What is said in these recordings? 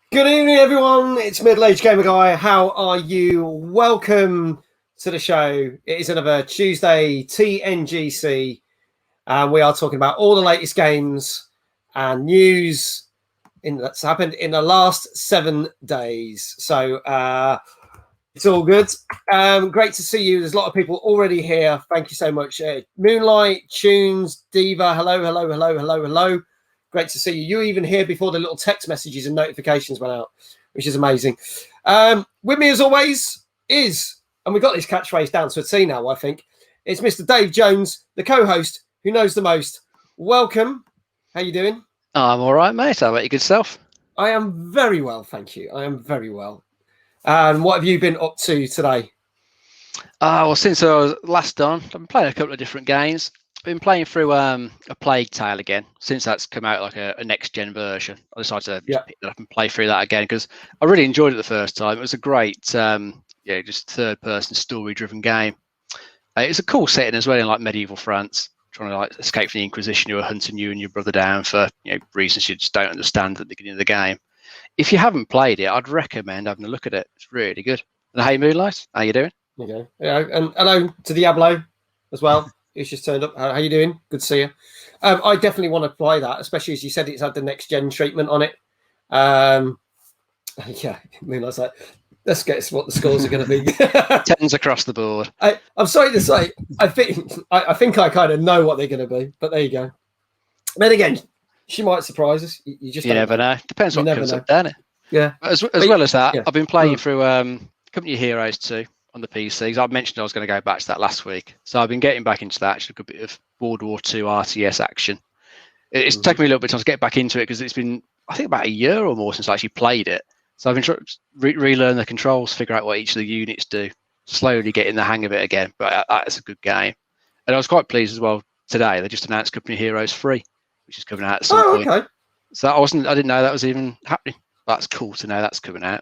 Good evening, everyone. It's Middle-Aged Gamer Guy. How are you? Welcome to the show. It is another Tuesday TNGC, and we are talking about all the latest games and news that's happened in the last 7 days. So it's all good. Great to see you. There's a lot of people already here. Thank you so much. Moonlight, Tunes, Diva, hello. Great to see you. You were even here before the little text messages and notifications went out, which is amazing. With me, as always, and we got this catchphrase down to a T now, I think, it's Mr. Dave Jones, the co-host who knows the most. Welcome. How you doing? I'm all right, mate. How about your good self? I am very well, thank you. I am very well. And what have you been up to today? Well, since I was last on, I've been playing a couple of different games. I've been playing through a Plague Tale again. Since that's come out like a next-gen version, I decided to pick that up and play through that again because I really enjoyed it the first time. It was a great, just third-person story-driven game. It's a cool setting as well in like medieval France, trying to like escape from the Inquisition who are hunting you and your brother down for reasons you just don't understand at the beginning of the game. If you haven't played it, I'd recommend having a look at it. It's really good. And hey, Moonlight, how you doing? Okay. Yeah, and hello to Diablo as well. Who's just turned up. How you doing? Good to see you. I definitely want to play that, especially as you said it's had the next gen treatment on it. Yeah, Moonlight's like, let's guess what the scores are going to be. 10s across the board. I'm sorry to say, I think I kind of know what they're going to be, but there you go. Then again, she might surprise us. You never know. Depends what comes up, doesn't it? Yeah. As well as that, I've been playing through Company of Heroes 2 on the PC. I mentioned I was going to go back to that last week. So I've been getting back into that, actually, a bit of World War II RTS action. It's taken me a little bit of time to get back into it because it's been, I think, about a year or more since I actually played it. So I've been trying to relearn the controls, figure out what each of the units do, slowly getting the hang of it again. But it's a good game. And I was quite pleased as well today. They just announced Company of Heroes 3, which is coming out at some point. Okay. So I didn't know that was even happening. That's cool to know that's coming out.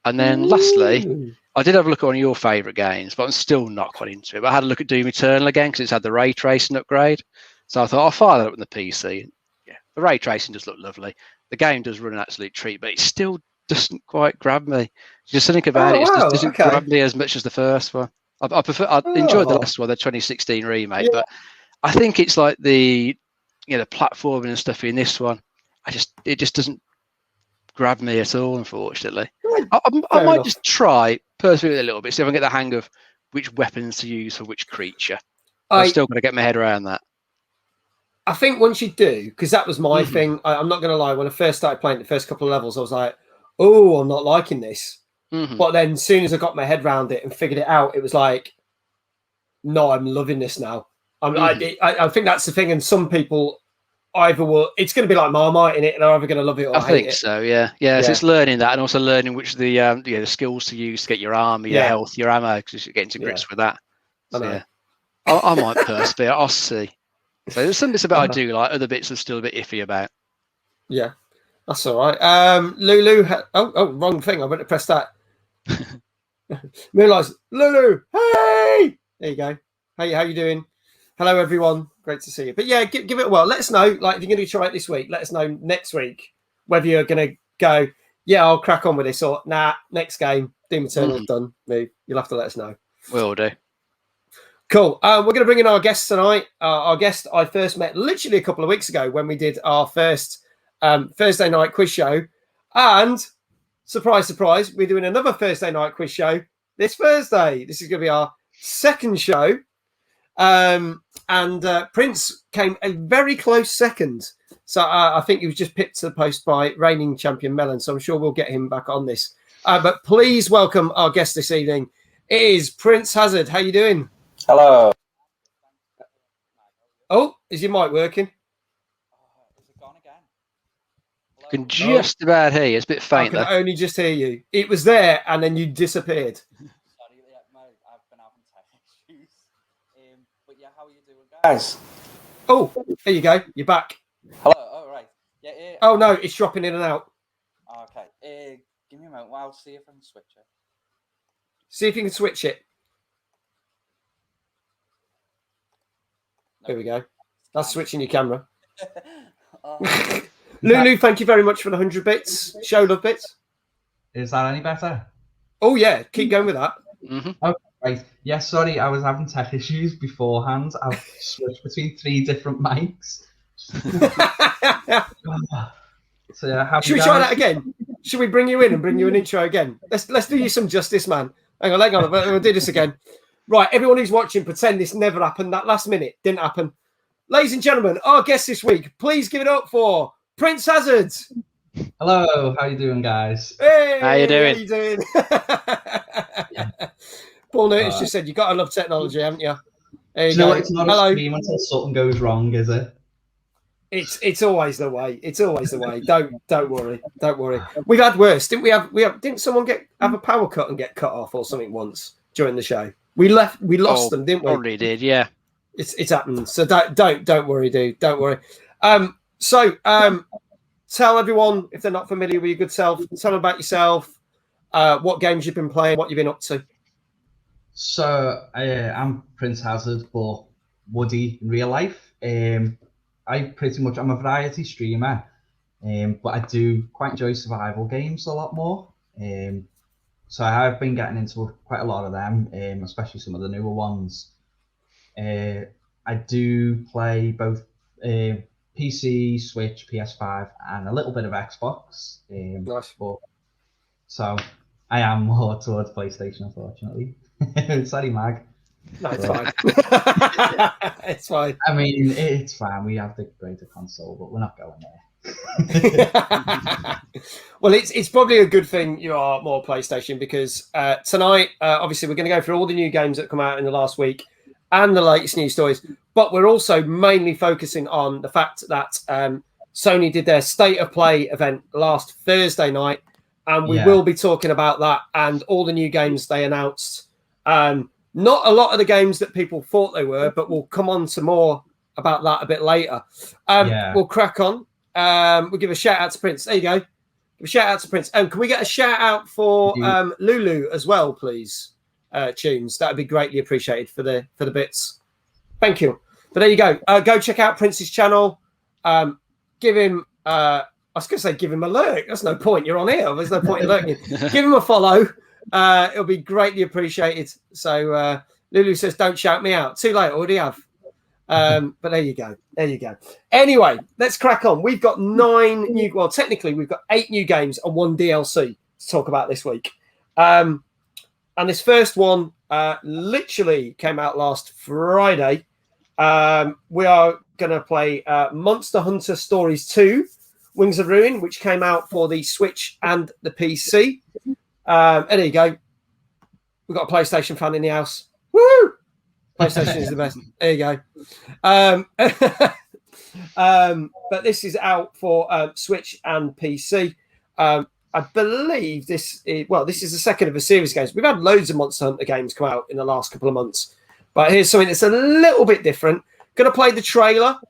And then lastly, I did have a look at one of your favourite games, but I'm still not quite into it. But I had a look at Doom Eternal again because it's had the ray tracing upgrade. So I thought I'll fire that up on the PC. Yeah, the ray tracing does look lovely. The game does run an absolute treat, but it still doesn't quite grab me. Just think about it. It just doesn't grab me as much as the first one. I enjoyed the last one, the 2016 remake, but I think it's like the platforming and stuff in this one. It just doesn't grab me at all, unfortunately. I might just try persevere a little bit, see if I can get the hang of which weapons to use for which creature. I'm still going to get my head around that. I think once you do, because that was my thing. I'm not going to lie. When I first started playing the first couple of levels, I was like, "Oh, I'm not liking this." But then, as soon as I got my head around it and figured it out, it was like, "No, I'm loving this now." I think that's the thing. And some people it's going to be like Marmite in it, and they're either going to love it or hate it. I think so, yeah. So it's learning that, and also learning which the skills to use to get your armor, your health, your ammo, because you're getting to grips with that. So, I might persevere. I'll see. So there's some bits about I do like, other bits are still a bit iffy about. Yeah, that's all right. Lulu, wrong thing. I went to press that. Moonlight's Lulu. Hey, there you go. Hey, how you doing? Hello, everyone. Great to see you. But yeah, give it a whirl. Let us know, like, if you're going to try it this week, let us know next week whether you're going to go, yeah, I'll crack on with this, or nah, next game, Doom Eternal's done. Move. You'll have to let us know. Will do. Cool. We're going to bring in our guests tonight. Our guest I first met literally a couple of weeks ago when we did our first Thursday night quiz show. And surprise, surprise, we're doing another Thursday night quiz show this Thursday. This is going to be our second show. And Prince came a very close second. So I think he was just pipped to the post by reigning champion Melon. So I'm sure we'll get him back on this. But please welcome our guest this evening. It is Prince Hazard. How you doing? Hello. Oh, is your mic working? Is it gone again? I can just about hear you. It's a bit faint. I can only just hear you. It was there and then you disappeared. Sorry, I've been having tech issues. But yeah, how are you doing, guys? Oh, there you go. You're back. Hello. Oh, right. Yeah. Oh no, it's dropping in and out. Okay. Give me a moment. I'll see if I can switch it. See if you can switch it. There we go. That's switching your camera. Lulu, thank you very much for the 100 bits. Show love bits. Is that any better? Oh, yeah. Keep going with that. Mm-hmm. Okay, right. Yeah, sorry, I was having tech issues beforehand. I've switched between 3 different mics. So, yeah, Should we try that again? Should we bring you in and bring you an intro again? Let's do you some justice, man. Hang on. We'll do this again. Right, everyone who's watching, pretend this never happened. That last minute didn't happen. Ladies and gentlemen, our guest this week, please give it up for Prince Hazard. Hello, how you doing, guys? Hey, how you doing? How you doing? Paul Notice just said, you got to love technology, haven't you? There you go. It's not a stream until something goes wrong, is it? It's always the way. It's always the way. Don't worry. We've had worse, didn't we? Didn't someone have a power cut and get cut off or something once during the show? We lost them, didn't we? Probably did, yeah. It's happened. So don't worry, dude. Don't worry. Tell everyone, if they're not familiar with your good self, tell them about yourself, what games you've been playing, what you've been up to. So I'm Prince Hazard, but Woody in real life. I'm a variety streamer, but I do quite enjoy survival games a lot more. So I have been getting into quite a lot of them, especially some of the newer ones. I do play both PC, Switch, PS5, and a little bit of Xbox. Nice. So I am more towards PlayStation, unfortunately. Sorry, Mag. No, it's fine. It's fine. I mean, it's fine. We have the greater console, but we're not going there. Well, it's probably a good thing you are more PlayStation because tonight, obviously, we're going to go through all the new games that come out in the last week and the latest news stories. But we're also mainly focusing on the fact that Sony did their State of Play event last Thursday night, and we will be talking about that and all the new games they announced. Not a lot of the games that people thought they were, but we'll come on to more about that a bit later. We'll crack on. We'll give a shout out to Prince. There you go. Give a shout out to Prince. Can we get a shout out for Lulu as well, please? Tunes. That would be greatly appreciated for the bits. Thank you. But there you go. Go check out Prince's channel. Give him. I was going to say give him a lurk. That's no point. You're on here. There's no point in lurking. Give him a follow. It'll be greatly appreciated. So Lulu says, "Don't shout me out." Too late. Already have. But there you go. Anyway, let's crack on. We've got technically we've got 8 new games and 1 DLC to talk about this week. And this first one literally came out last Friday. We are going to play Monster Hunter Stories 2, Wings of Ruin, which came out for the Switch and the PC. And there you go. We've got a PlayStation fan in the house. Woo! PlayStation is the best. There you go. But this is out for Switch and PC. I believe this is the second of a series of games. We've had loads of Monster Hunter games come out in the last couple of months. But here's something that's a little bit different. Going to play the trailer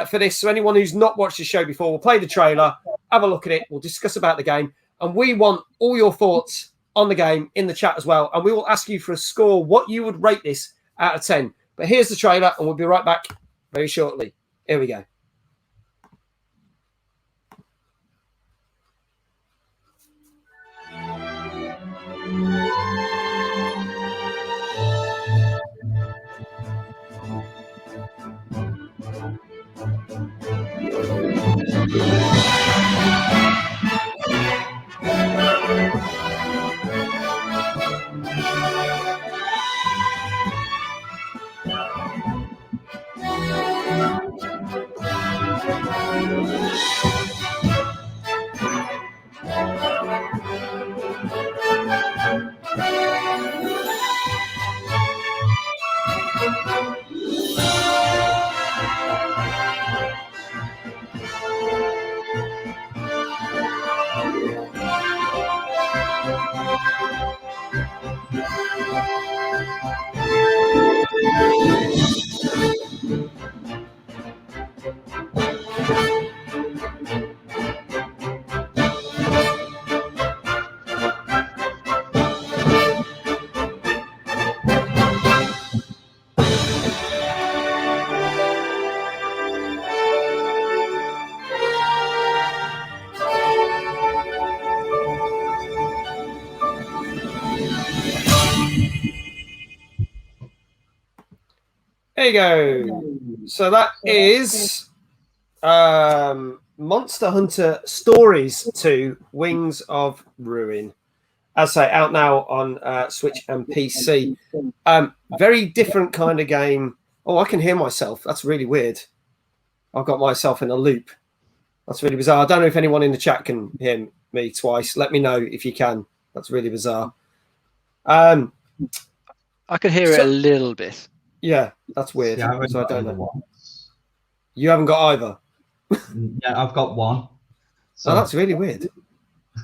for this. So anyone who's not watched the show before, we'll play the trailer, have a look at it. We'll discuss about the game. And we want all your thoughts on the game in the chat as well. And we will ask you for a score, what you would rate this out of 10. But here's the trailer, and we'll be right back very shortly. Here we go. There you go. So that is Monster Hunter Stories 2 Wings of Ruin. As I say, out now on Switch and PC. Very different kind of game. Oh, I can hear myself. That's really weird. I've got myself in a loop. That's really bizarre. I don't know if anyone in the chat can hear me twice. Let me know if you can. That's really bizarre. I could hear it a little bit. Yeah, that's weird. Yeah, so I don't know. You haven't got either? Yeah, I've got one. So that's really weird.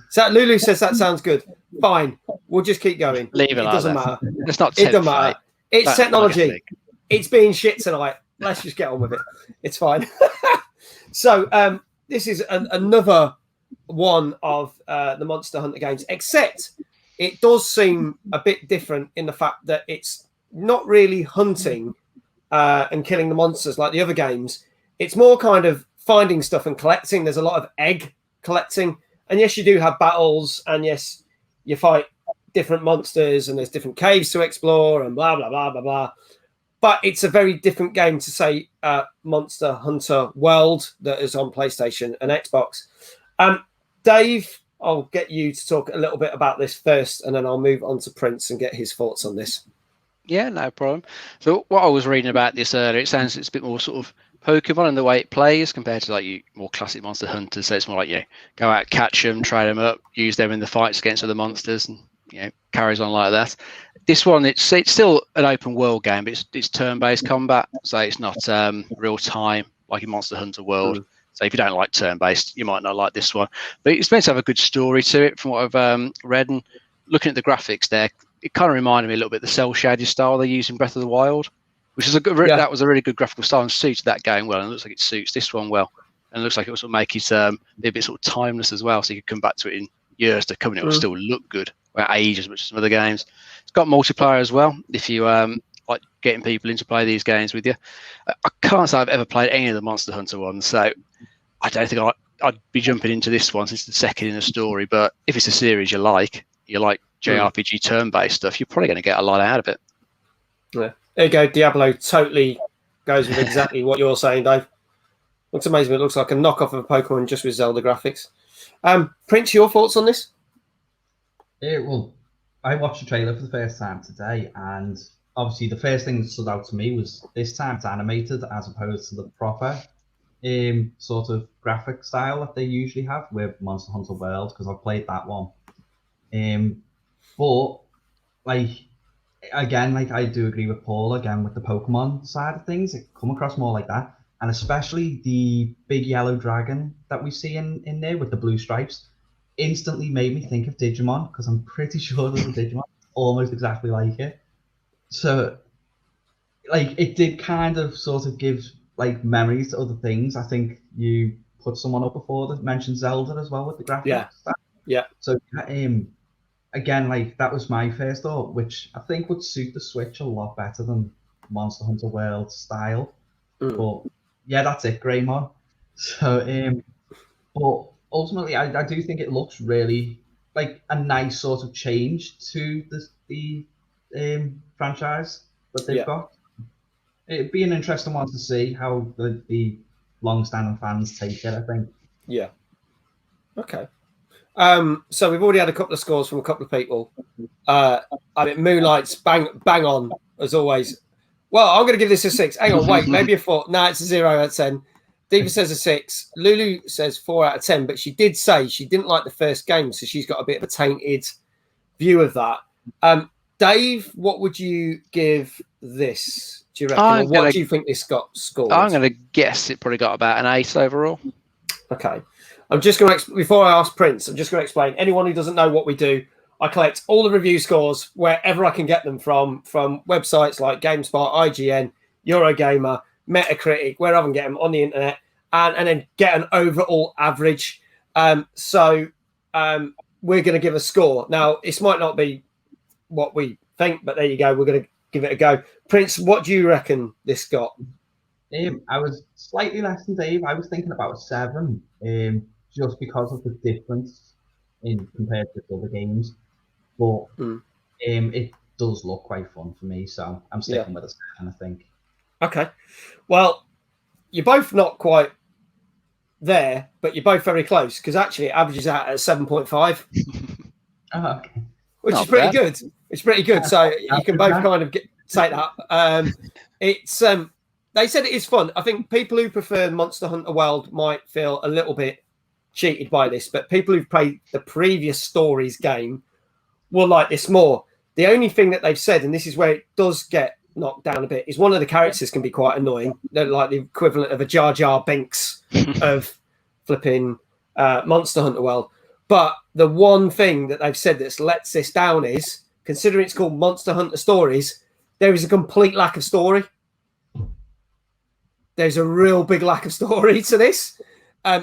So Lulu says that sounds good. Fine. We'll just keep going. Leave it. It doesn't matter. It's not. It doesn't matter. It's technology. It's being shit tonight. Let's just get on with it. It's fine. So this is another one of the Monster Hunter games, except it does seem a bit different in the fact that it's not really hunting and killing the monsters like the other games. It's more kind of finding stuff and collecting. There's a lot of egg collecting. And yes, you do have battles. And yes, you fight different monsters and there's different caves to explore and blah, blah, blah, blah, blah. But it's a very different game to, say, Monster Hunter World that is on PlayStation and Xbox. Dave, I'll get you to talk a little bit about this first, and then I'll move on to Prince and get his thoughts on this. Yeah, no problem. So what I was reading about this earlier, it sounds it's a bit more sort of Pokemon in the way it plays compared to like you more classic Monster Hunters. So it's more like, go out, catch them, trade them up, use them in the fights against other monsters, and carries on like that. This one, it's still an open world game, but it's turn-based combat, so it's not real time like in Monster Hunter World. So if you don't like turn-based, you might not like this one. But it's meant to have a good story to it, from what I've read. And looking at the graphics there, it kind of reminded me a little bit of the cell-shaded style they use in Breath of the Wild, which is that was a really good graphical style and suited that game well. And it looks like it suits this one well, and it looks like it will sort of make it be a bit sort of timeless as well. So you can come back to it in years to come, and it will still look good. Won't age as much as some other games. It's got multiplayer as well. If you like getting people in to play these games with you, I can't say I've ever played any of the Monster Hunter ones, so I don't think I'd be jumping into this one since it's the second in the story. But if it's a series you like JRPG turn-based stuff, you're probably going to get a lot out of it. Yeah. There you go. Diablo totally goes with exactly what you're saying, Dave. Looks amazing. It looks like a knockoff of a Pokemon just with Zelda graphics. Prince, your thoughts on this? Well, I watched the trailer for the first time today, and obviously the first thing that stood out to me was this time it's animated as opposed to the proper sort of graphic style that they usually have with Monster Hunter World, because I've played that one. But I do agree with Paul again with the Pokemon side of things. It come across more like that, and especially the big yellow dragon that we see in there with the blue stripes instantly made me think of Digimon, because I'm pretty sure there's a Digimon almost exactly like it. So it did kind of sort of give memories to other things. I think you put someone up before that mentioned Zelda as well with the graphics. Yeah. So again, that was my first thought, which I think would suit the Switch a lot better than Monster Hunter World style. But yeah, that's it, Greymon. So but ultimately, I do think it looks really like a nice sort of change to the franchise that they've got. It'd be an interesting one to see how the long-standing fans take it, I think. Yeah. Okay. So we've already had a couple of scores from a couple of people. Moonlight's bang on, as always. Well, I'm going to give this a 6. Hang on, wait, maybe a 4. No, it's a 0 out of 10. Diva says a 6. Lulu says 4 out of 10, but she did say she didn't like the first game, so she's got a bit of a tainted view of that. Dave, what would you give this? Do you reckon? What do you think this got scored? I'm going to guess it probably got about an 8 overall. Okay. I'm just going to, before I ask Prince, I'm just going to explain. Anyone who doesn't know what we do, I collect all the review scores wherever I can get them from websites like GameSpot, IGN, Eurogamer, Metacritic, wherever I can get them on the internet, and then get an overall average. So we're going to give a score. Now, this might not be what we think, but there you go. We're going to give it a go. Prince, what do you reckon this got? I was slightly less than Dave. I was thinking about a 7, just because of the difference compared to other games. But it does look quite fun for me, so I'm sticking with a 7, I think. Okay. Well, you're both not quite there, but you're both very close because actually it averages out at 7.5. Oh, okay. Which Not is pretty bad. good. It's pretty good. So you can both kind of take that. It's they said it is fun. I think people who prefer Monster Hunter World might feel a little bit cheated by this, but people who've played the previous Stories game will like this more. The only thing that they've said, and this is where it does get knocked down a bit, is one of the characters can be quite annoying. They're like the equivalent of a Jar Jar Binks of flipping Monster Hunter World. But the one thing that they've said that lets this down is, considering it's called Monster Hunter Stories, there is a complete lack of story. There's a real big lack of story to this.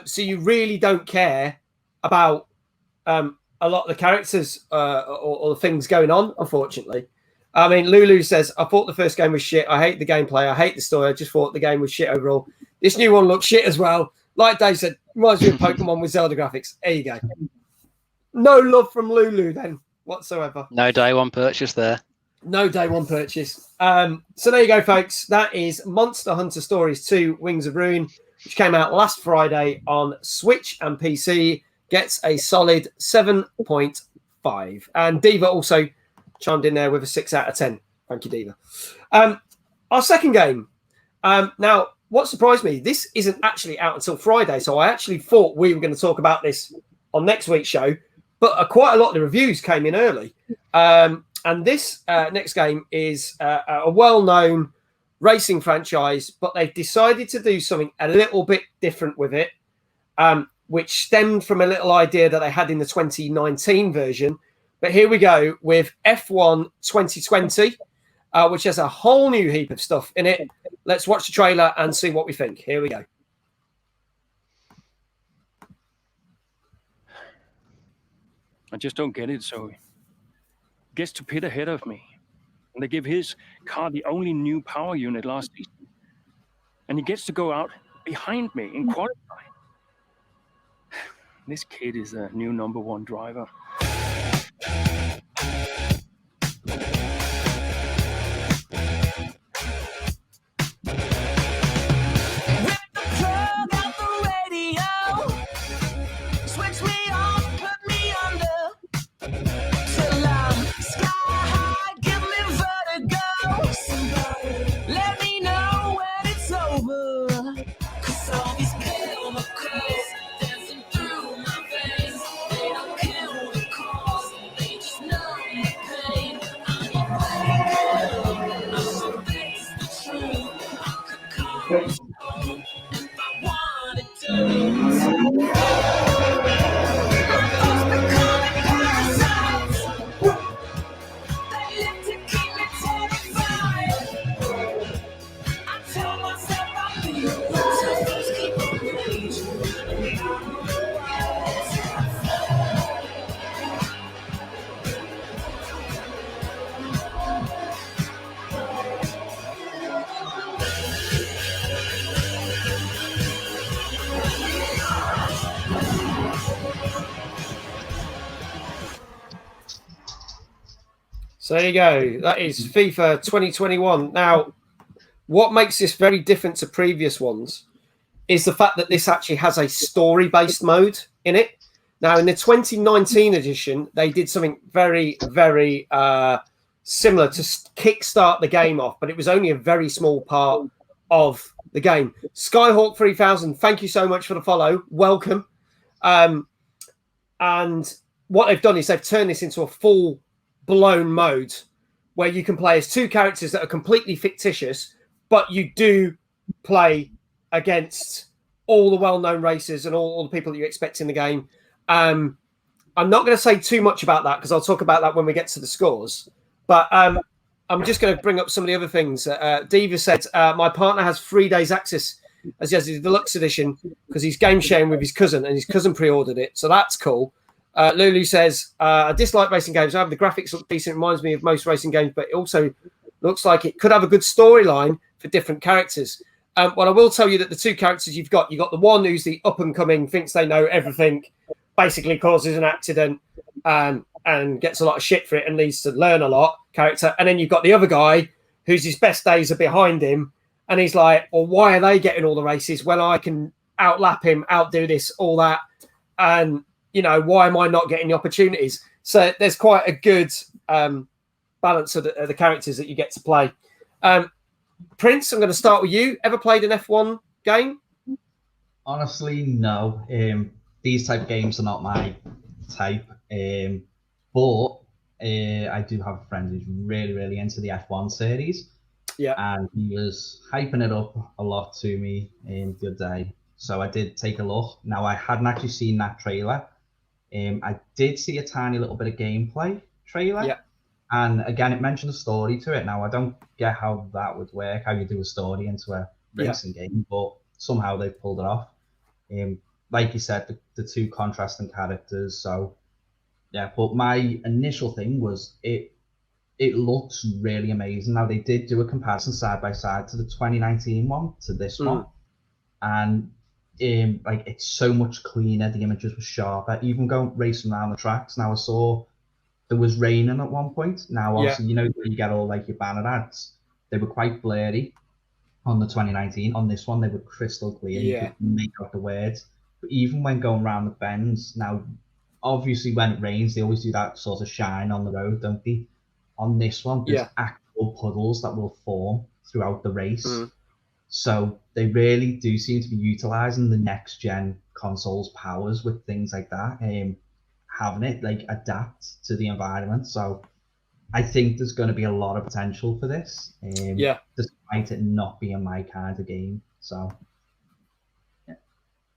So you really don't care about a lot of the characters or the things going on, unfortunately. I mean, Lulu says, I thought the first game was shit. I hate the gameplay. I hate the story. I just thought the game was shit overall. This new one looks shit as well. Like Dave said, reminds me of Pokemon with Zelda graphics. There you go. No love from Lulu then whatsoever. No day one purchase there. No day one purchase. So there you go, folks. That is Monster Hunter Stories 2 Wings of Ruin, which came out last Friday on Switch and PC. Gets a solid 7.5. And Diva also chimed in there with a 6 out of 10. Thank you, Diva. Our second game. Now, what surprised me, this isn't actually out until Friday, so I actually thought we were going to talk about this on next week's show, but quite a lot of the reviews came in early. And this next game is a well-known racing franchise, but they've decided to do something a little bit different with it, which stemmed from a little idea that they had in the 2019 version. But here we go with F1 2020, which has a whole new heap of stuff in it. Let's watch the trailer and see what we think. Here we go. I just don't get it. So he gets to pit ahead of me, and they give his car the only new power unit last season, and he gets to go out behind me in qualifying. This kid is a new #1 driver. So there you go. That is FIFA 2021. Now, what makes this very different to previous ones is the fact that this actually has a story-based mode in it. Now, in the 2019 edition, they did something very, very similar to kickstart the game off, but it was only a very small part of the game. Skyhawk 3000, thank you so much for the follow. Welcome. And what they've done is they've turned this into a full-blown mode where you can play as two characters that are completely fictitious, but you do play against all the well-known racers and all the people that you expect in the game. I'm not going to say too much about that because I'll talk about that when we get to the scores. But I'm just going to bring up some of the other things. Diva said, my partner has 3 days access as he has the deluxe edition because he's game sharing with his cousin and his cousin pre-ordered it. So that's cool. Lulu says, I dislike racing games. However, the graphics look decent. It reminds me of most racing games, but it also looks like it could have a good storyline for different characters. Well, I will tell you that the two characters you've got the one who's the up-and-coming, thinks they know everything, basically causes an accident and gets a lot of shit for it and needs to learn a lot character. And then you've got the other guy whose his best days are behind him And he's like, well, why are they getting all the races when I can outlap him, outdo this, all that? And, you know, why am I not getting the opportunities? So there's quite a good balance of the characters that you get to play. Prince, I'm going to start with you. Ever played an F1 game? Honestly, no. These type of games are not my type. But I do have a friend who's really, really into the F1 series. Yeah. And he was hyping it up a lot to me the other day. So I did take a look. Now, I hadn't actually seen that trailer. I did see a tiny little bit of gameplay trailer. Yeah. And again, it mentioned a story to it. Now, I don't get how that would work, how you do a story into a racing game, but somehow they pulled it off. Like you said, the two contrasting characters. So, yeah, but my initial thing was it looks really amazing. Now, they did do a comparison side by side to the 2019 one, to this one. And like, it's so much cleaner. The images were sharper. Even going racing around the tracks. Now, I saw there was raining at one point. Now, obviously, you know, where you get all like your banner ads, they were quite blurry on the 2019. On this one, they were crystal clear. You could make out the words. But even when going around the bends, now, obviously, when it rains, they always do that sort of shine on the road, don't they? On this one, there's actual puddles that will form throughout the race. So they really do seem to be utilizing the next gen consoles powers with things like that, having it like adapt to the environment. So I think there's going to be a lot of potential for this, despite it not being my kind of game. So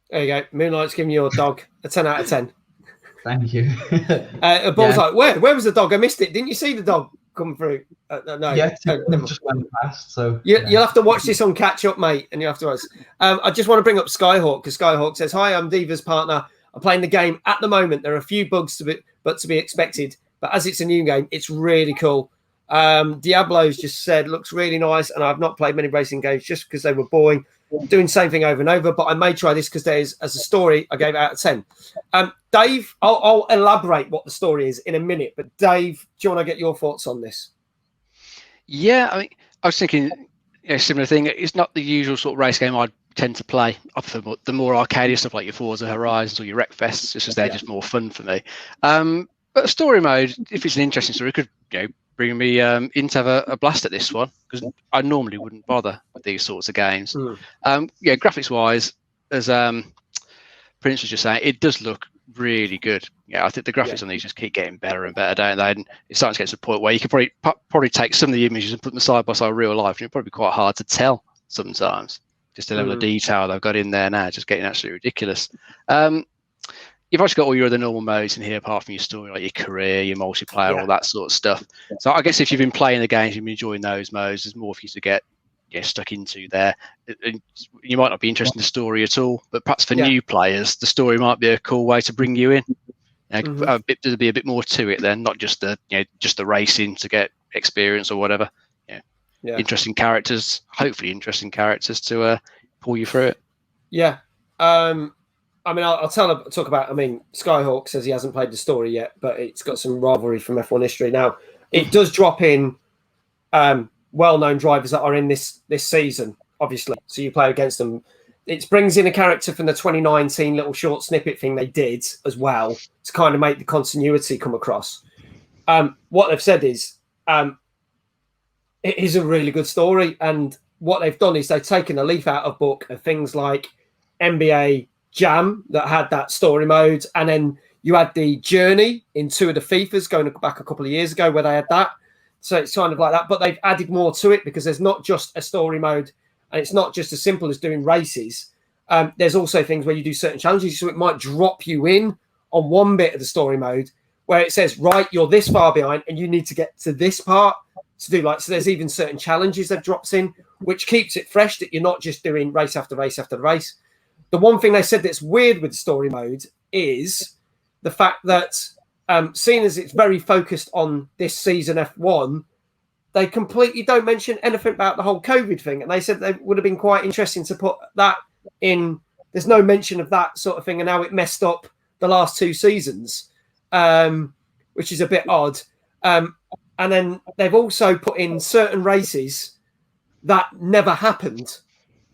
there you go. Moonlight's giving your dog a 10 out of 10. Thank you. Bob's like, where was the dog? I missed it. Didn't you see the dog come through? No. Yeah, just went past. So you'll have to watch this on catch up, mate, and you have to. I just want to bring up Skyhawk, because Skyhawk says, "Hi, I'm Diva's partner. I'm playing the game at the moment. There are a few bugs to be expected, but as it's a new game, it's really cool." Diablo's just said, "Looks really nice," and I've not played many racing games just because they were boring, doing the same thing over and over. But I may try this because as a story, I gave it out of 10. Dave, I'll elaborate what the story is in a minute. But Dave, do you want to get your thoughts on this? Yeah, I mean, I was thinking a similar thing. It's not the usual sort of race game I'd tend to play. I prefer the more arcadey stuff like your Forza Horizons or your Wreckfests, just as they're just more fun for me. But story mode, if it's an interesting story, could bring me in to have a blast at this one, because I normally wouldn't bother with these sorts of games. Graphics wise, as Prince was just saying, it does look really good. I think the graphics on these just keep getting better and better, don't they? And it's starting to get to the point where you could probably take some of the images and put them side by side real life, and it'd probably be quite hard to tell sometimes. Just the level of detail they've got in there now, just getting absolutely ridiculous. You've actually got all your other normal modes in here, apart from your story, like your career, your multiplayer, all that sort of stuff. So I guess if you've been playing the games, you've been enjoying those modes, there's more for you to get stuck into there. And you might not be interested in the story at all, but perhaps for new players, the story might be a cool way to bring you in. There'll be a bit more to it then, not just the racing to get experience or whatever. Interesting characters, hopefully interesting characters to pull you through it. I mean, I'll talk about. I mean, Skyhawk says he hasn't played the story yet, but it's got some rivalry from F1 history. Now, it does drop in well-known drivers that are in this season, obviously. So you play against them. It brings in a character from the 2019 little short snippet thing they did as well to kind of make the continuity come across. What they've said is it is a really good story, and what they've done is they've taken a leaf out of book of things like NBA Jam that had that story mode, and then you had the Journey in 2 of the FIFAs going back a couple of years ago where they had that. So it's kind of like that, but they've added more to it because there's not just a story mode, and it's not just as simple as doing races. There's also things where you do certain challenges, so it might drop you in on one bit of the story mode where it says, right, you're this far behind and you need to get to this part to do so there's even certain challenges that drops in, which keeps it fresh, that you're not just doing race after race after race. The one thing they said that's weird with story mode is the fact that seeing as it's very focused on this season F1, they completely don't mention anything about the whole COVID thing. And they said they would have been quite interesting to put that in. There's no mention of that sort of thing. And now it messed up the last 2 seasons, which is a bit odd. And then they've also put in certain races that never happened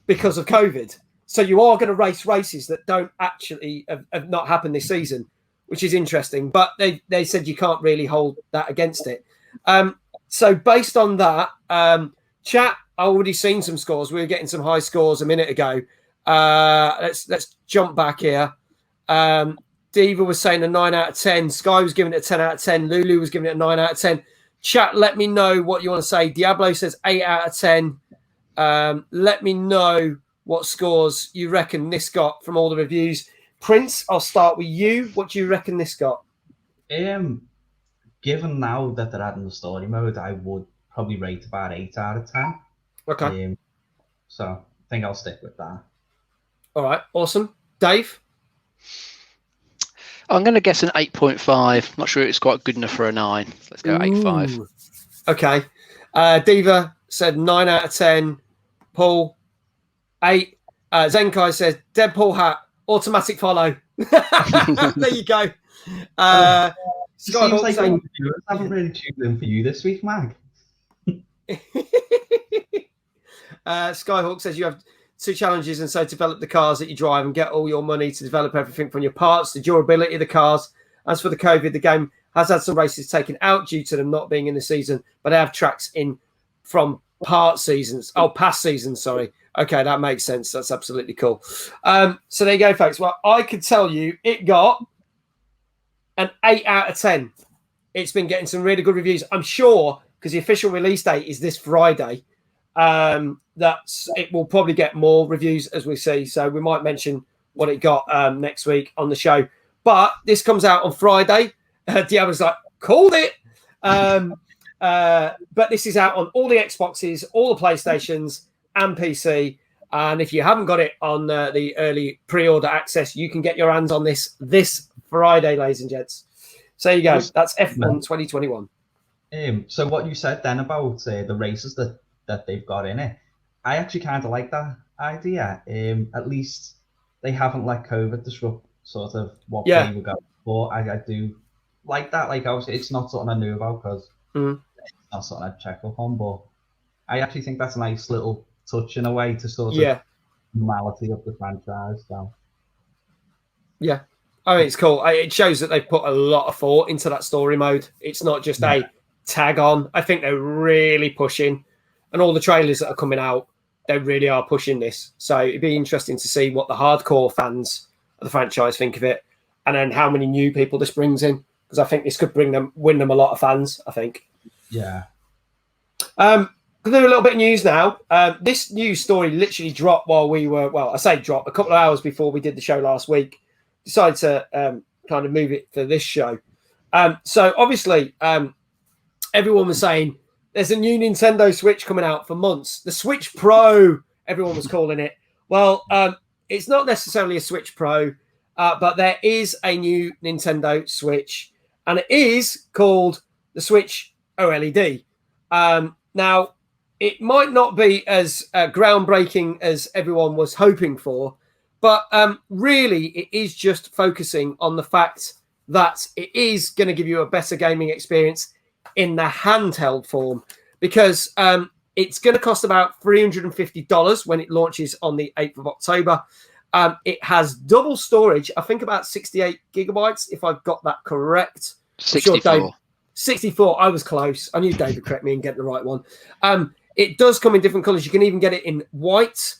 because of COVID. So you are going to race races that don't actually have not happened this season, which is interesting. But they said you can't really hold that against it. So based on that, chat, I already seen some scores. We were getting some high scores a minute ago. Let's jump back here. Diva was saying a 9 out of 10. Sky was giving it a 10 out of 10. Lulu was giving it a 9 out of 10. Chat, let me know what you want to say. Diablo says 8 out of 10. Let me know what scores you reckon this got from all the reviews. Prince, I'll start with you. What do you reckon this got? Given now that they're adding the story mode, I would probably rate about 8 out of 10. Okay. So I think I'll stick with that. All right. Awesome. Dave? I'm going to guess an 8.5. Not sure it's quite good enough for a 9. Let's go 8.5. Okay. Diva said 9 out of 10. Paul, 8. Zenkai says Deadpool hat, automatic follow. There you go. Seems like the viewers haven't really tuned in for you this week, Mag. Skyhawk says you have 2 challenges, and so develop the cars that you drive and get all your money to develop everything from your parts, the durability of the cars. As for the COVID, the game has had some races taken out due to them not being in the season, but they have tracks in from past seasons. Sorry. Okay, that makes sense. That's absolutely cool. So there you go, folks. Well, I could tell you it got an 8 out of 10. It's been getting some really good reviews. I'm sure, because the official release date is this Friday, it will probably get more reviews as we see. So we might mention what it got next week on the show. But this comes out on Friday. Diablo's like, called it. But this is out on all the Xboxes, all the PlayStations, and PC. And if you haven't got it on the early pre-order access, you can get your hands on this Friday, ladies and gents. So there you go. That's F1 2021. So what you said then about the races that they've got in it, I actually kind of like that idea. At least they haven't let COVID disrupt sort of what they were going for. I do like that. Like, obviously, it's not something I knew about because it's not something I'd check up on, but I actually think that's a nice little touch in a way to sort of normality of the franchise. So. Yeah. I mean, it's cool. It shows that they've put a lot of thought into that story mode. It's not just a tag on. I think they're really pushing, and all the trailers that are coming out, they really are pushing this. So it'd be interesting to see what the hardcore fans of the franchise think of it, and then how many new people this brings in, because I think this could win them a lot of fans, I think. Yeah. We'll do a little bit of news now. This news story literally dropped while we were, a couple of hours before we did the show last week. Decided to kind of move it for this show. So obviously, everyone was saying there's a new Nintendo Switch coming out for months. The Switch Pro, everyone was calling it. Well, it's not necessarily a Switch Pro, but there is a new Nintendo Switch, and it is called the Switch OLED. Now, it might not be as groundbreaking as everyone was hoping for, but really it is just focusing on the fact that it is going to give you a better gaming experience in the handheld form, because it's going to cost about $350 when it launches on the 8th of October. It has double storage, I think about 68 gigabytes, if I've got that correct. 64. 64. I was close. I knew David correct me and get the right one. It does come in different colors. You can even get it in white.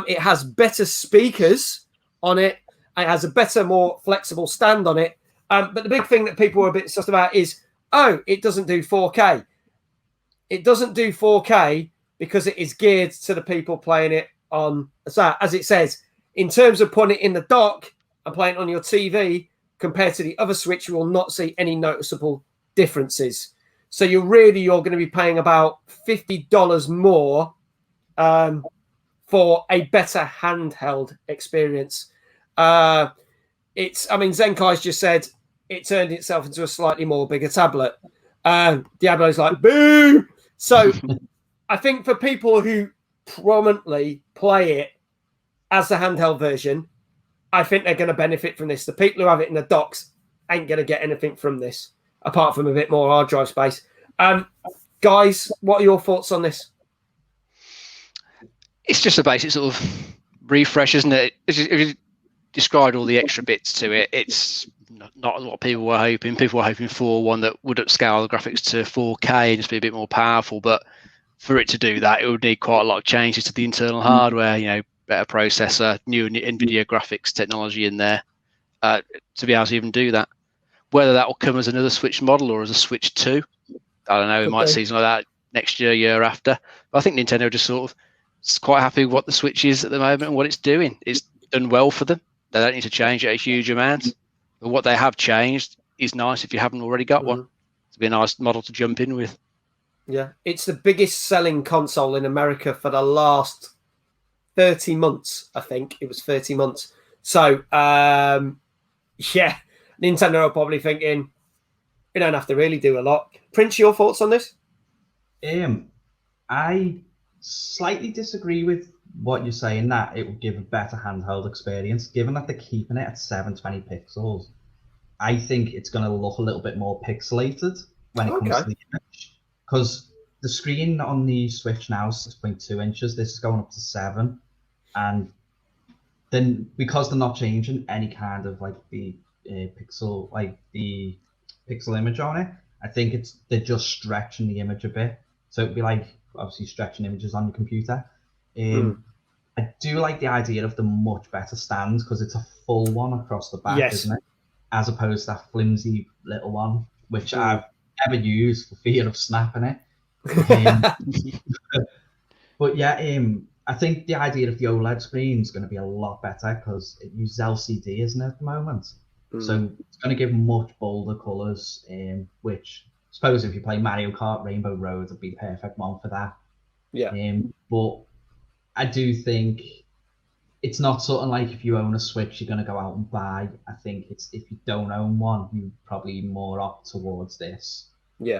It has better speakers on it. It has a better, more flexible stand on it. But the big thing that people were a bit sussed about is, it doesn't do 4K. It doesn't do 4K because it is geared to the people playing it on, as it says, in terms of putting it in the dock and playing it on your TV compared to the other Switch, you will not see any noticeable differences. So you're going to be paying about $50 more for a better handheld experience. Zenkai's just said it turned itself into a slightly more bigger tablet. Diablo's like, boo! So I think for people who prominently play it as the handheld version, I think they're going to benefit from this. The people who have it in the docks ain't going to get anything from this, apart from a bit more hard drive space. Guys, what are your thoughts on this? It's just a basic sort of refresh, isn't it? If you described all the extra bits to it, it's not what people were hoping. People were hoping for one that would upscale the graphics to 4K and just be a bit more powerful. But for it to do that, it would need quite a lot of changes to the internal hardware. Better processor, new NVIDIA graphics technology in there to be able to even do that. Whether that will come as another Switch model or as a Switch 2, I don't know. We might see something like that next year after. But I think Nintendo just sort of is quite happy with what the Switch is at the moment and what it's doing. It's done well for them. They don't need to change it a huge amount. But what they have changed is nice if you haven't already got one. It'd be a nice model to jump in with. Yeah. It's the biggest selling console in America for the last 30 months, I think. It was 30 months. So, Nintendo are probably thinking, we don't have to really do a lot. Prince, your thoughts on this? I slightly disagree with what you're saying, that it would give a better handheld experience. Given that they're keeping it at 720 pixels, I think it's going to look a little bit more pixelated when it comes to the image. Because the screen on the Switch now is 6.2 inches. This is going up to 7. And then because they're not changing any kind of like the pixel image on it, I think they're just stretching the image a bit. So it'd be like obviously stretching images on your computer. I do like the idea of the much better stands because it's a full one across the back, isn't it? As opposed to that flimsy little one, which I've never used for fear of snapping it. But yeah, I think the idea of the OLED screen is going to be a lot better because it uses LCD, isn't it, at the moment? So it's going to give much bolder colours, which I suppose if you play Mario Kart, Rainbow Road would be the perfect one for that. Yeah. But I do think it's not something like if you own a Switch, you're going to go out and buy. I think it's if you don't own one, you probably more opt towards this. Yeah.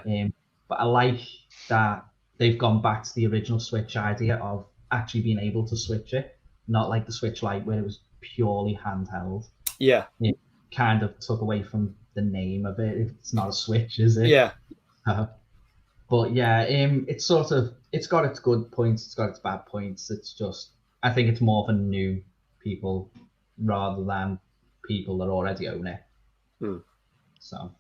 But I like that they've gone back to the original Switch idea of actually being able to switch it, not like the Switch Lite where it was purely handheld. Yeah. It kind of took away from the name of it. It's not a Switch, is it? Yeah. But yeah, it's got its good points, it's got its bad points. It's just, I think it's more for new people rather than people that already own it. So,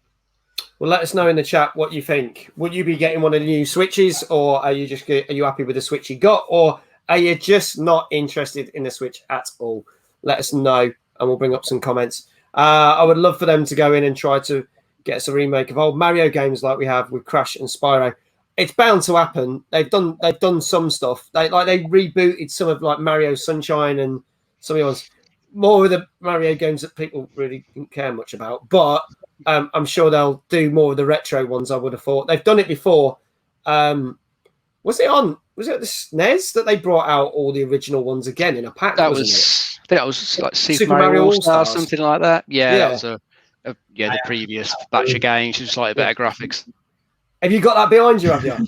well, let us know in the chat what you think. Would you be getting one of the new Switches, or are you happy with the Switch you got, or are you just not interested in the Switch at all? Let us know, and we'll bring up some comments. I would love for them to go in and try to get us a remake of old Mario games like we have with Crash and Spyro. It's bound to happen. They've done some stuff. They rebooted some of like Mario Sunshine and some of the ones. More of the Mario games that people really didn't care much about. But I'm sure they'll do more of the retro ones, I would have thought. They've done it before. Was it the SNES that they brought out all the original ones again in a pack? I think that was like Super Mario All-Stars, something like that. Yeah. That was the previous batch of games, just slightly better graphics. Have you got that behind you, have you?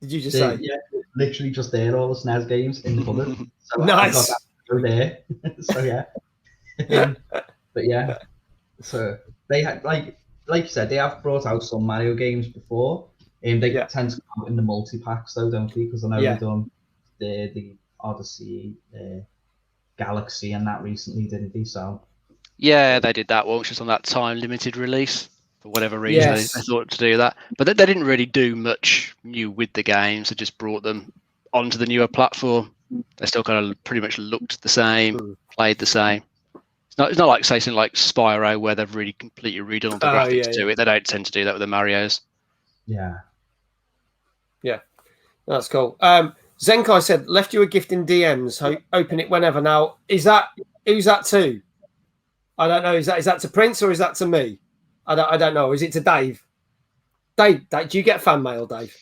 Did you just say? Yeah, literally just there, all the SNES games in the cupboard. So nice. Go there. So yeah. But yeah. So they had like you said, they have brought out some Mario games before. They tend to come out in the multi-packs though, don't they? Because I know they've done the Odyssey, Galaxy and that recently, didn't they? So yeah, they did that one, which was on that time limited release. For whatever reason, they thought to do that. But they didn't really do much new with the games. They just brought them onto the newer platform. They still kind of pretty much looked the same, played the same. It's not like, say, something like Spyro, where they've really completely redone all the graphics to it. They don't tend to do that with the Marios. Yeah. Yeah. That's cool. Zenkai said, left you a gift in DMs. Open it whenever. Now, who's that to? I don't know. Is that to Prince or is that to me? I don't know. Is it to Dave? Dave, do you get fan mail, Dave?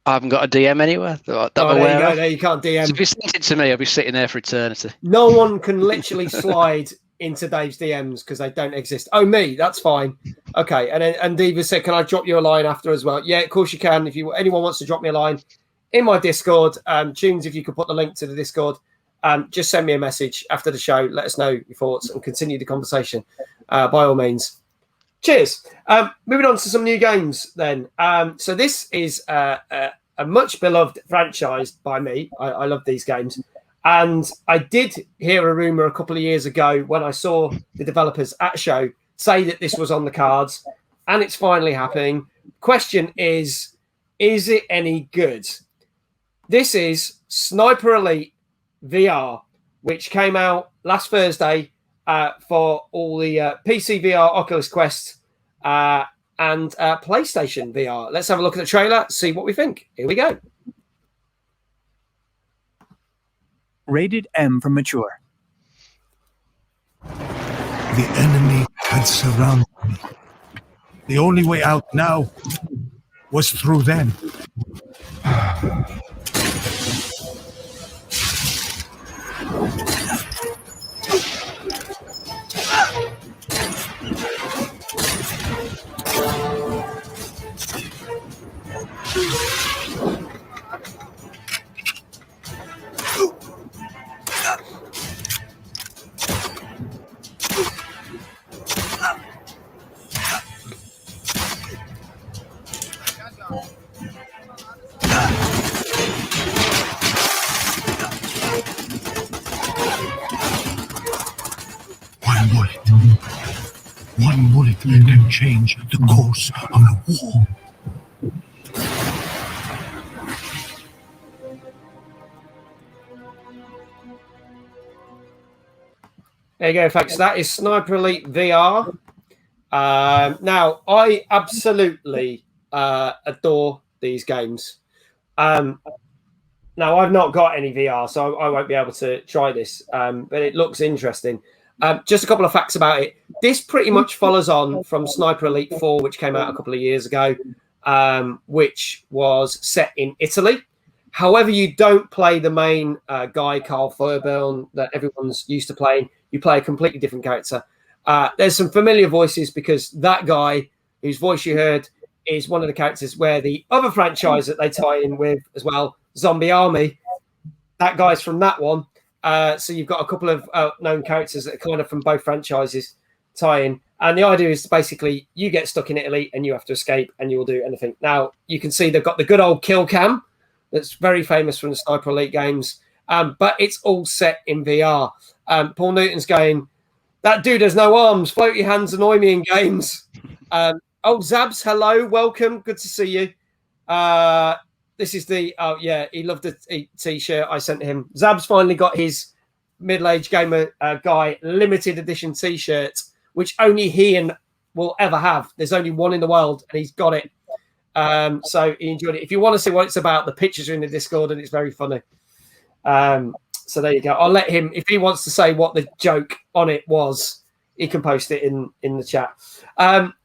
I haven't got a DM anywhere. There you can't DM. So if you sent it to me, I'll be sitting there for eternity. No one can literally slide into Dave's DMs because they don't exist. Oh, me, that's fine. Okay, and Diva said, can I drop you a line after as well? Yeah, of course you can. If anyone wants to drop me a line in my Discord, Tunes, if you could put the link to the Discord, just send me a message after the show. Let us know your thoughts and continue the conversation by all means. Cheers. Moving on to some new games then. So this is a much beloved franchise by me. I love these games. And I did hear a rumor a couple of years ago when I saw the developers at a show say that this was on the cards, and it's finally happening. Question is it any good? This is Sniper Elite VR, which came out last Thursday for all the PC VR, Oculus Quest, and PlayStation VR. Let's have a look at the trailer, see what we think. Here we go. Rated M for mature. The enemy had surrounded me. The only way out now was through them. One bullet can change the course of a war. There you go, folks. That is Sniper Elite VR. Now, I absolutely adore these games. Now, I've not got any VR, so I won't be able to try this, but it looks interesting. Just a couple of facts about it. This pretty much follows on from Sniper Elite 4, which came out a couple of years ago, which was set in Italy. However, you don't play the main guy, Carl Fairburn, that everyone's used to playing. You play a completely different character. There's some familiar voices because that guy whose voice you heard is one of the characters where the other franchise that they tie in with as well, Zombie Army, that guy's from that one. So you've got a couple of known characters that are kind of from both franchises tie in. And the idea is basically you get stuck in Italy and you have to escape and you will do anything. Now, you can see they've got the good old kill cam that's very famous from the Sniper Elite games, but it's all set in VR. Paul Newton's going, that dude has no arms. Floaty hands annoy me in games. Zabs, hello. Welcome. Good to see you. This is he loved the t-shirt I sent him. Zab's finally got his middle-aged gamer guy limited edition t-shirt, which only he will ever have. There's only one in the world, and he's got it. So he enjoyed it. If you want to see what it's about, the pictures are in the Discord, and it's very funny. So there you go. I'll let him, if he wants to say what the joke on it was, he can post it in the chat.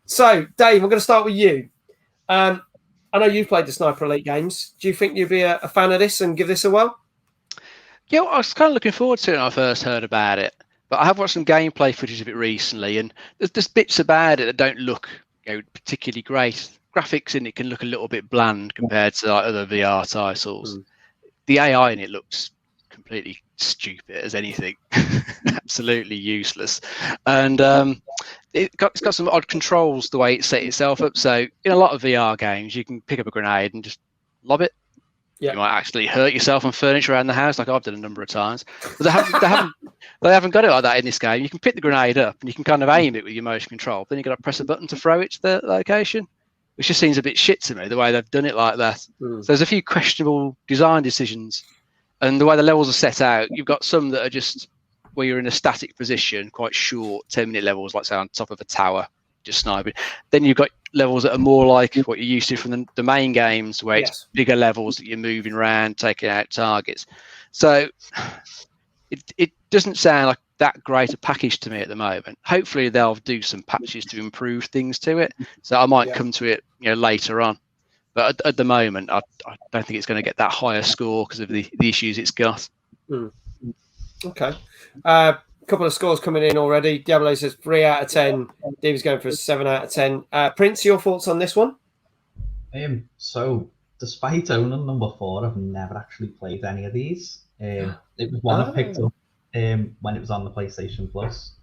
So, Dave, I'm going to start with you. I know you've played the Sniper Elite games. Do you think you'd be a fan of this and give this a whirl? Yeah, well, I was kind of looking forward to it when I first heard about it. But I have watched some gameplay footage of it recently, and there's bits about it that don't look particularly great. Graphics in it can look a little bit bland compared to other VR titles. The AI in it looks completely stupid as anything. Absolutely useless. And it's got some odd controls the way it set itself up. So in a lot of VR games, you can pick up a grenade and just lob it. Yeah. You might actually hurt yourself on furniture around the house, like I've done a number of times. But they haven't got it like that in this game. You can pick the grenade up and you can kind of aim it with your motion control. Then you've got to press a button to throw it to the location, which just seems a bit shit to me, the way they've done it like that. So there's a few questionable design decisions. And the way the levels are set out, you've got some that are just where you're in a static position, quite short, 10-minute levels, like say on top of a tower, just sniping. Then you've got levels that are more like what you're used to from the main games, where it's bigger levels that you're moving around, taking out targets. So it doesn't sound like that great a package to me at the moment. Hopefully they'll do some patches to improve things to it. So I might come to it later on. But at the moment, I don't think it's going to get that higher score because of the issues it's got. Okay. A couple of scores coming in already. Diablo says 3 out of 10. Dave's going for a 7 out of 10. Prince, your thoughts on this one? So, despite owning number 4, I've never actually played any of these. It was one I picked up when it was on the PlayStation Plus.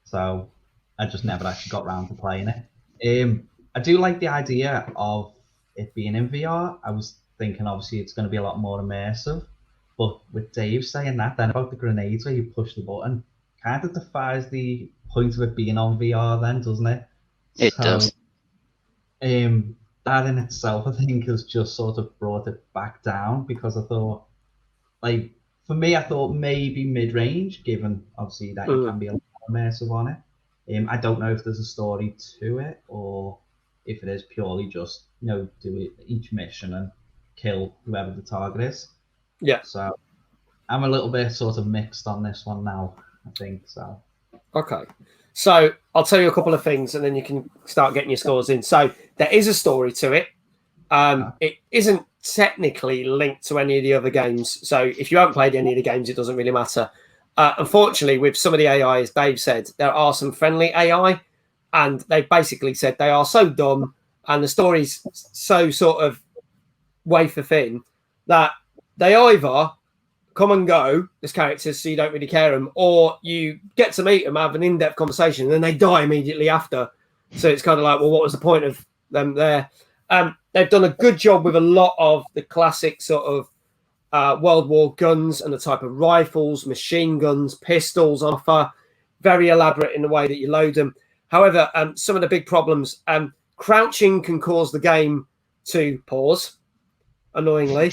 So, I just never actually got around to playing it. I do like the idea of it being in VR. I was thinking obviously it's going to be a lot more immersive. But with Dave saying that then about the grenades where you push the button, kind of defies the point of it being on VR then, doesn't it? It does. That in itself, I think, has just sort of brought it back down, because I thought, like, for me, I thought maybe mid-range, given obviously that you can be a lot more immersive on it. I don't know if there's a story to it, or if it is purely just, do it each mission and kill whoever the target is. Yeah. So I'm a little bit sort of mixed on this one now, I think. So. Okay. So I'll tell you a couple of things, and then you can start getting your scores in. So there is a story to it. It isn't technically linked to any of the other games. So if you haven't played any of the games, it doesn't really matter. Unfortunately, with some of the AI, as Dave said, there are some friendly AI, and they basically said they are so dumb and the story's so sort of wafer thin that they either come and go as characters, so you don't really care them, or you get to meet them, have an in-depth conversation, and then they die immediately after. So it's kind of like, well, what was the point of them there? They've done a good job with a lot of the classic sort of World War guns and the type of rifles, machine guns, pistols on offer. Very elaborate in the way that you load them. However, some of the big problems, crouching can cause the game to pause, annoyingly.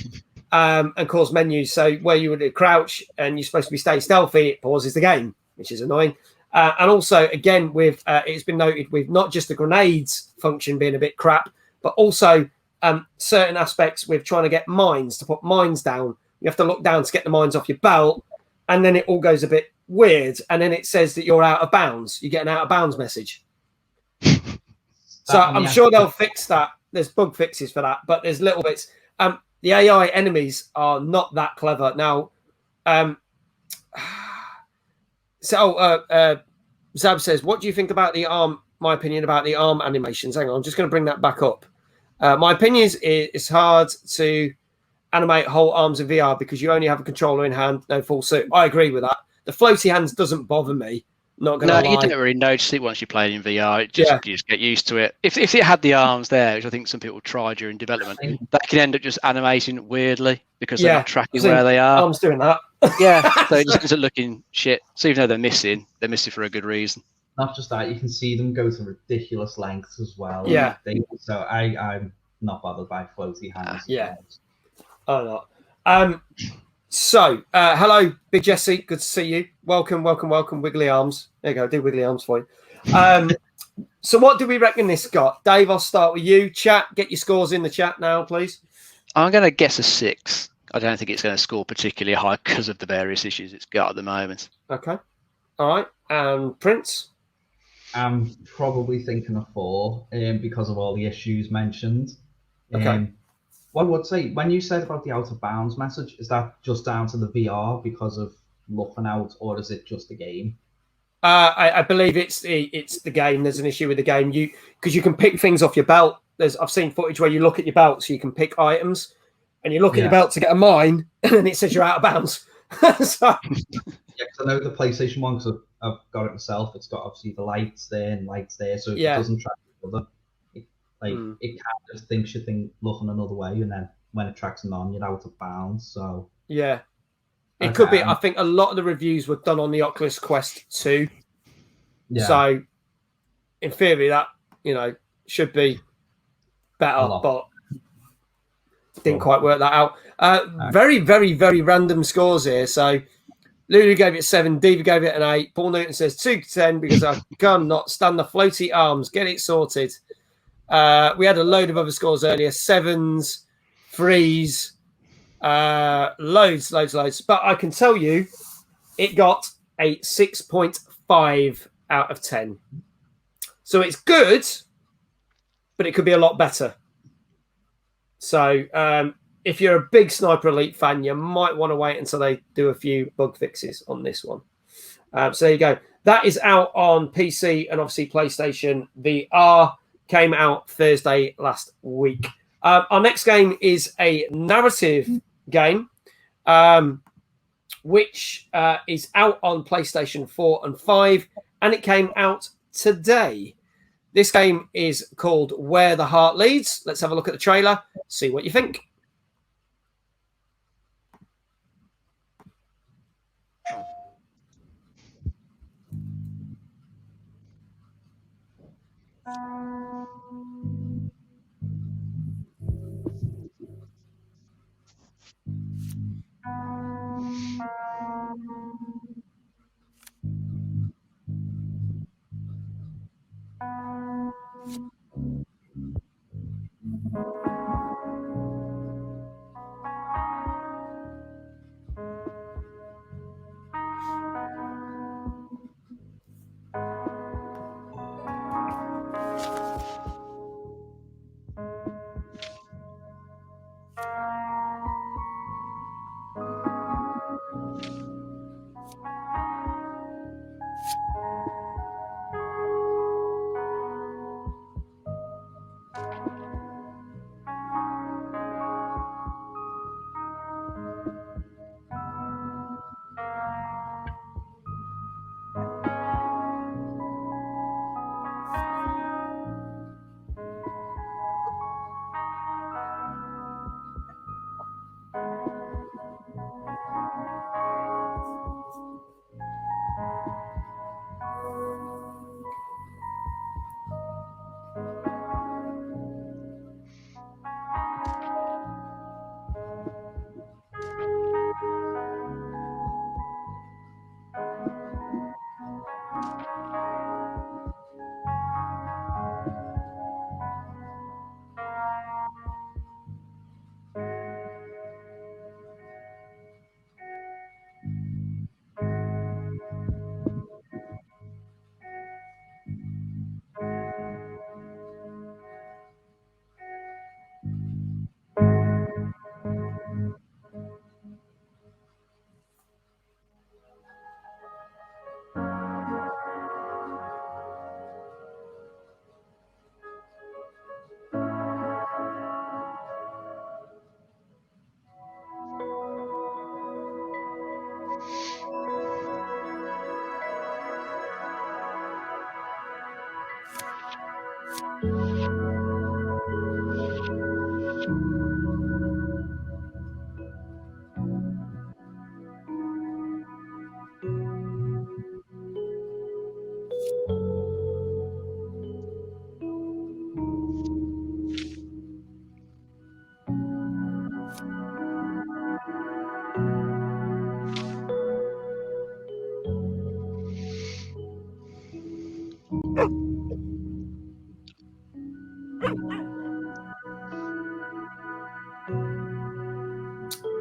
And cause menus. So where you would crouch and you're supposed to be stay stealthy, it pauses the game, which is annoying. And also, again, with it's been noted with not just the grenades function being a bit crap, but also certain aspects with trying to get mines, to put mines down. You have to look down to get the mines off your belt, and then it all goes a bit weird. And then it says that you're out of bounds. You get an out of bounds message. So I'm sure they'll fix that. There's bug fixes for that, but there's little bits. The AI enemies are not that clever. Now, Zab says, what do you think about the arm? My opinion about the arm animations. Hang on, I'm just going to bring that back up. My opinion is it's hard to animate whole arms in VR because you only have a controller in hand, no full suit. I agree with that. The floaty hands doesn't bother me. Not going to lie. You don't really notice it once you play it in VR. You just get used to it. If it had the arms there, which I think some people try during development, that can end up just animating weirdly because they're not tracking where they are. Arms doing that. So it just ends up looking shit. So even though they're missing for a good reason. Not just that, you can see them go to ridiculous lengths as well. Yeah. So I'm not bothered by floaty hands. Yeah. I'm not. So, hello, Big Jesse. Good to see you. Welcome, Wiggly Arms. There you go. Do Wiggly Arms for you. So what do we reckon this got? Dave, I'll start with you. Chat, get your scores in the chat now, please. I'm going to guess a 6. I don't think it's going to score particularly high because of the various issues it's got at the moment. Okay. All right. And Prince? I'm probably thinking a 4 because of all the issues mentioned. Okay. What I would say, when you said about the out of bounds message, is that just down to the VR because of looking out, or is it just the game? I believe it's the game. There's an issue with the game. Because you can pick things off your belt. I've seen footage where you look at your belt so you can pick items, and you look at your belt to get a mine, and then it says you're out of bounds. So... Yeah, because I know the PlayStation 1, because I've got it myself, it's got obviously the lights there and lights there, so it doesn't track the other. It kind of thinks you think looking another way, and then when it tracks them on, you're out of bounds. So yeah, it could be. I think a lot of the reviews were done on the Oculus Quest 2. Yeah. So in theory, that should be better, but didn't quite work that out. Very, very, very random scores here. So Lulu gave it 7, Diva gave it an 8. Paul Newton says 2 to 10 because I cannot stand the floaty arms. Get it sorted. We had a load of other scores earlier, 7s, 3s, loads. But I can tell you it got a 6.5 out of 10. So it's good, but it could be a lot better. So if you're a big Sniper Elite fan, you might want to wait until they do a few bug fixes on this one. So there you go. That is out on PC and obviously PlayStation VR. Came out Thursday last week. Our next game is a narrative game, which is out on PlayStation 4 and 5, and it came out today. This game is called Where the Heart Leads. Let's have a look at the trailer, see what you think.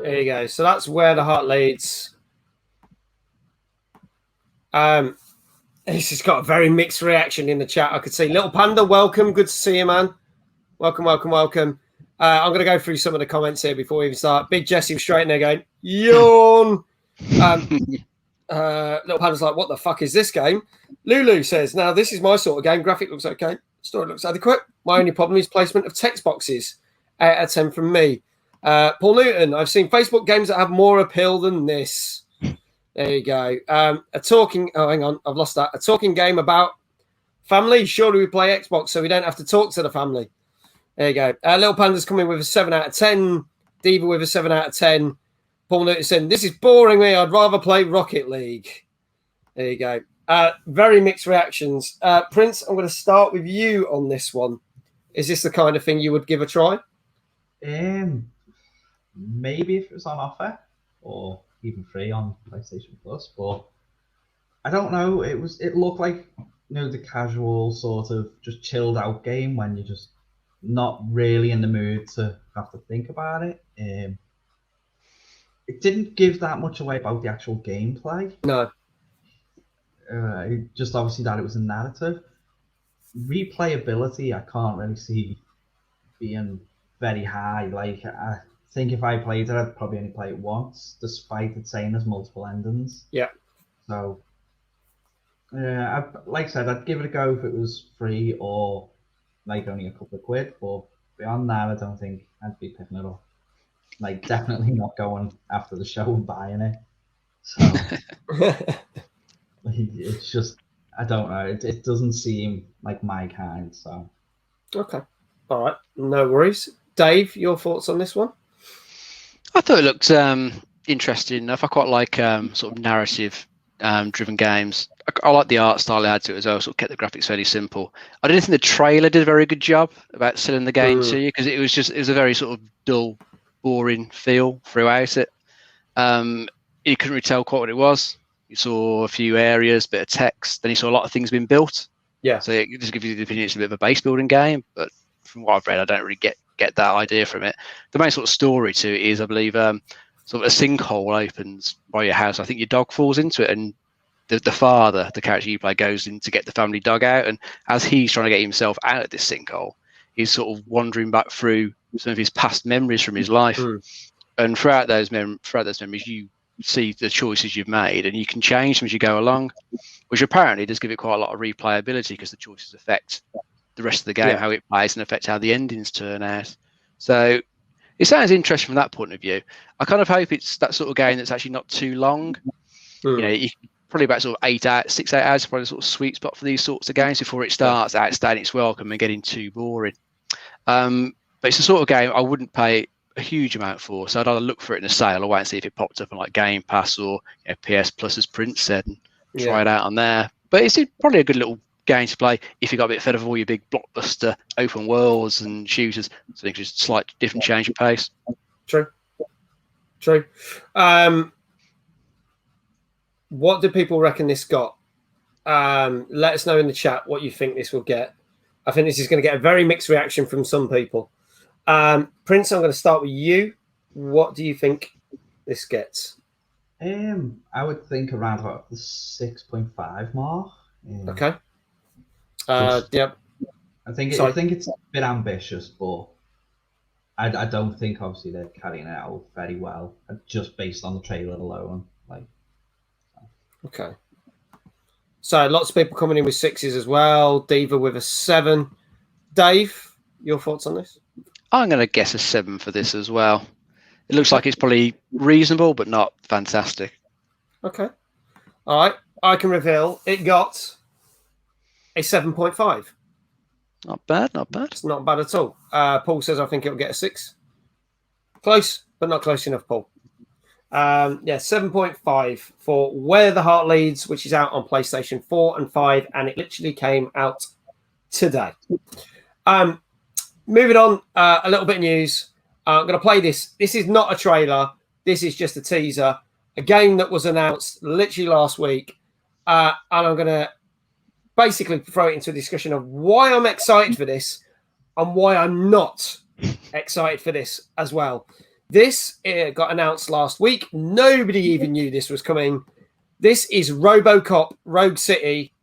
There you go. So that's Where the Heart Leads. This has got a very mixed reaction in the chat. I could see Little Panda, welcome. Good to see you, man. Welcome. I'm going to go through some of the comments here before we even start. Big Jesse was straight in there going, yawn. Little Panda's like, what the fuck is this game? Lulu says, now this is my sort of game. Graphic looks okay. Story looks adequate. My only problem is placement of text boxes. 8 out of 10 from me. Paul Newton, I've seen Facebook games that have more appeal than this. There you go. A talking game about family. Surely we play Xbox so we don't have to talk to the family. There you go. Little Panda's coming with a 7 out of 10. Diva with a 7 out of 10. Paul Newton saying, this is boring me. I'd rather play Rocket League. There you go. Very mixed reactions. Prince, I'm going to start with you on this one. Is this the kind of thing you would give a try? Maybe if it was on offer or even free on PlayStation Plus, but I don't know. It looked like, you know, the casual sort of just chilled out game when you're just not really in the mood to have to think about it. It didn't give that much away about the actual gameplay. No. Just obviously that it was a narrative. Replayability, I can't really see being very high. Like, I think if I played it, I'd probably only play it once, despite it saying there's multiple endings. Yeah. So, like I said, I'd give it a go if it was free or like only a couple of quid. But beyond that, I don't think I'd be picking it up. Like, definitely not going after the show and buying it. So, it's just, I don't know. It doesn't seem like my kind. So, okay, all right, no worries. Dave, your thoughts on this one? I thought it looked interesting enough. I quite like sort of narrative driven games. I like the art style they had to it as well. Sort of kept the graphics fairly simple. I didn't think the trailer did a very good job about selling the game to you because it was a very sort of dull, boring feel throughout it. You couldn't really tell quite what it was. You saw a few areas, bit of text, then you saw a lot of things being built. Yeah. So it just gives you the opinion it's a bit of a base building game, but from what I've read, I don't really get that idea from it. The main sort of story to it is, I believe, sort of a sinkhole opens by your house. I think your dog falls into it, and the father, the character you play, goes in to get the family dog out, and as he's trying to get himself out of this sinkhole, he's sort of wandering back through some of his past memories from his life, and throughout those memories, you see the choices you've made, and you can change them as you go along, which apparently does give it quite a lot of replayability because the choices affect the rest of the game, how it plays, and affect how the endings turn out. So it sounds interesting from that point of view. I kind of hope it's that sort of game that's actually not too long. You know, probably about sort of 6 8 hours, probably the sort of sweet spot for these sorts of games before it starts outstaying its welcome and getting too boring. But it's the sort of game I wouldn't pay a huge amount for, so I'd either look for it in a sale or wait and see if it popped up on like Game Pass or PS Plus, as Prince said, and try it out on there. But it's probably a good little game to play if you got a bit fed of all your big blockbuster open worlds and shooters. So I think just slight different change of pace. True. What do people reckon this got? Let us know in the chat what you think this will get. I think this is going to get a very mixed reaction from some people. Prince, I'm going to start with you. What do you think this gets? I would think around about the 6.5 mark. Okay. Yep. I think it's a bit ambitious, but I don't think obviously they're carrying it out very well, just based on the trailer alone. Okay. So lots of people coming in with 6s as well. Diva with a 7. Dave, your thoughts on this? I'm going to guess a 7 for this as well. It looks like it's probably reasonable, but not fantastic. Okay. All right. I can reveal it got a 7.5. Not bad, not bad. It's not bad at all. Paul says I think it'll get a 6. Close, but not close enough, Paul. 7.5 for Where the Heart Leads, which is out on PlayStation 4 and 5, and it literally came out today. Moving on, a little bit of news. I'm going to play this. This is not a trailer. This is just a teaser. A game that was announced literally last week. And I'm going to basically throw it into a discussion of why I'm excited for this and why I'm not excited for this as well. This got announced last week. Nobody even knew this was coming. This is Robocop Rogue City.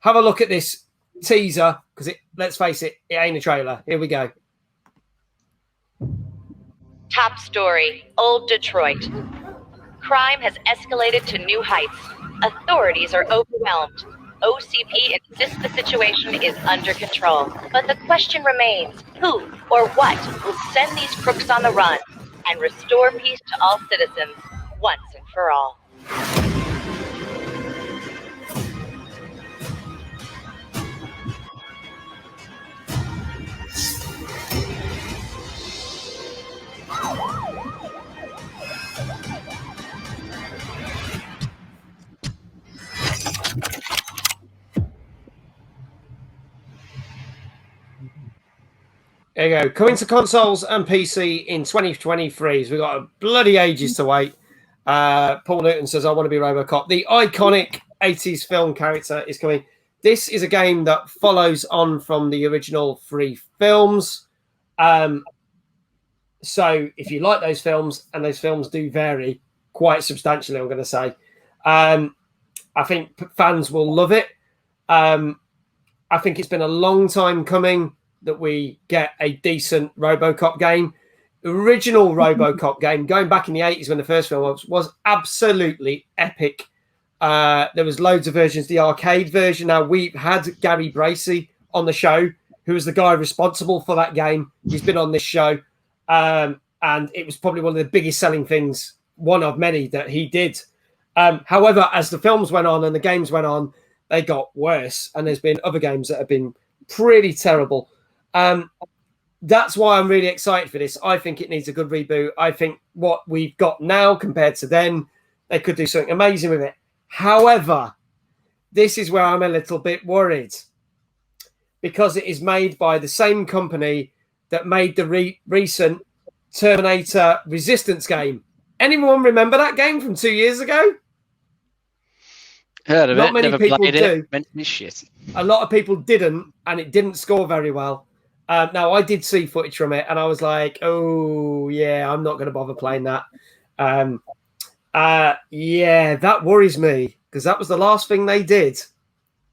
Have a look at this teaser, because let's face it, it ain't a trailer. Here we go. Top story, Old Detroit. Crime has escalated to new heights. Authorities are overwhelmed. OCP insists the situation is under control. But the question remains, who or what will send these crooks on the run and restore peace to all citizens once and for all? There you go. Coming to consoles and PC in 2023. So we've got a bloody ages to wait. Paul Newton says, I want to be Robocop. The iconic 80s film character is coming. This is a game that follows on from the original 3 films. So if you like those films, and those films do vary quite substantially, I'm going to say, I think fans will love it. I think it's been a long time coming that we get a decent Robocop game. The original Robocop game, going back in the 80s when the first film was absolutely epic. There was loads of versions. The arcade version, now we've had Gary Bracey on the show, who was the guy responsible for that game. He's been on this show. And it was probably one of the biggest selling things, one of many that he did. However, as the films went on and the games went on, they got worse. And there's been other games that have been pretty terrible. That's why I'm really excited for this. I think it needs a good reboot. I think what we've got now compared to then, they could do something amazing with it. However, this is where I'm a little bit worried, because it is made by the same company that made the recent Terminator Resistance game. Anyone remember that game from 2 years ago? Heard of Not it, many never people played do. it. Meant to be shit. A lot of people didn't, and it didn't score very well. Now, I did see footage from it, and I was like, oh, yeah, I'm not going to bother playing that. Yeah, that worries me, because that was the last thing they did.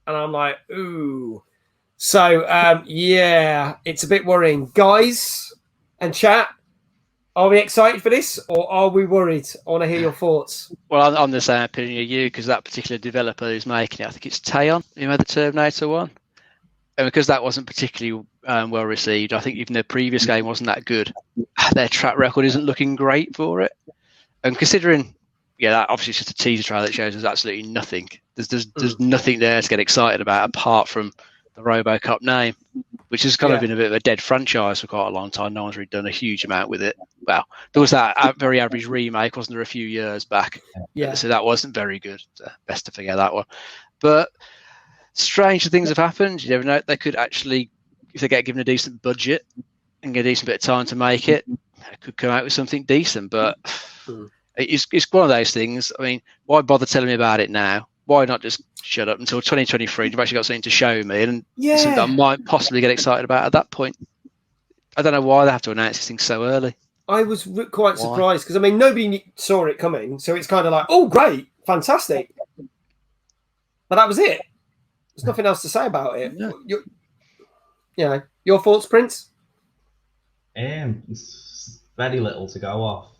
And I'm like, ooh. So, yeah, it's a bit worrying. Guys and chat, are we excited for this, or are we worried? I want to hear your thoughts. Well, I'm the same opinion as you, because that particular developer who's making it, I think it's Teon, who made the Terminator one. And because that wasn't particularly well received, I think even their previous game wasn't that good. Their track record isn't looking great for it. And considering, yeah, that obviously it's just a teaser trailer that shows there's absolutely nothing. There's nothing there to get excited about apart from the Robocop name, which has kind of been a bit of a dead franchise for quite a long time. No one's really done a huge amount with it. Well, there was that very average remake, wasn't there, a few years back? Yeah. So that wasn't very good. So best to forget that one. But stranger things have happened. You never know. They could actually, if they get given a decent budget and get a decent bit of time to make it, they could come out with something decent. But it's one of those things. I mean, why bother telling me about it now? Why not just shut up until 2023? You've actually got something to show me, and something that I might possibly get excited about at that point. I don't know why they have to announce this thing so early. I was quite surprised, because, I mean, nobody saw it coming. So it's kind of like, oh, great, fantastic. But that was it. There's nothing else to say about it. Yeah. Your thoughts, Prince? It's very little to go off.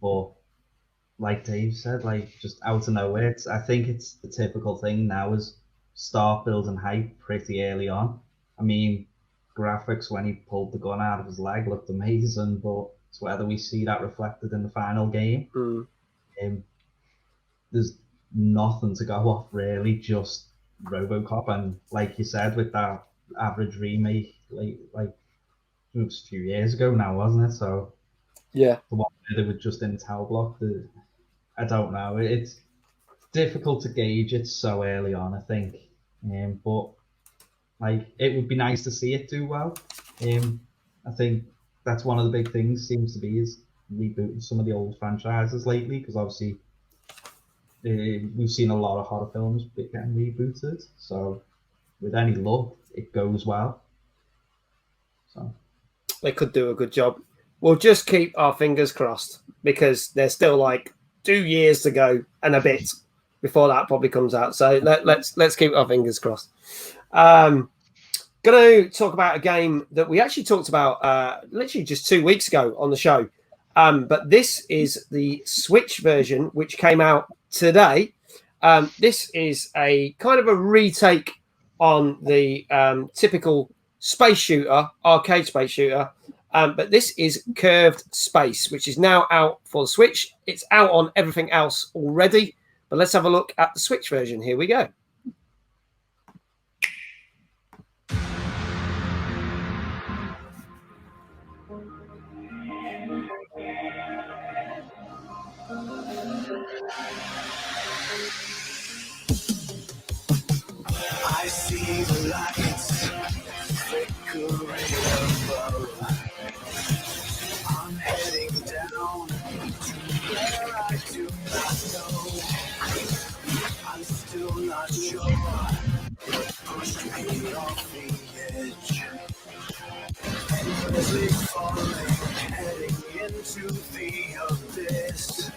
But like Dave said, like just out of nowhere, I think it's the typical thing now is start building hype pretty early on. I mean, graphics when he pulled the gun out of his leg looked amazing, but it's whether we see that reflected in the final game. There's nothing to go off really, just Robocop, and like you said, with that average remake, like it was a few years ago now, wasn't it? So yeah, the one where they were just in Tower Block, I don't know. It's difficult to gauge it so early on, I think. But like, it would be nice to see it do well. I think that's one of the big things seems to be is rebooting some of the old franchises lately, because obviously we've seen a lot of horror films getting rebooted. So with any luck, it goes well. So they could do a good job. We'll just keep our fingers crossed, because there's still like 2 years to go and a bit before that probably comes out. So let's keep our fingers crossed. Going to talk about a game that we actually talked about literally just 2 weeks ago on the show. But this is the Switch version, which came out today. This is a kind of a retake on the typical space shooter, arcade space shooter. But this is Curved Space, which is now out for the Switch. It's out on everything else already. But let's have a look at the Switch version. Here we go. I see the lights flickering above. I'm heading down to where I do not know. I'm still not sure. Pushed me off the edge. Endlessly falling, heading into the abyss.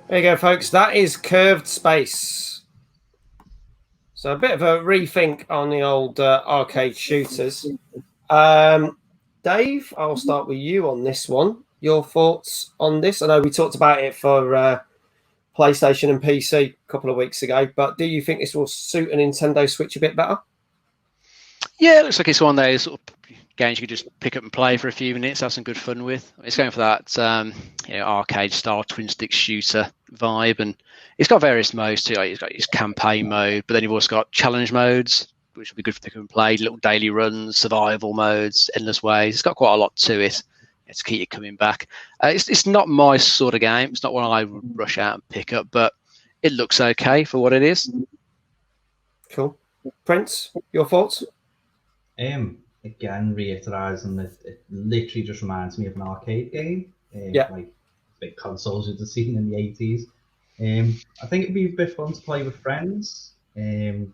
There you go, folks. That is Curved Space. So a bit of a rethink on the old arcade shooters. Dave, I'll start with you on this one. Your thoughts on this? I know we talked about it for PlayStation and PC a couple of weeks ago, but do you think this will suit a Nintendo Switch a bit better? Yeah, it looks like it's one of those sort of games you could just pick up and play for a few minutes, have some good fun with. It's going for that arcade style twin stick shooter vibe, and it's got various modes too. Like it's got its campaign mode, but then you've also got challenge modes, which will be good for pick up and play, little daily runs, survival modes, endless ways. It's got quite a lot to it to keep you coming back. It's not my sort of game. It's not one I would rush out and pick up, but it looks okay for what it is. Cool. Prince, your thoughts? Again, reiterating that it literally just reminds me of an arcade game. Like big consoles you'd have seen in the 80s. I think it'd be a bit fun to play with friends. If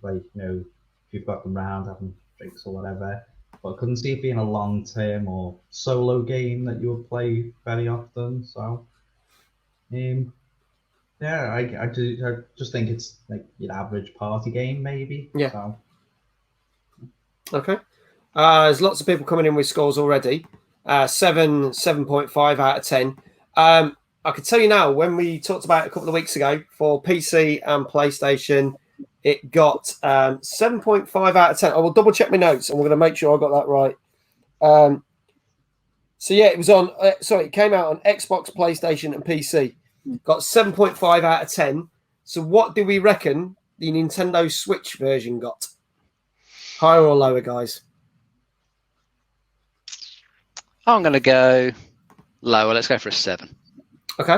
you've got them round having drinks or whatever. But I couldn't see it being a long-term or solo game that you would play very often. So, I just think it's like your average party game, maybe. Yeah. So. Okay. There's lots of people coming in with scores already. 7.5 out of 10. I can tell you now, when we talked about it a couple of weeks ago for PC and PlayStation, it got 7.5 out of 10. I will double check my notes and we're going to make sure I got that right. It was on. It came out on Xbox, PlayStation, and PC. Got 7.5 out of 10. So what do we reckon the Nintendo Switch version got? Higher or lower, guys? I'm going to go lower. Let's go for a 7. Okay.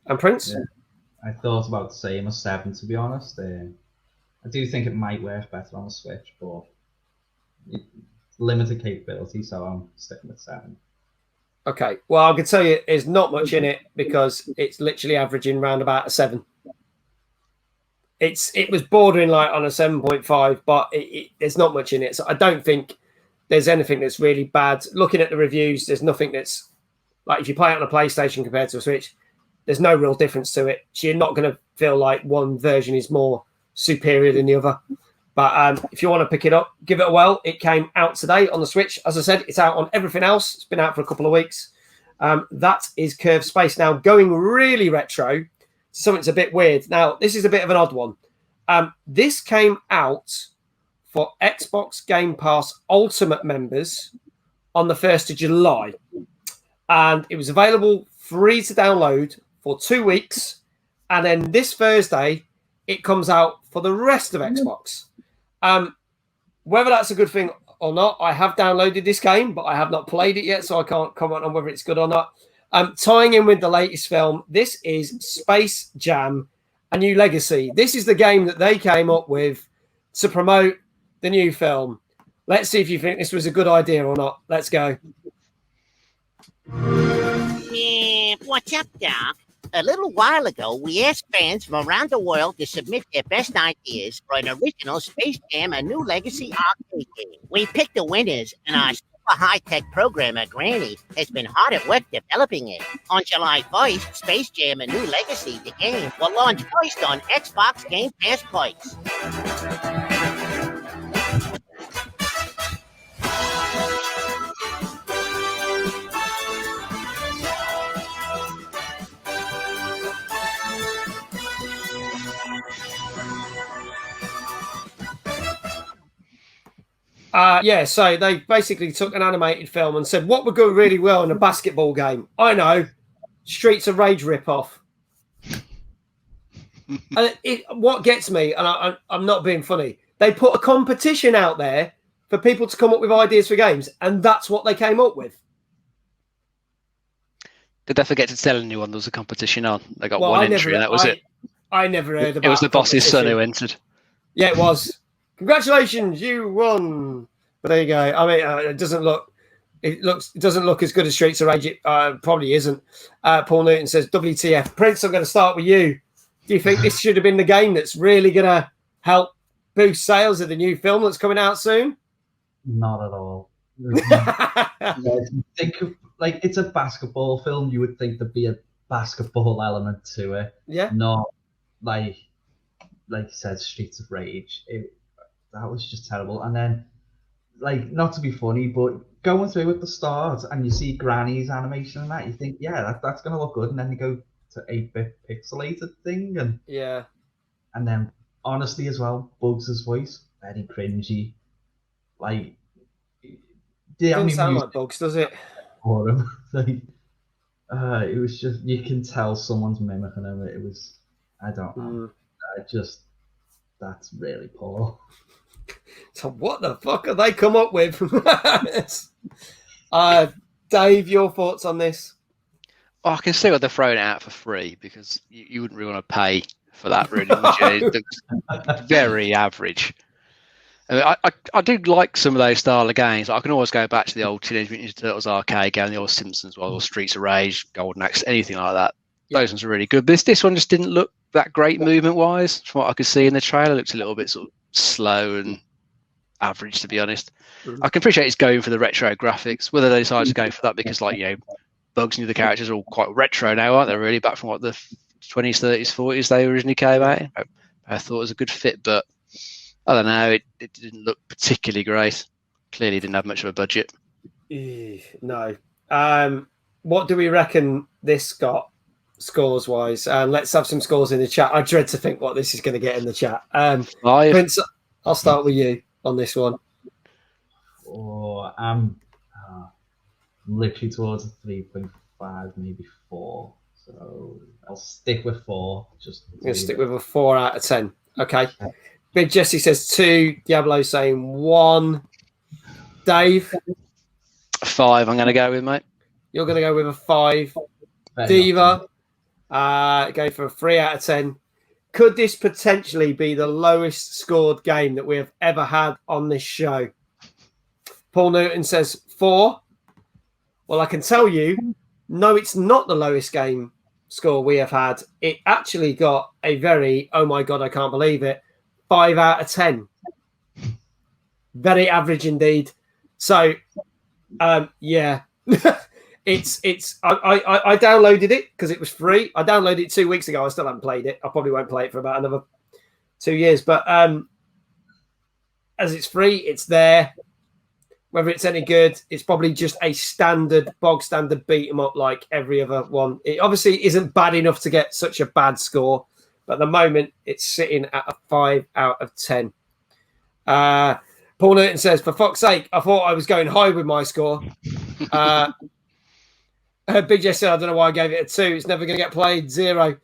And Prince? Yeah. I thought about the same as 7, to be honest. I do think it might work better on the Switch, but it's limited capability, so I'm sticking with 7. Okay. Well, I can tell you there's not much in it because it's literally averaging round about a 7. It was bordering like on a 7.5, but there's not much in it. So I don't think there's anything that's really bad. Looking at the reviews, there's nothing that's like if you play it on a PlayStation compared to a Switch, there's no real difference to it. So you're not going to feel like one version is more superior than the other. But if you want to pick it up, give it a whirl. It came out today on the Switch. As I said, it's out on everything else. It's been out for a couple of weeks. That is Curved Space. Now, going really retro, something's a bit weird. Now, this is a bit of an odd one. This came out for Xbox Game Pass Ultimate members on the 1st of July. And it was available free to download for 2 weeks. And then this Thursday, it comes out for the rest of Xbox. Whether that's a good thing or not, I have downloaded this game, but I have not played it yet, so I can't comment on whether it's good or not. Tying in with the latest film, this is Space Jam: A New Legacy. This is the game that they came up with to promote the new film. Let's see if you think this was a good idea or not. Let's go. What's up, Doc? A little while ago, we asked fans from around the world to submit their best ideas for an original Space Jam: A New Legacy arcade game. We picked the winners, and our super high-tech programmer, Granny, has been hard at work developing it. On July 1st, Space Jam: A New Legacy, the game, will launch first on Xbox Game Pass Points. So they basically took an animated film and said, what would go really well in a basketball game? I know, Streets of Rage ripoff. And what gets me, and I'm not being funny, they put a competition out there for people to come up with ideas for games, and that's what they came up with. Did they forget to tell anyone there was a competition on? They got one entry, and that was it. I never heard about it. It was the boss's son who entered. Yeah, it was. Congratulations, you won. But there you go. I mean, it doesn't look as good as Streets of Rage. It probably isn't. Paul Newton says, WTF. Prince, I'm going to start with you. Do you think this should have been the game that's really going to help boost sales of the new film that's coming out soon? Not at all. Think of, like, it's a basketball film. You would think there'd be a basketball element to it. Yeah. Not like you said, Streets of Rage. That was just terrible. And then, like, not to be funny, but going through at the start and you see Granny's animation and that, you think, yeah, that's going to look good. And then you go to 8-bit pixelated thing. And yeah. And then, honestly, as well, Bugs' voice, very cringy. Like, doesn't sound like Bugs, does it? For him. Like, it was just, you can tell someone's mimicking him. It was, I don't know. That's really poor. So what the fuck have they come up with? Dave, your thoughts on this? I can see why they're throwing it out for free, because you wouldn't really want to pay for that, really, would you? It looks very average. I mean, I do like some of those style of games. I can always go back to the old Teenage Mutant Ninja Turtles arcade game, the old Simpsons, or Streets of Rage, Golden Axe, anything like that. Yeah. Those ones are really good. But this one just didn't look that great movement-wise. From what I could see in the trailer, it looks a little bit sort of slow and average, to be honest. I can appreciate it's going for the retro graphics. Whether they decide to go for that because, like, you know, Bugs and the other characters are all quite retro now, aren't they? Really, back from what the 20s, 30s, 40s they originally came out. I thought it was a good fit, but I don't know. It didn't look particularly great. Clearly, didn't have much of a budget. No. What do we reckon this got scores-wise? Let's have some scores in the chat. I dread to think what this is going to get in the chat. Prince, I'll start with you on this one. I'm literally towards a 3.5, maybe 4. So I'll stick with 4. You'll stick with a 4 out of 10. Okay. Big Jesse says 2. Diablo saying 1. Dave? 5 I'm going to go with, mate. You're going to go with a 5. Diva? Go for a 3 out of 10. Could this potentially be the lowest scored game that we have ever had on this show? Paul Newton says 4. Well, I can tell you, no, it's not the lowest game score we have had. It actually got a very, oh my God, I can't believe it, 5 out of 10. Very average indeed. So, yeah, I downloaded it because it was free. I downloaded it 2 weeks ago. I still haven't played it. I probably won't play it for about another 2 years. But as it's free, it's there. Whether it's any good, it's probably just a bog standard beat 'em up like every other one. It obviously isn't bad enough to get such a bad score, but at the moment it's sitting at a 5 out of 10. Paul Newton says, for fuck's sake, I thought I was going high with my score. Big Jess said, I don't know why I gave it a 2. It's never going to get played. 0.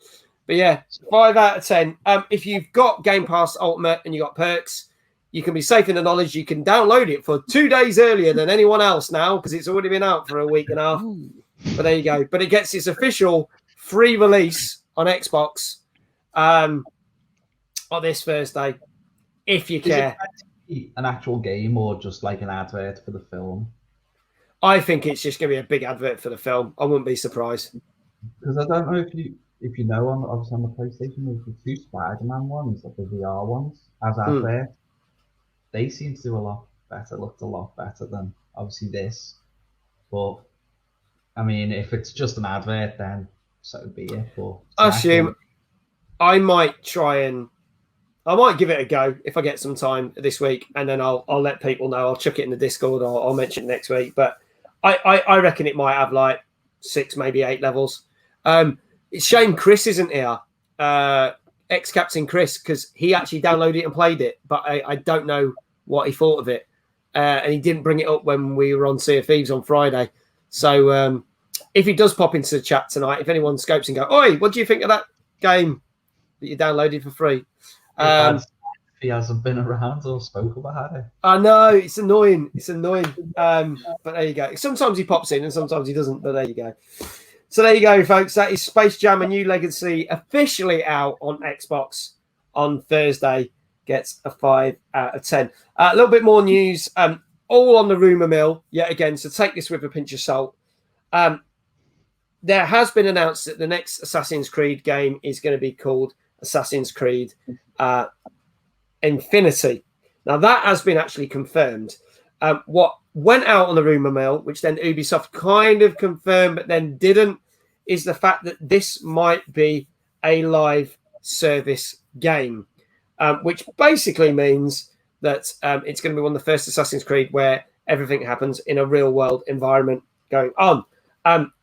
But yeah, 5 out of 10. If you've got Game Pass Ultimate and you got perks, you can be safe in the knowledge you can download it for 2 days earlier than anyone else now because it's already been out for a week and a half. But there you go. But it gets its official free release on Xbox on this Thursday, if you care. Is it an actual game or just like an advert for the film? I think it's just going to be a big advert for the film. I wouldn't be surprised. Because I don't know if you know, obviously on the PlayStation, there's the 2 Spider-Man ones, like the VR ones, as adverts. They seem to do a lot better, looked a lot better than obviously this. But I mean, if it's just an advert, then so be it. But I assume I might give it a go if I get some time this week, and then I'll let people know. I'll chuck it in the Discord, or I'll mention it next week. But I reckon it might have like 6, maybe 8 levels. It's a shame Chris isn't here. Ex-Captain Chris, because he actually downloaded it and played it, but I don't know what he thought of it. And he didn't bring it up when we were on Sea of Thieves on Friday. So if he does pop into the chat tonight, if anyone scopes and go, oi, what do you think of that game that you downloaded for free? He hasn't been around or spoke about it. I know, it's annoying. But there you go. Sometimes he pops in and sometimes he doesn't, but there you go. So there you go, folks. That is Space Jam: A New Legacy, officially out on Xbox on Thursday. Gets a 5 out of 10. A little bit more news, all on the rumour mill yet again, so take this with a pinch of salt. There has been announced that the next Assassin's Creed game is going to be called Assassin's Creed Infinity. Now, that has been actually confirmed. What went out on the rumour mill, which then Ubisoft kind of confirmed but then didn't, is the fact that this might be a live service game, which basically means that it's going to be one of the first Assassin's Creed where everything happens in a real-world environment going on,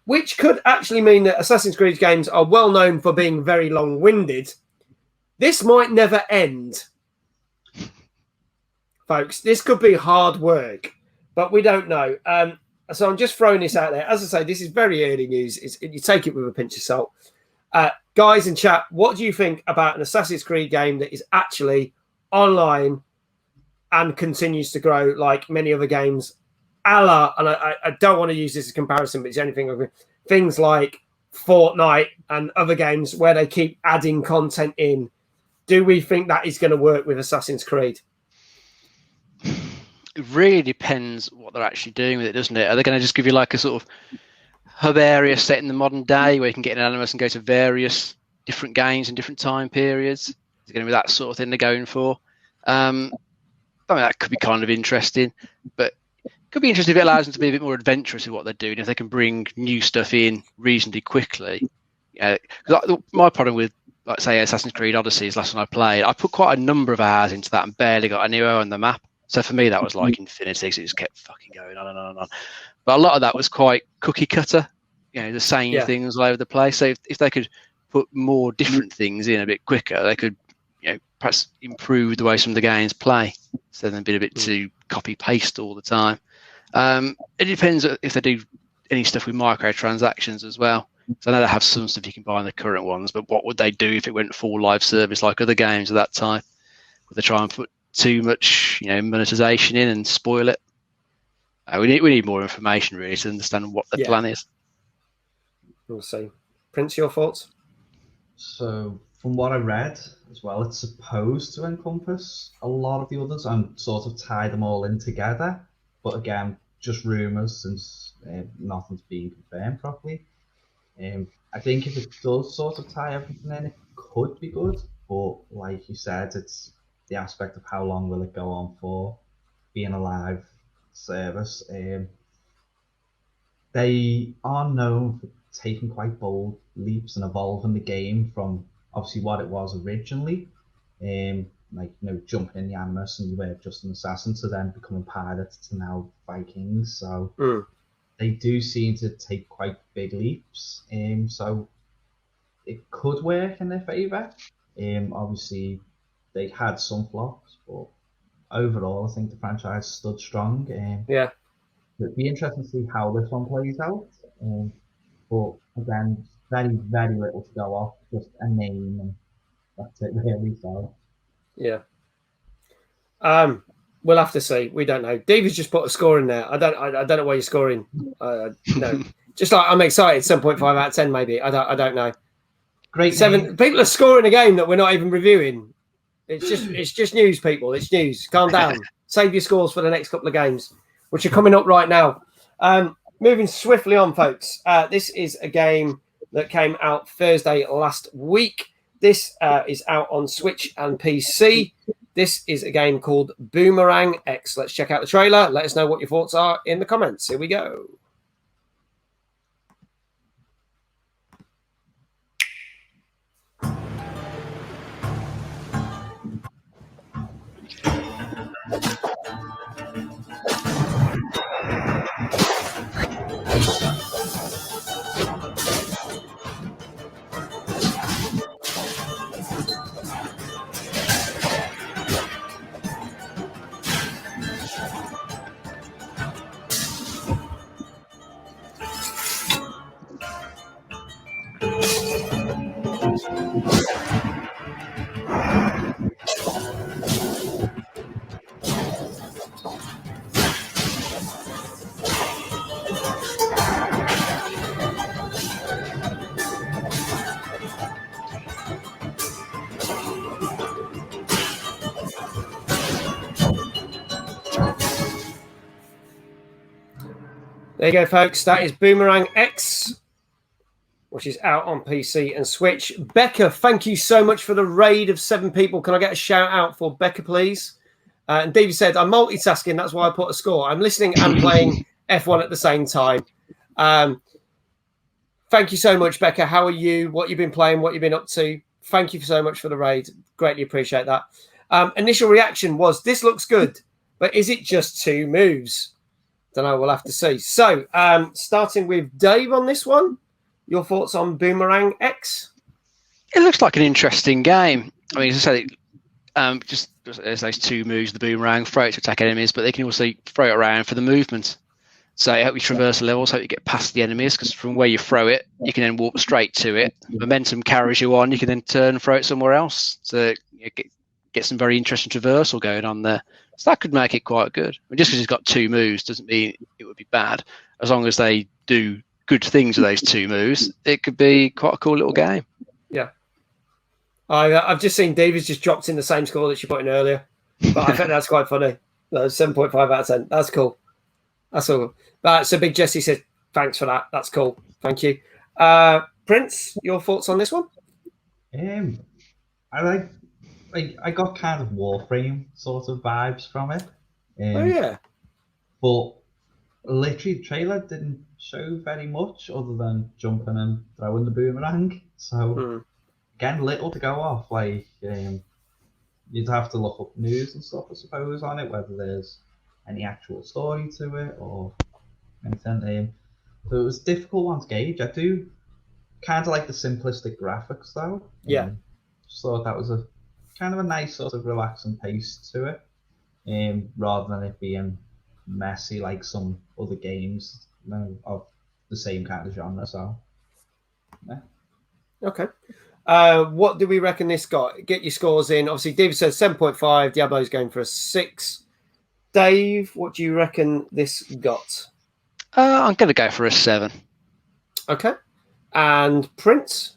which could actually mean that Assassin's Creed games are well known for being very long-winded. This might never end, folks. This could be hard work, but we don't know. So I'm just throwing this out there. As I say, this is very early news. You take it with a pinch of salt. Guys in chat, what do you think about an Assassin's Creed game that is actually online and continues to grow like many other games? And I don't want to use this as a comparison, but it's anything. Things like Fortnite and other games where they keep adding content in. Do we think that is going to work with Assassin's Creed? It really depends what they're actually doing with it, doesn't it? Are they going to just give you like a sort of hub area set in the modern day where you can get an Animus and go to various different games in different time periods? Is it going to be that sort of thing they're going for? I mean, that could be kind of interesting, but it could be interesting if it allows them to be a bit more adventurous with what they're doing, if they can bring new stuff in reasonably quickly. Because my problem with, like, say, Assassin's Creed Odyssey is last one I played, I put quite a number of hours into that and barely got anywhere on the map. So for me, that was like Infinity, because it just kept fucking going on and on and on. But a lot of that was quite cookie cutter, the same things all over the place. So if they could put more different things in a bit quicker, they could, perhaps improve the way some of the games play, so than being a bit too copy paste all the time. It depends if they do any stuff with microtransactions as well. So I know they have some stuff you can buy in the current ones, but what would they do if it went full live service like other games at that time? Would they try and put too much, monetization in and spoil it? We need more information really to understand what the plan is. We'll see. Prince, your thoughts? So from what I read as well, it's supposed to encompass a lot of the others and sort of tie them all in together. But again, just rumours since nothing's being confirmed properly. I think if it does sort of tie everything in, it could be good. But like you said, it's the aspect of how long will it go on for, being a live service. They are known for taking quite bold leaps and evolving the game from obviously what it was originally, jumping in the Animus and you were just an assassin to then becoming pirates to now Vikings. So they do seem to take quite big leaps. So it could work in their favour. Obviously, they had some flops, but overall, I think the franchise stood strong. It'd be interesting to see how this one plays out. But again, very, very little to go off, just a name, and that's it really. So yeah, we'll have to see. We don't know. David's just put a score in there. I don't know why you're scoring. No, just like I'm excited. 7.5 out of 10, maybe. I don't know. Great. 7. People are scoring a game that we're not even reviewing. It's just news, people. It's news. Calm down. Save your scores for the next couple of games, which are coming up right now. Moving swiftly on, folks. This is a game that came out Thursday last week. This is out on Switch and PC. This is a game called Boomerang X. Let's check out the trailer. Let us know what your thoughts are in the comments. Here we go. There you go, folks. That is Boomerang X, which is out on PC and Switch. Becca, thank you so much for the raid of 7 people. Can I get a shout out for Becca, please? And David said, I'm multitasking. That's why I put a score. I'm listening and playing F1 at the same time. Thank you so much, Becca. How are you? What you've been playing? What you've been up to? Thank you so much for the raid. Greatly appreciate that. Initial reaction was, this looks good, but is it just 2 moves? Don't know. We'll have to see. So, starting with Dave on this one, your thoughts on Boomerang X? It looks like an interesting game. I mean, as I said, just there's those 2 moves, the boomerang, throw it to attack enemies, but they can also throw it around for the movement. So it helps you traverse the levels, help you get past the enemies, because from where you throw it, you can then walk straight to it. Momentum carries you on. You can then turn and throw it somewhere else. So you get some very interesting traversal going on there. So that could make it quite good. I mean, just because it's got 2 moves doesn't mean it would be bad. As long as they do good things with those 2 moves, it could be quite a cool little game. Yeah. I've just seen David's just dropped in the same score that she put in earlier. But I think that's quite funny. No, 7.5 out of 10. That's cool. That's all. So Big Jesse said, thanks for that. That's cool. Thank you. Prince, your thoughts on this one? I got kind of Warframe sort of vibes from it. Oh, yeah. But literally, the trailer didn't show very much other than jumping and throwing the boomerang. So, again, little to go off. You'd have to look up news and stuff, I suppose, on it, whether there's any actual story to it or anything. So it was a difficult one to gauge. I do kind of like the simplistic graphics, though. Yeah. Just thought that was a kind of a nice sort of relaxing pace to it, rather than it being messy like some other games of the same kind of genre. So, yeah. Okay. What do we reckon this got? Get your scores in. Obviously, David says 7.5. Diablo's going for a 6. Dave, what do you reckon this got? I'm going to go for a 7. Okay. And Prince?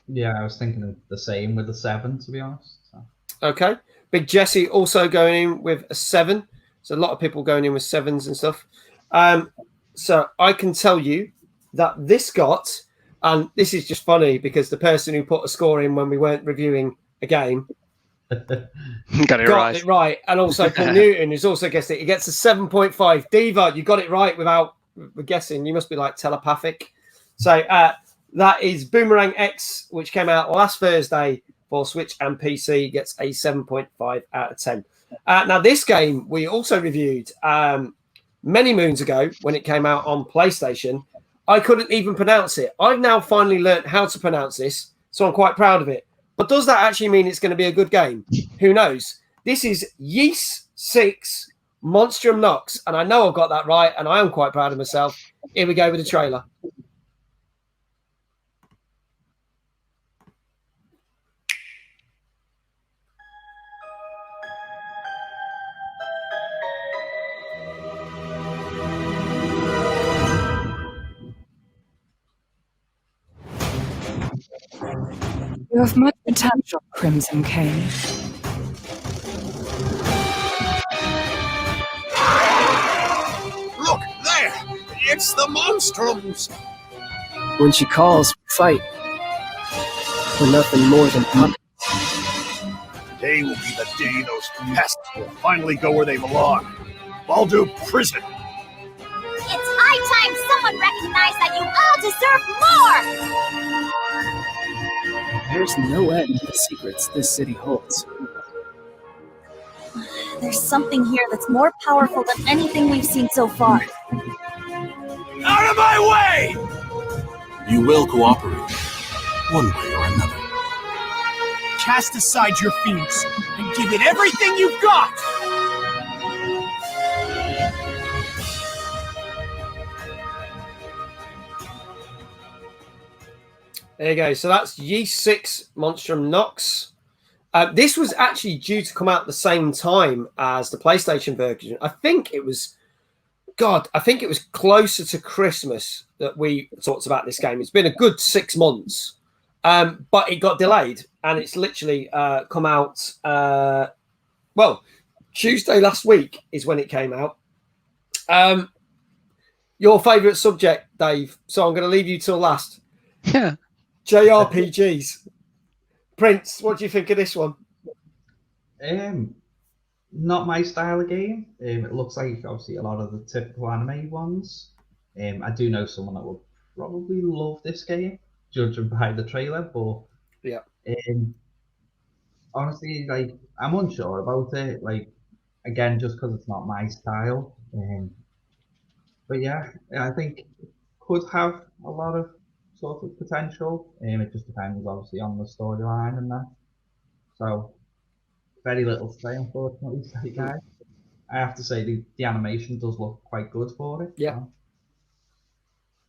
Yeah, I was thinking of the same with the 7, to be honest. So. Okay. Big Jesse also going in with a 7. So a lot of people going in with 7s and stuff. So I can tell you that this got, and this is just funny because the person who put a score in when we weren't reviewing a game Got it right. And also Paul Newton, who's also guessed it. He gets a 7.5. Diva, you got it right without guessing. You must be like telepathic. So that is Boomerang X, which came out last Thursday for Switch and PC. Gets a 7.5 out of 10. Now, this game we also reviewed many moons ago when it came out on PlayStation. I couldn't even pronounce it. I've now finally learned how to pronounce this, so I'm quite proud of it. But does that actually mean it's going to be a good game? Who knows? This is Yeast 6 Monstrum Nox, and I know I've got that right, and I am quite proud of myself. Here we go with the trailer. You have much potential, Crimson King. Look, there! It's the Monstrums! When she calls, fight. We're nothing more than puppets. Today will be the day those pests will finally go where they belong. Baldu Prison! It's high time someone recognized that you all deserve more! There's no end to the secrets this city holds. There's something here that's more powerful than anything we've seen so far. Out of my way! You will cooperate, one way or another. Cast aside your fears and give it everything you've got! There you go. So that's Yeast 6 Monstrum Nox. This was actually due to come out at the same time as the PlayStation version. I think it was closer to Christmas that we talked about this game. It's been a good 6 months, but it got delayed, and it's literally come out. Tuesday last week is when it came out. Your favourite subject, Dave. So I'm going to leave you till last. Yeah. JRPGs. Prince, what do you think of this one? Not my style of game. It looks like obviously a lot of the typical anime ones. I do know someone that would probably love this game, judging by the trailer. But yeah, honestly, like I'm unsure about it. Like again, just because it's not my style. But yeah, I think it could have a lot of sort of potential. It just depends obviously on the storyline and that. So very little to say, unfortunately, guys. I have to say the animation does look quite good for it. Yeah. So.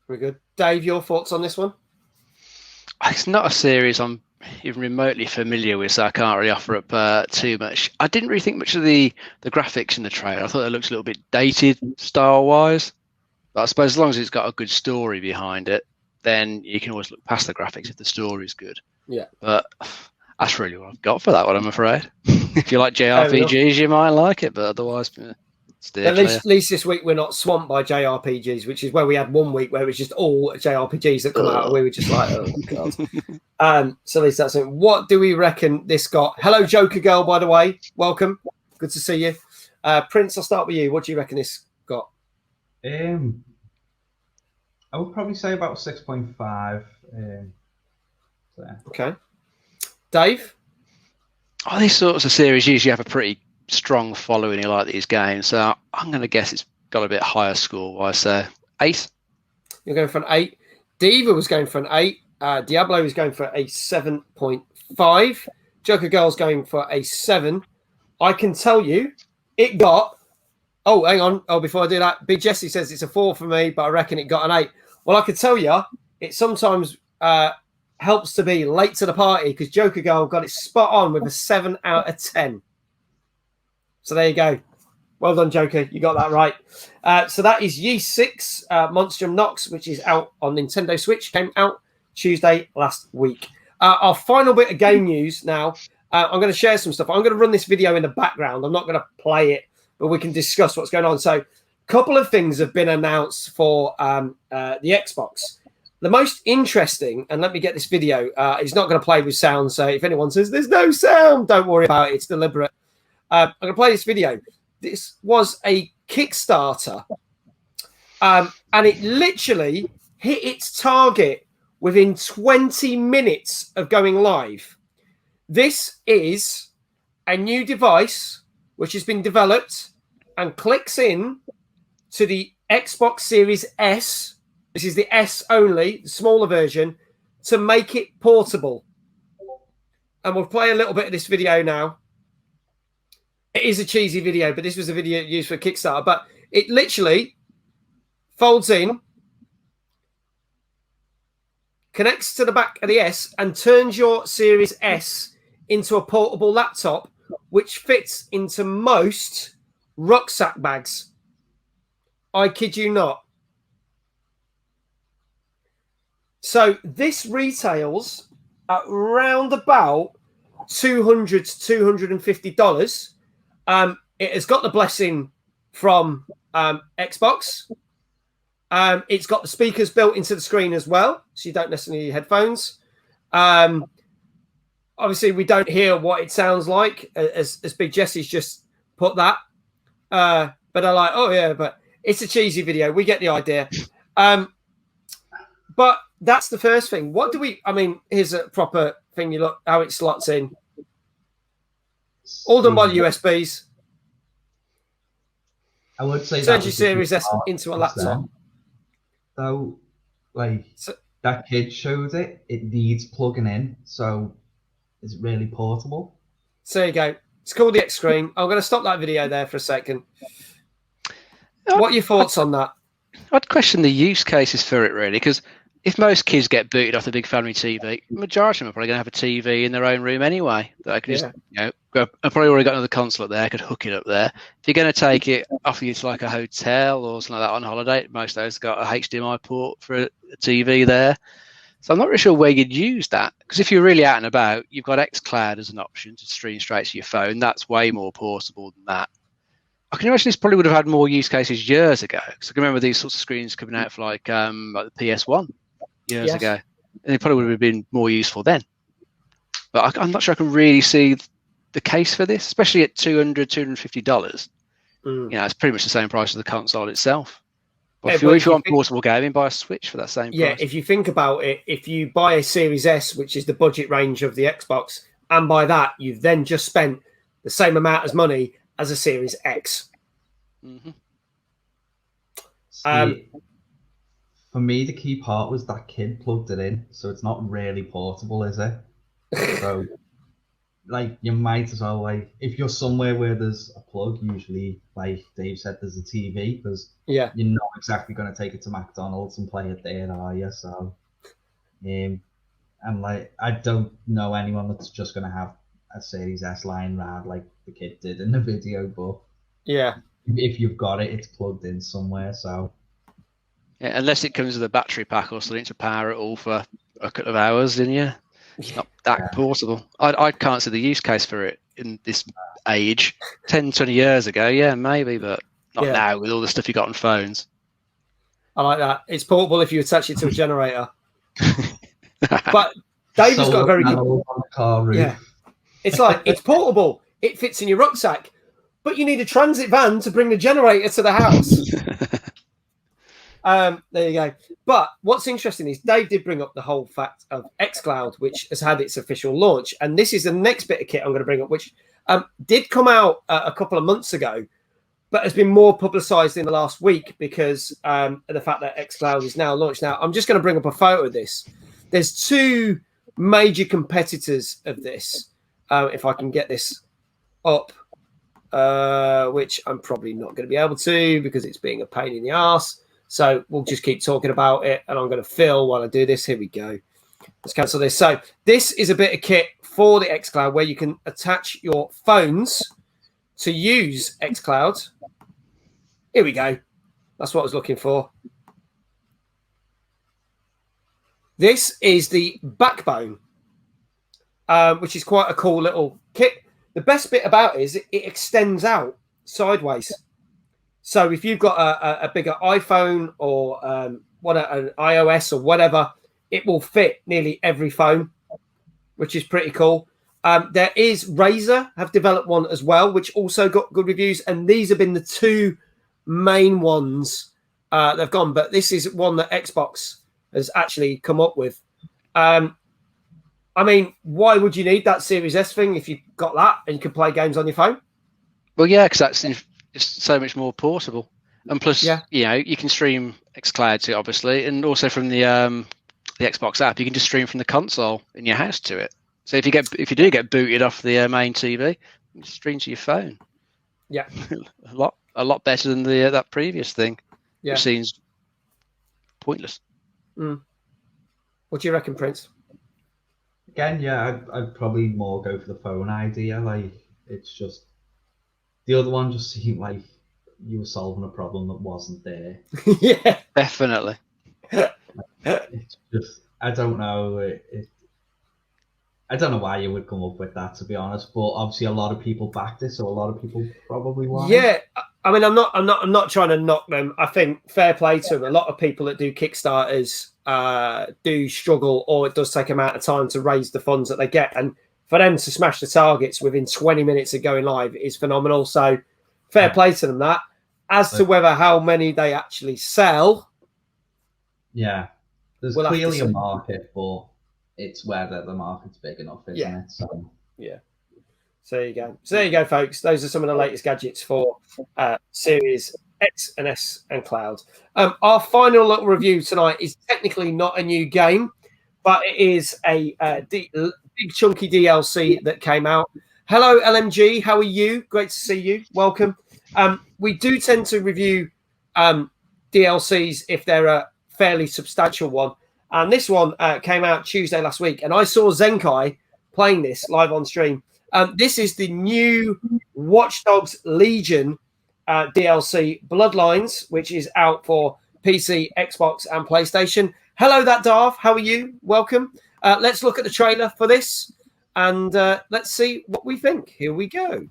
Very good. Dave, your thoughts on this one? It's not a series I'm even remotely familiar with, so I can't really offer up too much. I didn't really think much of the graphics in the trailer. I thought it looked a little bit dated style-wise. But I suppose as long as it's got a good story behind it, then you can always look past the graphics if the story's good. Yeah. But that's really what I've got for that one, I'm afraid. If you like JRPGs, you might like it, but otherwise, at least this week we're not swamped by JRPGs, which is where we had 1 week where it was just all JRPGs that come out, and we were just like, oh god. So at least that's it. What do we reckon this got? Hello, Joker Girl, by the way. Welcome. Good to see you. Prince, I'll start with you. What do you reckon this got? I would probably say about 6.5. Okay. Dave? Oh, these sorts of series usually have a pretty strong following who like these games, so I'm going to guess it's got a bit higher score. I say 8. You're going for an 8. Diva was going for an 8. Diablo was going for a 7.5. Joker Girl's going for a 7. I can tell you it got... Oh, hang on. Oh, before I do that, Big Jesse says it's a 4 for me, but I reckon it got an 8. Well, I can tell you it sometimes helps to be late to the party because Joker Girl got it spot on with a 7 out of 10. So there you go. Well done, Joker. You got that right. So that is Yeast 6 Monstrum Nox, which is out on Nintendo Switch. Came out Tuesday last week. Our final bit of game news now. I'm going to share some stuff. I'm going to run this video in the background. I'm not going to play it, but we can discuss what's going on. So a couple of things have been announced for the Xbox. the most interesting, and let me get this video. It's not going to play with sound, so if anyone says there's no sound, don't worry about it. It's deliberate. I'm going to play this video. This was a Kickstarter, and it literally hit its target within 20 minutes of going live. This is a new device which has been developed and clicks in to the Xbox Series S. This is the S only, the smaller version, to make it portable. And we'll play a little bit of this video now. It is a cheesy video, but this was a video used for Kickstarter. But it literally folds in, connects to the back of the S, and turns your Series S into a portable laptop, which fits into most rucksack bags. I kid you not. So this retails at round about $200 to $250. It has got the blessing from Xbox. It's got the speakers built into the screen as well, so you don't necessarily need headphones. Obviously, we don't hear what it sounds like, as Big Jesse's just put that. But I like, oh yeah, but it's a cheesy video. We get the idea. But that's the first thing. What do we? I mean, here's a proper thing. You look how it slots in. All done by the USBs. I would say turns your Series S into a laptop. So, that kid showed it. It needs plugging in. So, is it really portable? So there you go. It's called the X screen. I'm going to stop that video there for a second. What are your thoughts on that? I'd question the use cases for it, really, because if most kids get booted off the big family TV, the majority of them are probably going to have a TV in their own room anyway. That I could just, I've probably already got another console up there. I could hook it up there. If you're going to take it off you to like a hotel or something like that on holiday, most of those have got a HDMI port for a TV there. So I'm not really sure where you'd use that, because if you're really out and about, you've got xCloud as an option to stream straight to your phone. That's way more portable than that. I can imagine this probably would have had more use cases years ago, because I can remember these sorts of screens coming out for like the PS1 years ago, and it probably would have been more useful then. But I'm not sure I can really see the case for this, especially at $200, $250. You know, it's pretty much the same price as the console itself. But if you want portable gaming, buy a Switch for that same price. Yeah, if you think about it, if you buy a Series S, which is the budget range of the Xbox, and by that, you've then just spent the same amount of money as a Series X. For me, the key part was that kid plugged it in, so it's not really portable, is it? So, like, you might as well, like, if you're somewhere where there's a plug, usually, like Dave said, there's a TV, because you're not exactly going to take it to McDonald's and play it there, are you? So, and like, I don't know anyone that's just going to have a Series S lying around like the kid did in the video, but if you've got it, it's plugged in somewhere. So unless it comes with a battery pack or something to power it all for a couple of hours, then it's not that portable. I can't see the use case for it in this age. 10, 20 years ago, maybe, but not now with all the stuff you got on phones. I like that. It's portable if you attach it to a generator. But Dave has got a very good car roof. Yeah. It's like, it's portable. It fits in your rucksack. But you need a transit van to bring the generator to the house. There you go. But what's interesting is Dave did bring up the whole fact of xCloud, which has had its official launch. And this is the next bit of kit I'm going to bring up, which did come out a couple of months ago, but has been more publicized in the last week because of the fact that xCloud is now launched. Now, I'm just going to bring up a photo of this. There's two major competitors of this. If I can get this up, which I'm probably not going to be able to because it's being a pain in the arse. So we'll just keep talking about it, and I'm going to fill while I do this. Here we go. Let's cancel this. So this is a bit of kit for the xCloud where you can attach your phones to use xCloud. Here we go. That's what I was looking for. This is the backbone, which is quite a cool little kit. The best bit about it is it extends out sideways. So if you've got a bigger iPhone or an iOS or whatever, it will fit nearly every phone, which is pretty cool. There is Razer have developed one as well, which also got good reviews, and these have been the two main ones they've gone. But this is one that Xbox has actually come up with. I mean, why would you need that Series S thing if you've got that and you can play games on your phone? Well, yeah, because that's just so much more portable, and plus, you can stream xCloud to it, obviously, and also from the Xbox app, you can just stream from the console in your house to it. So if you do get booted off the main TV, you can just stream to your phone. Yeah, a lot better than that previous thing. Yeah, which seems pointless. What do you reckon, Prince? Again, yeah, I'd probably more go for the phone idea. Like, it's just the other one just seemed like you were solving a problem that wasn't there. Yeah, definitely. It's just, I don't know. I don't know why you would come up with that, to be honest. But obviously, a lot of people backed it, so a lot of people probably want. Yeah, I mean, I'm not trying to knock them. I think fair play to them. A lot of people that do Kickstarters do struggle, or it does take them out of time to raise the funds that they get. And for them to smash the targets within 20 minutes of going live is phenomenal. So fair play to them. That as to whether how many they actually sell. Yeah, there's clearly a market, but it's whether the market's big enough, isn't it? So yeah. So there you go. So there you go, folks. Those are some of the latest gadgets for Series X and S and Cloud. Our final little review tonight is technically not a new game, but it is a big chunky DLC that came out. Hello, LMG. How are you? Great to see you. Welcome. We do tend to review DLCs if they're a fairly substantial one. And this one came out Tuesday last week. And I saw Zenkai playing this live on stream. This is the new Watchdogs Legion DLC, Bloodlines, which is out for PC, Xbox, and PlayStation. Hello, that Darth. How are you? Welcome. Let's look at the trailer for this, and let's see what we think. Here we go.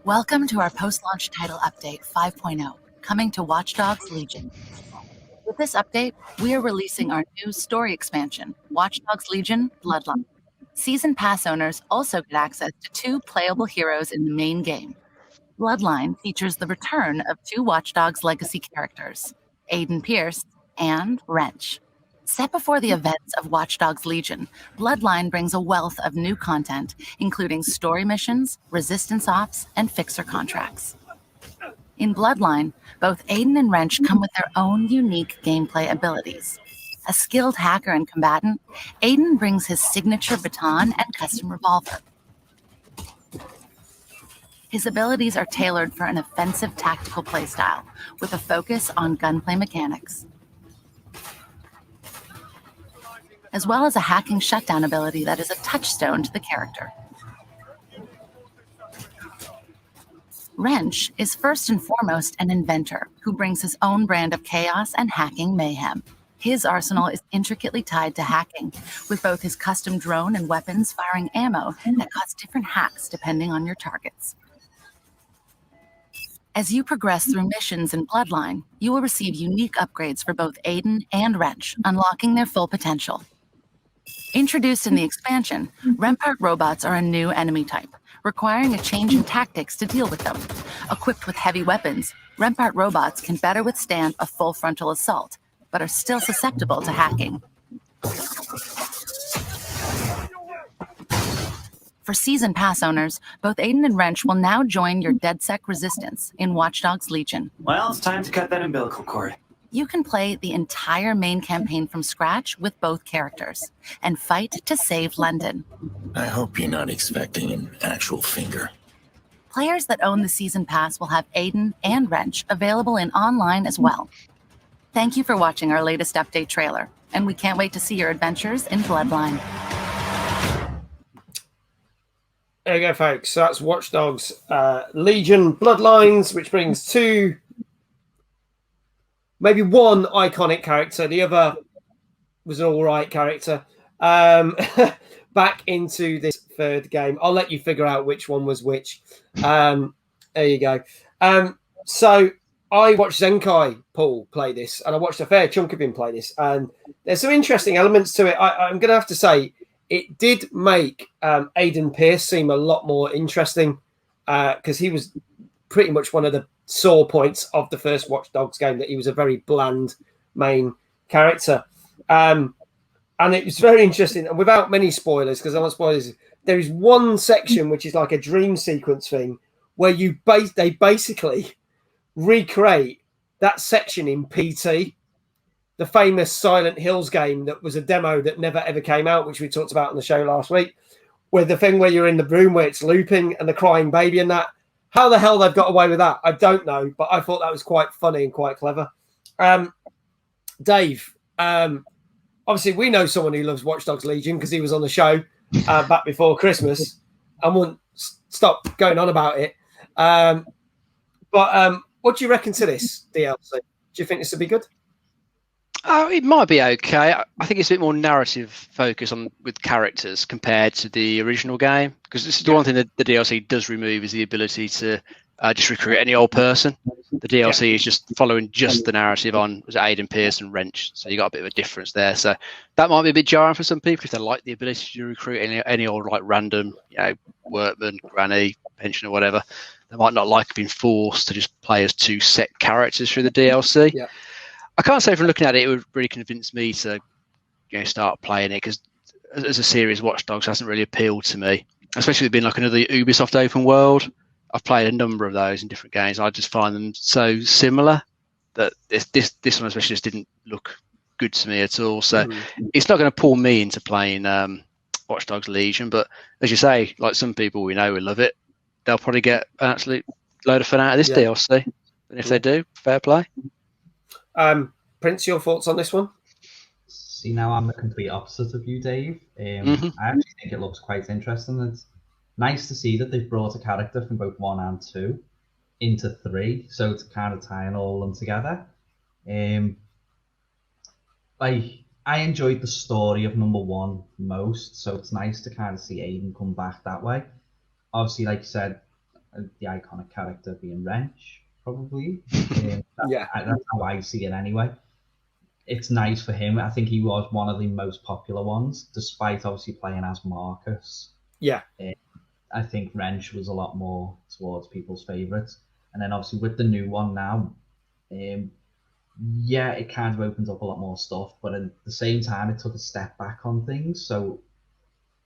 Welcome to our post-launch title update 5.0, coming to Watchdogs Legion. With this update, we are releasing our new story expansion, Watchdogs Legion Bloodline. Season Pass owners also get access to 2 playable heroes in the main game. Bloodline features the return of 2 Watchdogs legacy characters, Aiden Pierce and Wrench. Set before the events of Watchdogs Legion, Bloodline brings a wealth of new content, including story missions, resistance ops, and fixer contracts. In Bloodline, both Aiden and Wrench come with their own unique gameplay abilities. A skilled hacker and combatant, Aiden brings his signature baton and custom revolver. His abilities are tailored for an offensive tactical playstyle, with a focus on gunplay mechanics, as well as a hacking shutdown ability that is a touchstone to the character. Wrench is first and foremost an inventor who brings his own brand of chaos and hacking mayhem. His arsenal is intricately tied to hacking, with both his custom drone and weapons firing ammo that cause different hacks depending on your targets. As you progress through missions in Bloodline, you will receive unique upgrades for both Aiden and Wrench, unlocking their full potential. Introduced in the expansion, Rampart robots are a new enemy type, requiring a change in tactics to deal with them. Equipped with heavy weapons, Rampart robots can better withstand a full frontal assault, but are still susceptible to hacking. For Season Pass owners, both Aiden and Wrench will now join your DedSec resistance in Watchdogs Legion. Well, it's time to cut that umbilical cord. You can play the entire main campaign from scratch with both characters and fight to save London. I hope you're not expecting an actual finger. Players that own the Season Pass will have Aiden and Wrench available in online as well. Thank you for watching our latest update trailer, and we can't wait to see your adventures in Bloodline. There you go, folks. So that's Watchdogs Legion Bloodlines, which brings 2, maybe 1 iconic character. The other was an all-right character. Back into this 3rd game. I'll let you figure out which one was which. There you go. So I watched Zenkai Paul play this, and I watched a fair chunk of him play this, and there's some interesting elements to it. I'm going to have to say it did make Aidan Pierce seem a lot more interesting because he was pretty much one of the sore points of the first Watch Dogs game, that he was a very bland main character. And it was very interesting, and without many spoilers, because I don't spoil this, there is one section which is like a dream sequence thing where they basically recreate that section in PT, the famous Silent Hills game that was a demo that never ever came out, which we talked about on the show last week, where the thing where you're in the room where it's looping and the crying baby and that. How the hell they've got away with that, I don't know, but I thought that was quite funny and quite clever. Dave, obviously we know someone who loves Watch Dogs Legion because he was on the show back before Christmas and wouldn't stop going on about it. But what do you reckon to this DLC? Do you think this would be good? It might be okay. I think it's a bit more narrative focus with characters compared to the original game, because this is the one thing that the DLC does remove is the ability to just recruit any old person. The DLC is just following just the narrative on Aidan Pierce and Wrench, so you got a bit of a difference there. So that might be a bit jarring for some people if they like the ability to recruit any old like random, workman, granny, pensioner, whatever. They might not like being forced to just play as two set characters through the DLC. Yeah. I can't say from looking at it, it would really convince me to start playing it, because as a series, Watch Dogs hasn't really appealed to me, especially with being like another Ubisoft open world. I've played a number of those in different games. I just find them so similar that this one especially just didn't look good to me at all. So it's not going to pull me into playing Watch Dogs Legion. But as you say, like some people we know will love it. They'll probably get an absolute load of fun out of this DLC. And if they do, fair play. Prince, your thoughts on this one? See, now I'm the complete opposite of you, Dave. I actually think it looks quite interesting. It's nice to see that they've brought a character from both 1 and 2 into 3, so to kind of tie all of them together. I enjoyed the story of number 1 most, so it's nice to kind of see Aidan come back that way. Obviously, like you said, the iconic character being Wrench, probably. That's how I see it anyway. It's nice for him. I think he was one of the most popular ones, despite obviously playing as Marcus. Yeah. I think Wrench was a lot more towards people's favourites. And then obviously with the new one now, it kind of opens up a lot more stuff, but at the same time, it took a step back on things. So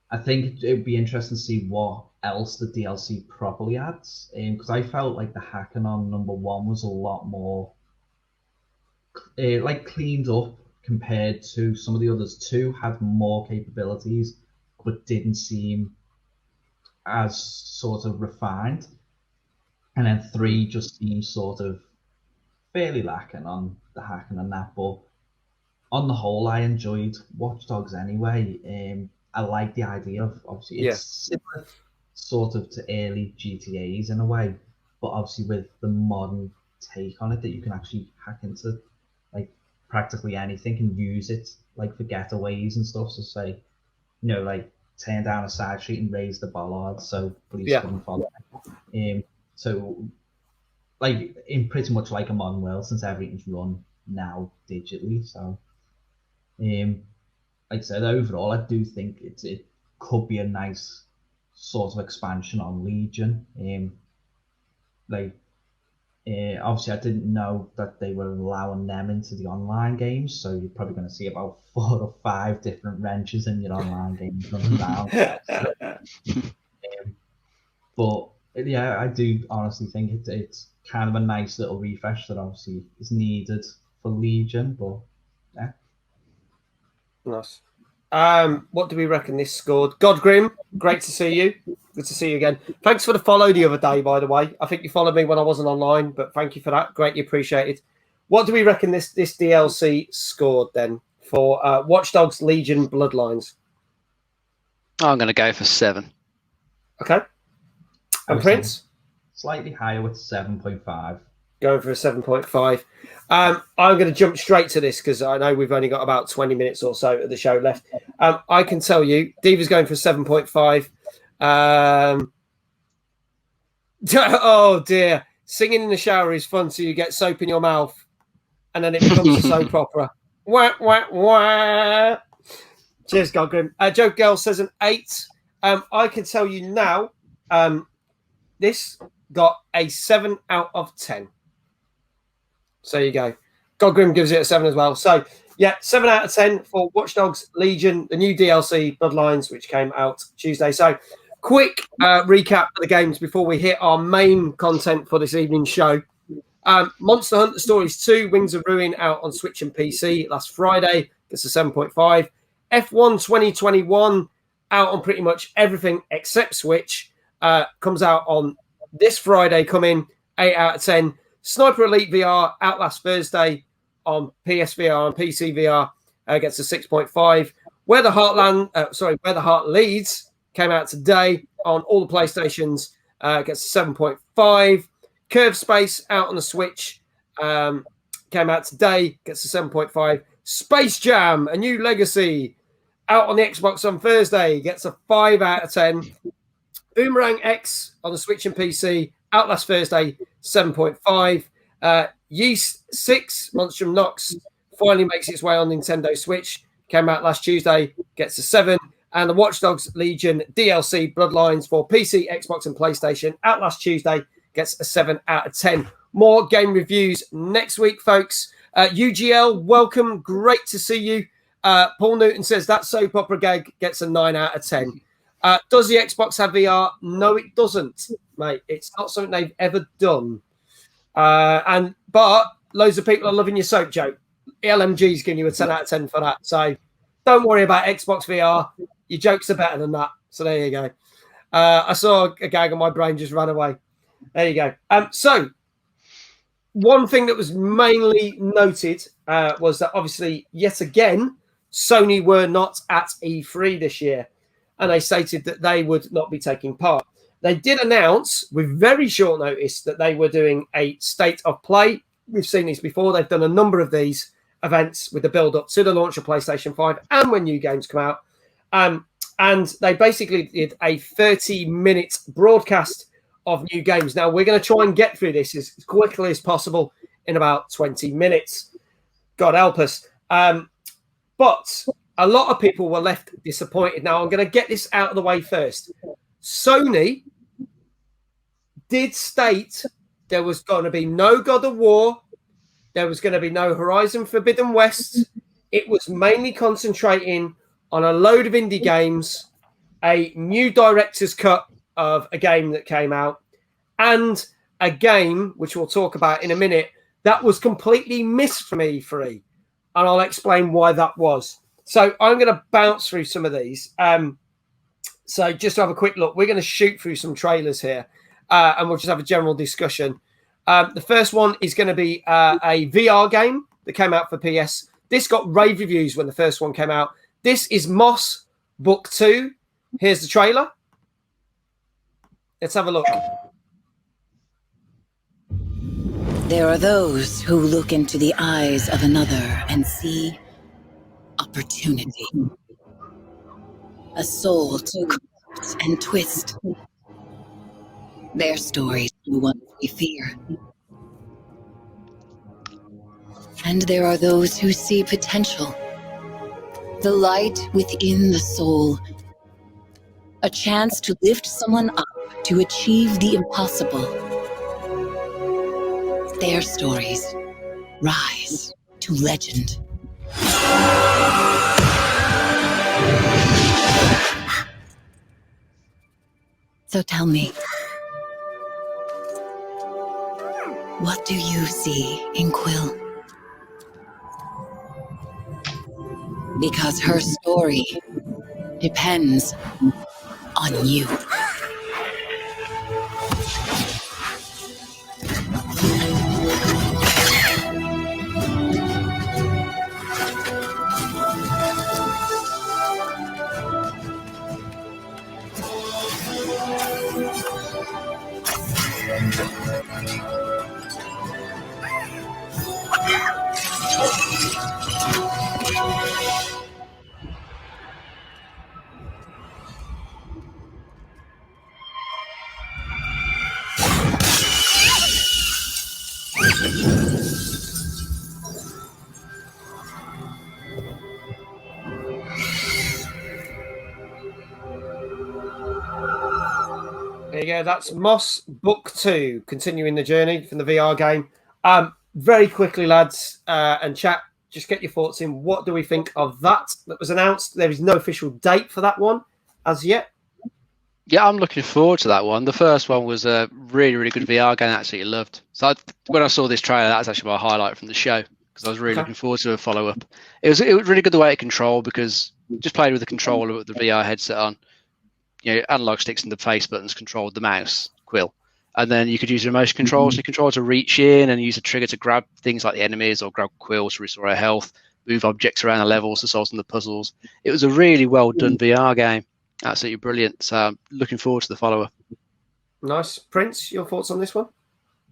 I think it would be interesting to see what else the DLC properly adds. Because I felt like the hacking on number 1 was a lot more cleaned up compared to some of the others. 2 had more capabilities, but didn't seem as sort of refined. And then 3 just seems sort of fairly lacking on the hacking and that. But on the whole, I enjoyed Watch Dogs anyway. I like the idea of, obviously, it's similar sort of to early GTAs in a way, but obviously with the modern take on it, that you can actually hack into like practically anything and use it like for getaways and stuff. So say, like turn down a side street and raise the bollard so police couldn't follow. So like in pretty much like a modern world, since everything's run now digitally. So like I said, overall, I do think it could be a nice sort of expansion on Legion. Obviously, I didn't know that they were allowing them into the online games, so you're probably going to see about 4 or 5 different wrenches in your online games running around. But yeah, I do honestly think it's kind of a nice little refresh that obviously is needed for Legion. But yeah. Nice. What do we reckon this scored? Godgrim, great to see you. Good to see you again. Thanks for the follow the other day, by the way. I think you followed me when I wasn't online, but thank you for that. Greatly appreciated. What do we reckon this DLC scored then for Watch Dogs Legion Bloodlines? I'm going to go for 7. Okay. And Prince? Slightly higher with 7.5. Going for a 7.5. I'm going to jump straight to this because I know we've only got about 20 minutes or so of the show left. I can tell you, Diva's going for 7.5. Oh dear. Singing in the shower is fun, so you get soap in your mouth and then it becomes a soap opera. Wah, wah, wah. Cheers, God Grim. Joe Girl says an 8. I can tell you now, this got a 7 out of 10. So there you go. God Grim gives it a 7 as well. So yeah, 7 out of 10 for Watchdogs Legion, the new DLC Bloodlines, which came out Tuesday. So quick recap of the games before we hit our main content for this evening's show. Monster Hunter Stories 2, Wings of Ruin, out on Switch and PC last Friday. Gets a 7.5. F1 2021, out on pretty much everything except Switch. Comes out on this Friday, coming 8 out of 10. Sniper Elite VR, out last Thursday on PSVR and PC VR, gets a 6.5. Where the Heart Leads, came out today on all the PlayStations, gets a 7.5. Curve Space, out on the Switch, came out today, gets a 7.5. Space Jam, A New Legacy, out on the Xbox on Thursday, gets a 5 out of 10. Boomerang X on the Switch and PC, out last Thursday, 7.5. Yeast 6, Monstrum Nox, finally makes its way on Nintendo Switch, came out last Tuesday, gets a 7. And the Watchdogs Legion DLC Bloodlines for PC, Xbox and PlayStation, out last Tuesday, gets a 7 out of 10. More game reviews next week, folks. UGL, welcome. Great to see you. Paul Newton says that soap opera gag gets a 9 out of 10. Does the Xbox have VR? No, it doesn't, mate. It's not something they've ever done. But loads of people are loving your soap joke. LMG's giving you a 10 out of 10 for that. So don't worry about Xbox VR. Your jokes are better than that. So there you go. I saw a gag and my brain just ran away. There you go. So one thing that was mainly noted was that obviously, yet again, Sony were not at E3 this year. And they stated that they would not be taking part. They did announce with very short notice that they were doing a state of play. We've seen these before. They've done a number of these events with the build-up to the launch of PlayStation 5 and when new games come out. And they basically did a 30-minute broadcast of new games. Now, we're going to try and get through this as quickly as possible in about 20 minutes. God help us. But a lot of people were left disappointed. Now, I'm going to get this out of the way first. Sony did state there was going to be no God of War. There was going to be no Horizon Forbidden West. It was mainly concentrating on a load of indie games, a new director's cut of a game that came out, and a game, which we'll talk about in a minute, that was completely missed from E3. And I'll explain why that was. So I'm going to bounce through some of these. So just to have a quick look, we're going to shoot through some trailers here, and we'll just have a general discussion. The first one is going to be a VR game that came out for PS. This got rave reviews when the first one came out. This is Moss Book 2. Here's the trailer. Let's have a look. There are those who look into the eyes of another and see opportunity. A soul to corrupt and twist. Their stories are the ones we fear. And there are those who see potential. The light within the soul. A chance to lift someone up to achieve the impossible. Their stories rise to legend. So tell me, what do you see in Quill? Because her story depends on you. you go. That's Moss Book 2, continuing the journey from the VR game. Very quickly, lads and chat, just get your thoughts in. What do we think of that was announced? There is no official date for that one as yet. Yeah, I'm looking forward to that one. The first one was a really, really good VR game I absolutely loved. So when I saw this trailer, that was actually my highlight from the show because I was really looking forward to a follow-up. It was really good the way it controlled because just played with the controller with the VR headset on. You know, analog sticks and the face buttons controlled the mouse quill. And then you could use your motion controls. The controller to reach in and use a trigger to grab things like the enemies or grab quills to restore our health, move objects around the levels to solve some of the puzzles. It was a really well done VR game. Absolutely brilliant. So I'm looking forward to the follow-up. Nice. Prince, your thoughts on this one?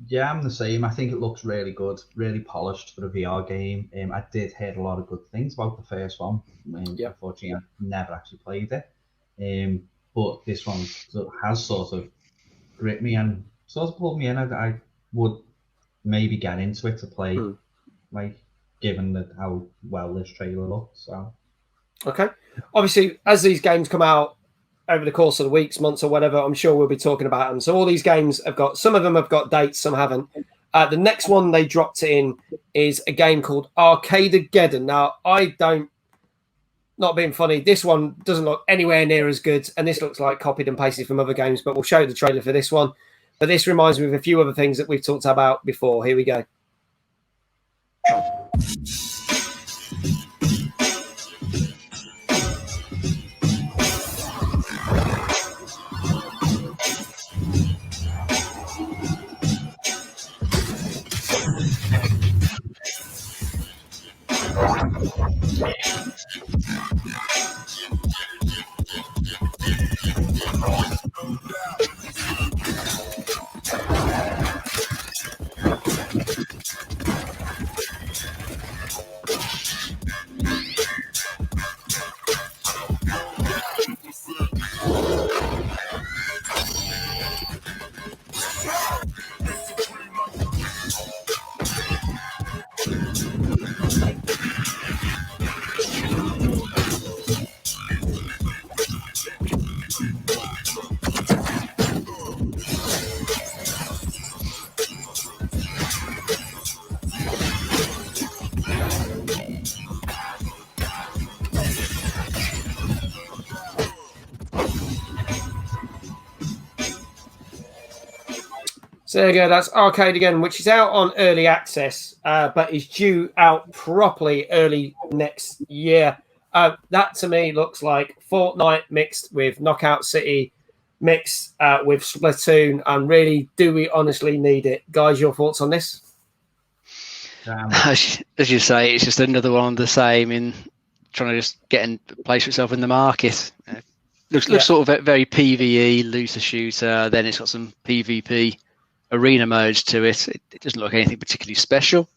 Yeah, I'm the same. I think it looks really good, really polished for a VR game. I did hear a lot of good things about the first one. Unfortunately, I never actually played it. But this one has sort of gripped me and sort of pulled me in. I would maybe get into it to play, like, given how well this trailer looks. So. Okay. Obviously, as these games come out over the course of the weeks, months, or whatever, I'm sure we'll be talking about them. So all these games have got, some of them have got dates, some haven't. The next one they dropped in is a game called Arcadegeddon. Now, not being funny, this one doesn't look anywhere near as good, and this looks like copied and pasted from other games, but we'll show you the trailer for this one. But this reminds me of a few other things that we've talked about before. Here we go. So there you go. That's Arcadegeddon, which is out on early access, but is due out properly early next year. That to me looks like Fortnite mixed with Knockout City, mixed with Splatoon. And really, do we honestly need it? Guys, your thoughts on this? As you say, it's just another one of the same in trying to just place itself in the market. Looks sort of very PvE, looser shooter. Then it's got some PvP arena modes to it. It doesn't look anything particularly special.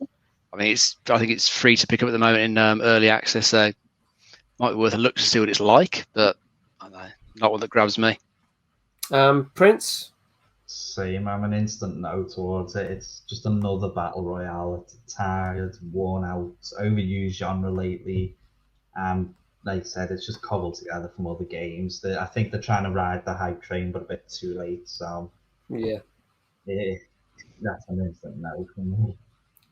I mean, I think it's free to pick up at the moment in early access, so it might be worth a look to see what it's like, but I don't know, not one that grabs me. Prince? Same. I'm an instant no towards it. It's just another battle royale. It's tired, worn out, overused genre lately. Like I said, it's just cobbled together from other games. I think they're trying to ride the hype train, but a bit too late. So yeah, that's an instant no from me.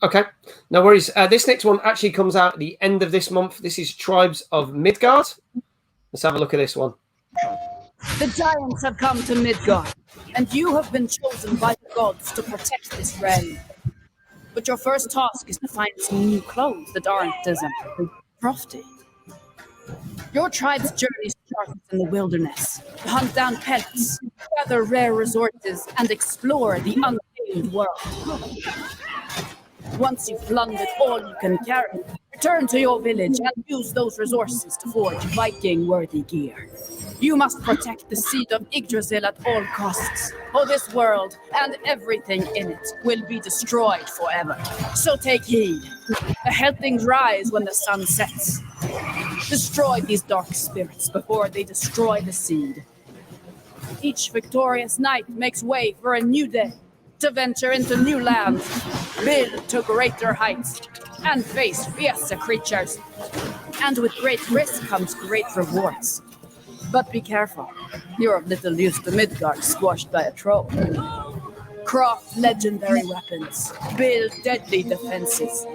Okay, no worries. This next one actually comes out at the end of this month. This is Tribes of Midguard. Let's have a look at this one. The giants have come to Midguard, and you have been chosen by the gods to protect this realm. But your first task is to find some new clothes that aren't exactly crafty. Your tribe's journey starts in the wilderness, to hunt down pets, gather rare resources, and explore the untamed world. Once you've plundered all you can carry, return to your village and use those resources to forge Viking-worthy gear. You must protect the seed of Yggdrasil at all costs, or this world and everything in it will be destroyed forever. So take heed. The helpings rise when the sun sets. Destroy these dark spirits before they destroy the seed. Each victorious knight makes way for a new day, to venture into new lands, build to greater heights, and face fiercer creatures. And with great risk comes great rewards. But be careful. You're of little use to Midguard squashed by a troll. Craft legendary weapons, build deadly defenses,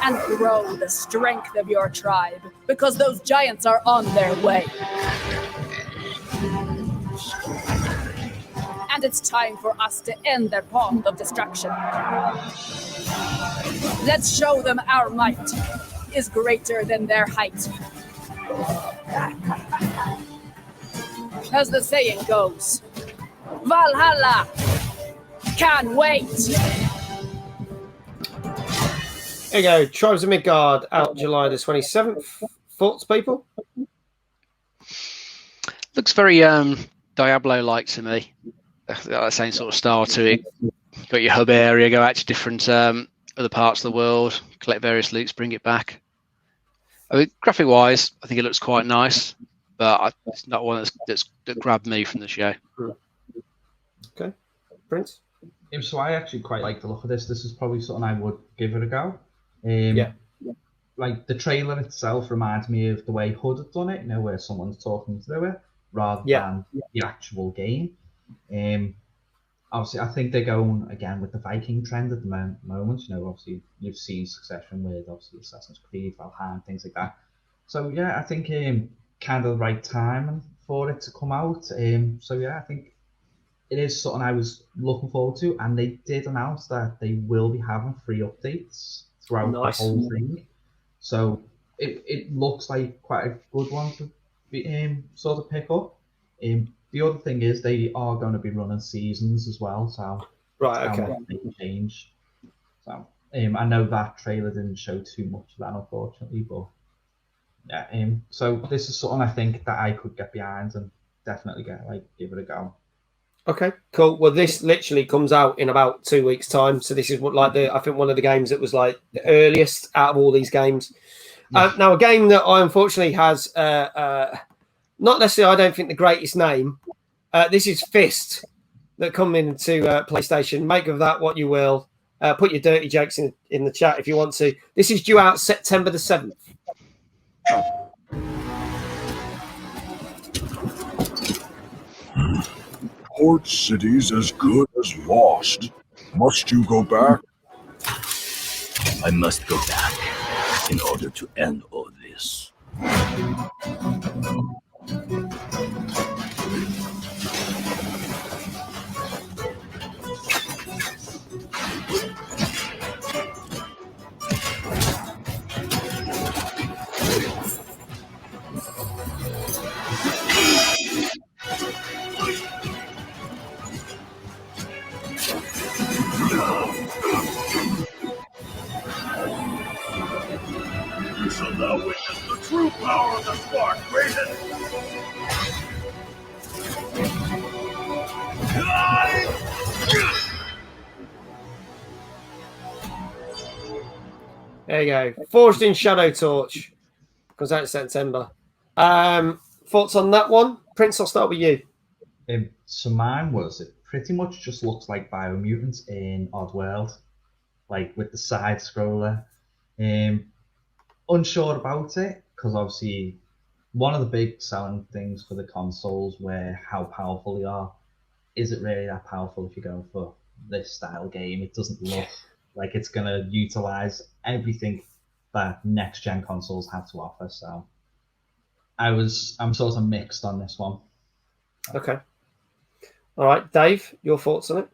and grow the strength of your tribe, because those giants are on their way. And it's time for us to end their path of destruction. Let's show them our might is greater than their height. As the saying goes, Valhalla can't wait. There you go. Tribes of Midgard out July the 27th. Thoughts, people? Looks very Diablo-like to me. That same sort of style to it. Got your hub area, go out to different other parts of the world, collect various loots, bring it back. I mean, graphic-wise, I think it looks quite nice, but it's not one that grabbed me from the show. Okay, Prince? So I actually quite like the look of this. This is probably something I would give it a go. Like the trailer itself reminds me of the way Hood had done it, you know, where someone's talking through it rather than the actual game. Obviously, I think they're going again with the Viking trend at the moment. You know, obviously you've seen Succession with obviously Assassin's Creed, Valhalla, things like that. So yeah, I think kind of the right time for it to come out. So yeah, I think it is something I was looking forward to, and they did announce that they will be having free updates throughout the whole thing. So it looks like quite a good one to be, sort of pick up. The other thing is they are going to be running seasons as well, so they change. So I know that trailer didn't show too much of that, unfortunately, but yeah. So this is something I think that I could get behind and definitely give it a go. Okay, cool. Well, this literally comes out in about 2 weeks' time. So this is I think one of the games that was like the earliest out of all these games. Now, a game that I unfortunately has not necessarily, I don't think, the greatest name. This is Fist that come into PlayStation. Make of that what you will. Put your dirty jokes in the chat if you want to. This is due out September the 7th. Port City's as good as lost. Must you go back? I must go back in order to end all this. You shall now witness the true power of the Spark Raven! There you go. Forged in Shadow Torch. Comes out in September. Thoughts on that one? Prince, I'll start with you. So mine was, it pretty much just looks like Biomutant in Oddworld, like with the side scroller. Unsure about it, because obviously one of the big selling things for the consoles were how powerful they are. Is it really that powerful if you go for this style game? It doesn't look like it's going to utilize everything that next gen consoles have to offer. So I'm sort of mixed on this one. Okay. All right, Dave, your thoughts on it?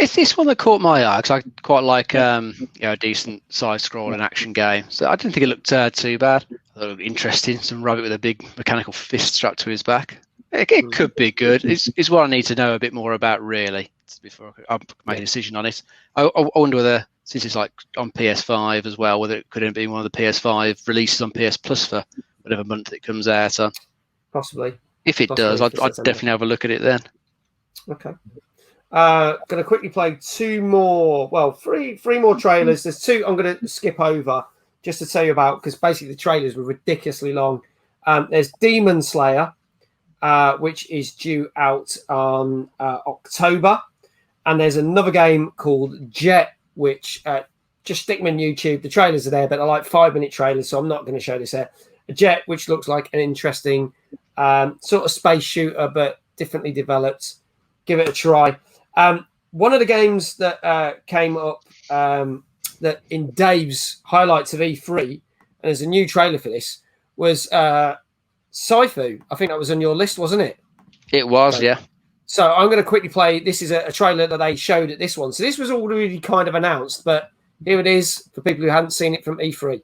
It's this one that caught my eye because I quite like a decent side-scrolling action game. So I didn't think it looked too bad. I thought it looked interesting. Some rabbit with a big mechanical fist strapped to his back. It could be good. It's what I need to know a bit more about, really, before I make a decision on it. I wonder whether, since it's like on PS5 as well, whether it could end up being one of the PS5 releases on PS Plus for whatever month it comes out on. Possibly. If it does, I'd definitely have a look at it then. Okay. Going to quickly play three more trailers. There's two I'm going to skip over just to tell you about, because basically the trailers were ridiculously long. There's Demon Slayer, which is due out on October. And there's another game called Jett, which just stick them in YouTube. The trailers are there, but they're like 5-minute trailers, so I'm not going to show this here. Jett, which looks like an interesting sort of space shooter, but differently developed. Give it a try. One of the games that came up that in Dave's highlights of E3, and there's a new trailer for this, was Sifu. I think that was on your list, wasn't it? It was, yeah. So I'm going to quickly play. This is a trailer that they showed at this one. So this was already kind of announced, but here it is for people who hadn't seen it from E3.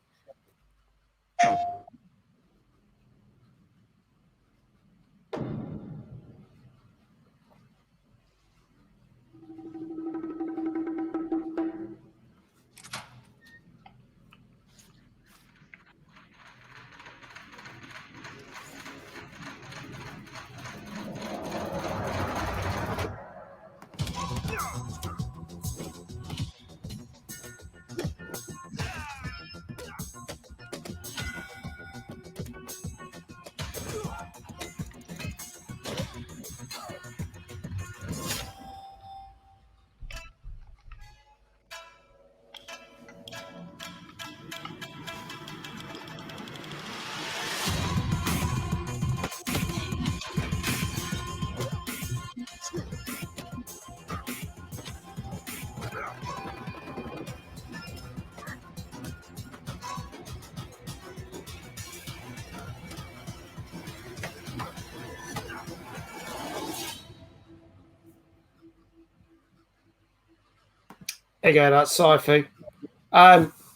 There you go, that's Sifu.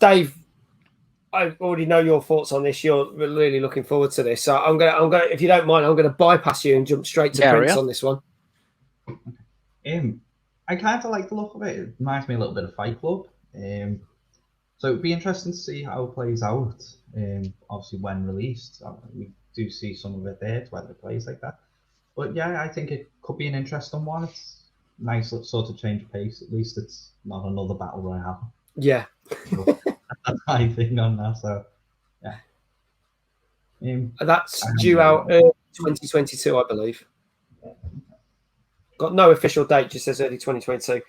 Dave, I already know your thoughts on this. You're really looking forward to this. So I'm gonna, if you don't mind, I'm gonna bypass you and jump straight to Prince on this one. I kind of like the look of it. It reminds me a little bit of Fight Club. So it'd be interesting to see how it plays out. Obviously, when released, we do see some of it there, whether it plays like that. But yeah, I think it could be an interesting one. It's nice sort of change of pace. At least it's not another battle royale. Yeah. So that's my thing on that. So yeah. That's due out early 2022, I believe. Got no official date, just says early 2022.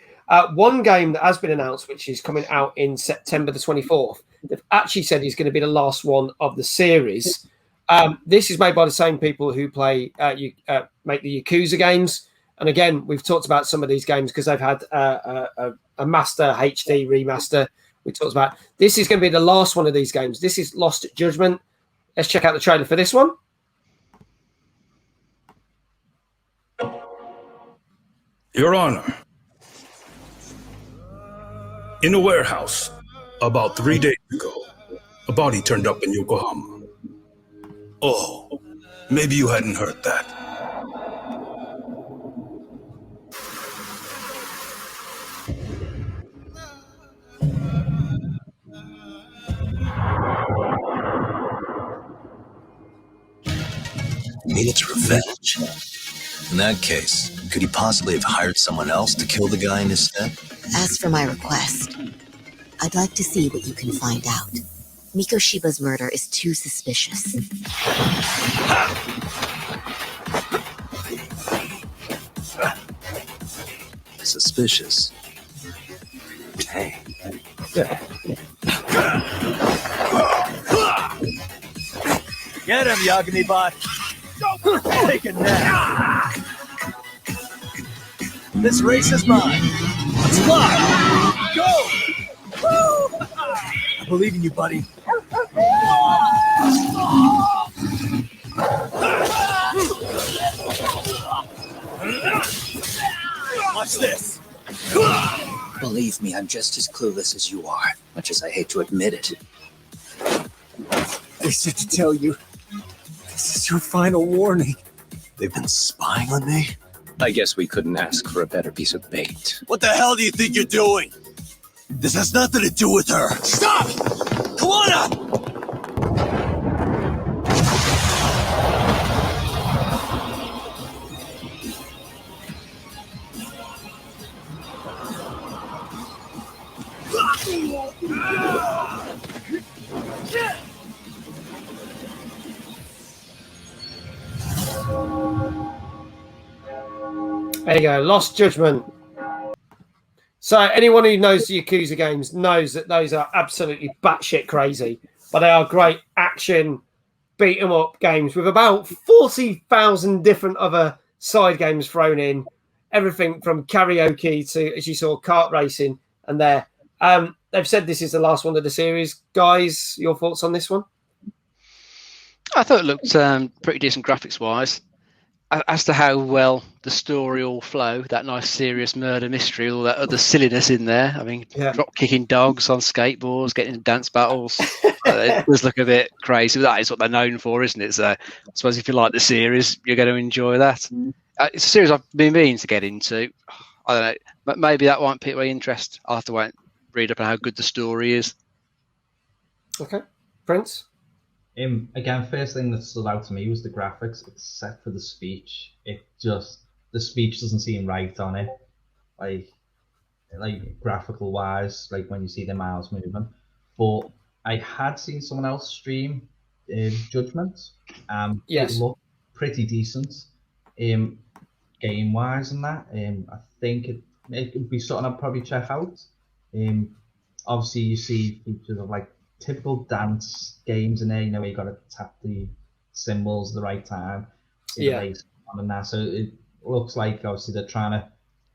One game that has been announced, which is coming out in September the 24th, they've actually said is going to be the last one of the series. This is made by the same people who make the Yakuza games. And again, we've talked about some of these games because they've had a master HD remaster. We talked about this is going to be the last one of these games. This is Lost Judgment. Let's check out the trailer for this one. Your Honor, in a warehouse about 3 days ago, a body turned up in Yokohama. Oh, maybe you hadn't heard that. You mean it's revenge? In that case, could he possibly have hired someone else to kill the guy in his stead? As for my request, I'd like to see what you can find out. Mikoshiba's murder is too suspicious. Suspicious? Hey. Get him, Yagami bot. Take a nap. This race is mine. Let's fly. Go. Woo! I believe in you, buddy. Watch this. Believe me, I'm just as clueless as you are, much as I hate to admit it. They said to tell you, this is your final warning. They've been spying on me? I guess we couldn't ask for a better piece of bait. What the hell do you think you're doing? This has nothing to do with her. Stop! Kawana! There you go, Lost Judgment. So anyone who knows the Yakuza games knows that those are absolutely batshit crazy, but they are great action beat 'em up games with about 40,000 different other side games thrown in. Everything from karaoke to, as you saw, kart racing. And there, they've said this is the last one of the series. Guys, your thoughts on this one? I thought it looked pretty decent graphics-wise. As to how well the story all flow, that nice serious murder mystery, all that other silliness in there. I mean, drop kicking dogs on skateboards, getting in dance battles. It does look a bit crazy. That is what they're known for, isn't it? So I suppose if you like the series, you're going to enjoy that. It's a series I've been meaning to get into. I don't know, but maybe that won't pique my interest. I'll have to wait and read up on how good the story is. Okay, Prince? Again, first thing that stood out to me was the graphics, except for the speech. The speech doesn't seem right on it, like graphical wise, like when you see the mouths moving. But I had seen someone else stream Judgment. Yes. It looked pretty decent, game wise and that. I think it could be something I'd probably check out. Obviously, you see features of like typical dance games in there, you know, where you got to tap the cymbals at the right time, see the bass on and that. So it looks like obviously they're trying to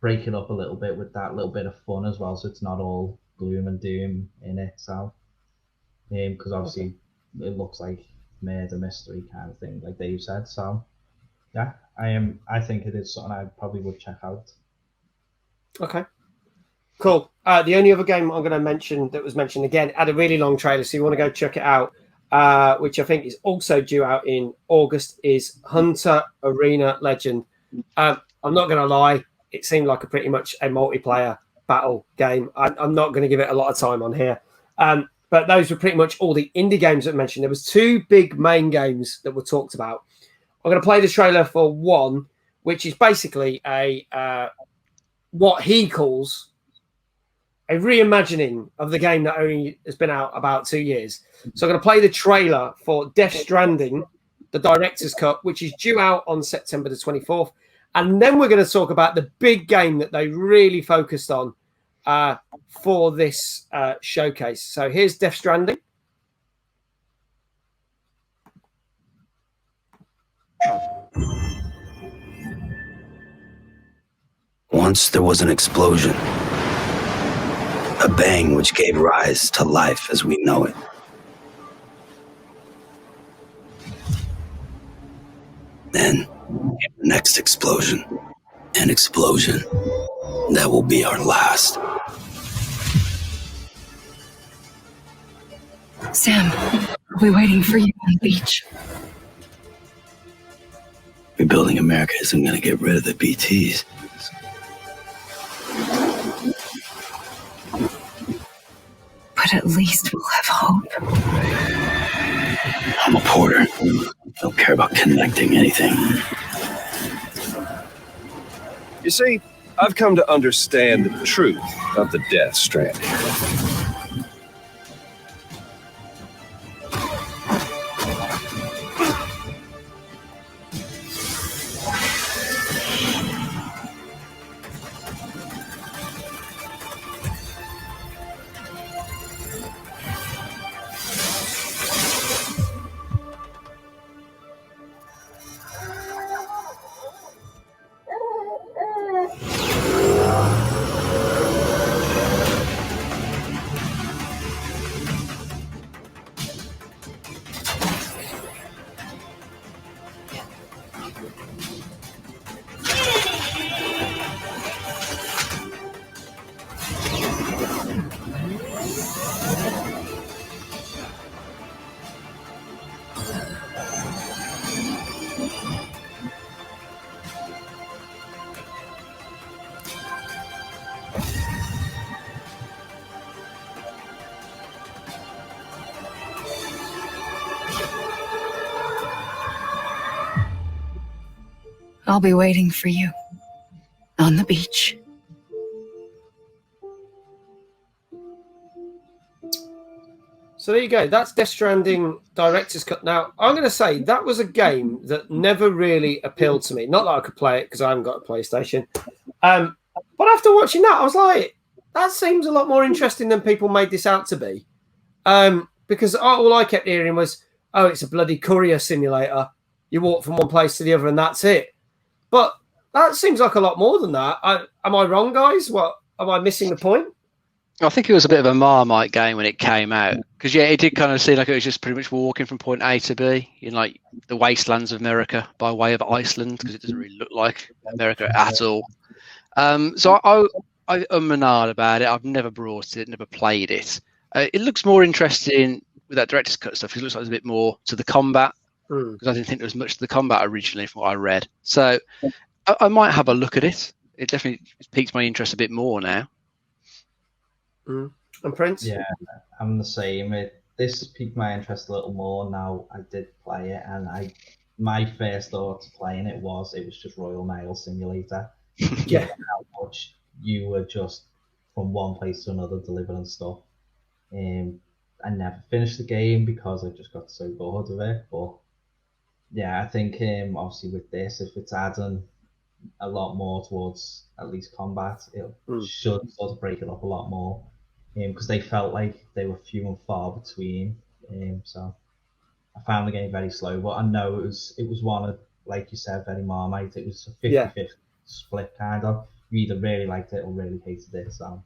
break it up a little bit with that little bit of fun as well, so it's not all gloom and doom in it. So, because obviously it looks like murder mystery kind of thing, like Dave said. So, yeah, I think it is something I probably would check out. Okay. Cool. The only other game I'm going to mention that was mentioned again had a really long trailer, so you want to go check it out, which I think is also due out in August, is Hunter Arena Legend. I'm not going to lie, it seemed like pretty much a multiplayer battle game. I'm not going to give it a lot of time on here. But those were pretty much all the indie games that I mentioned. There was two big main games that were talked about. I'm going to play the trailer for one, which is basically a what he calls a reimagining of the game that only has been out about 2 years. So I'm going to play the trailer for Death Stranding, the director's cut, which is due out on September the 24th. And then we're going to talk about the big game that they really focused on for this showcase. So here's Death Stranding. Once there was an explosion. A bang which gave rise to life as we know it. Then came the next explosion. An explosion that will be our last. Sam, we're waiting for you on the beach. Rebuilding America isn't going to get rid of the BTs. But at least we'll have hope. I'm a porter. I don't care about connecting anything. You see, I've come to understand the truth of the Death Stranding. I'll be waiting for you on the beach. So there you go. That's Death Stranding director's cut. Now, I'm going to say that was a game that never really appealed to me. Not that I could play it because I haven't got a PlayStation. But after watching that, I was like, that seems a lot more interesting than people made this out to be. Because all I kept hearing was, oh, it's a bloody courier simulator. You walk from one place to the other and that's it. But that seems like a lot more than that. Am I wrong, guys? What, am I missing the point? I think it was a bit of a Marmite game when it came out, because it did kind of seem like it was just pretty much walking from point A to B in like the wastelands of America by way of Iceland, because it doesn't really look like America at all. So I'm and about it. I've never brought it, never played it. It looks more interesting with that director's cut stuff. It looks like there's a bit more to the combat, because I didn't think there was much to the combat originally from what I read. So I might have a look at it. It definitely piques my interest a bit more now. And Prince? Yeah, I'm the same. This piqued my interest a little more now I did play it, and my first thought to playing it was just Royal Mail Simulator. Yeah. How much you were just from one place to another delivering stuff. I never finished the game because I just got so bored of it. But yeah, I think obviously with this, if it's adding a lot more towards at least combat, it should sort of break it up a lot more. Because they felt like they were few and far between. So I found the game very slow, but I know it was one of, like you said, very Marmite. It was a 50-50 split kind of. You either really liked it or really hated it. So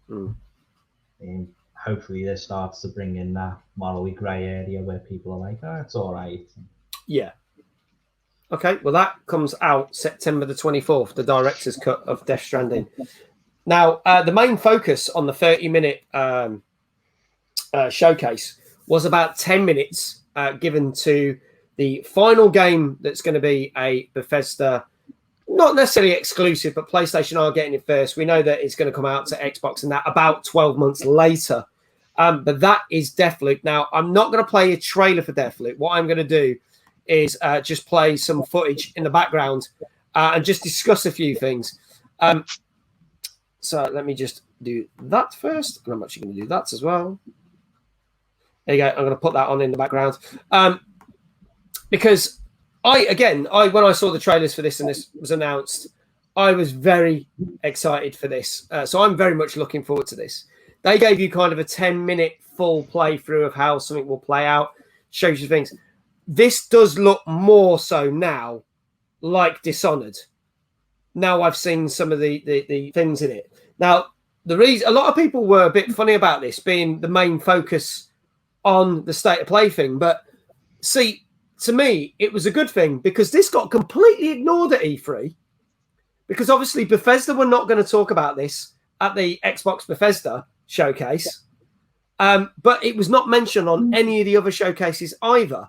hopefully this starts to bring in that morally grey area where people are like, oh, it's all right. Yeah. Okay, well, that comes out September the 24th, the director's cut of Death Stranding. Now, the main focus on the 30-minute showcase was about 10 minutes given to the final game that's going to be a Bethesda, not necessarily exclusive, but PlayStation are getting it first. We know that it's going to come out to Xbox and that about 12 months later. But that is Deathloop. Now, I'm not going to play a trailer for Deathloop. What I'm going to do is just play some footage in the background and just discuss a few things. So let me just do that first, and I'm actually going to do that as well. There you go. I'm going to put that on in the background because when I saw the trailers for this and this was announced, I was very excited for this. So I'm very much looking forward to this. They gave you kind of a 10-minute full playthrough of how something will play out, shows you things. This does look more so now like Dishonored. Now I've seen some of the things in it. Now, the reason a lot of people were a bit funny about this being the main focus on the state of play thing, but see, to me, it was a good thing because this got completely ignored at E3 because obviously Bethesda were not going to talk about this at the Xbox Bethesda showcase, but it was not mentioned on any of the other showcases either.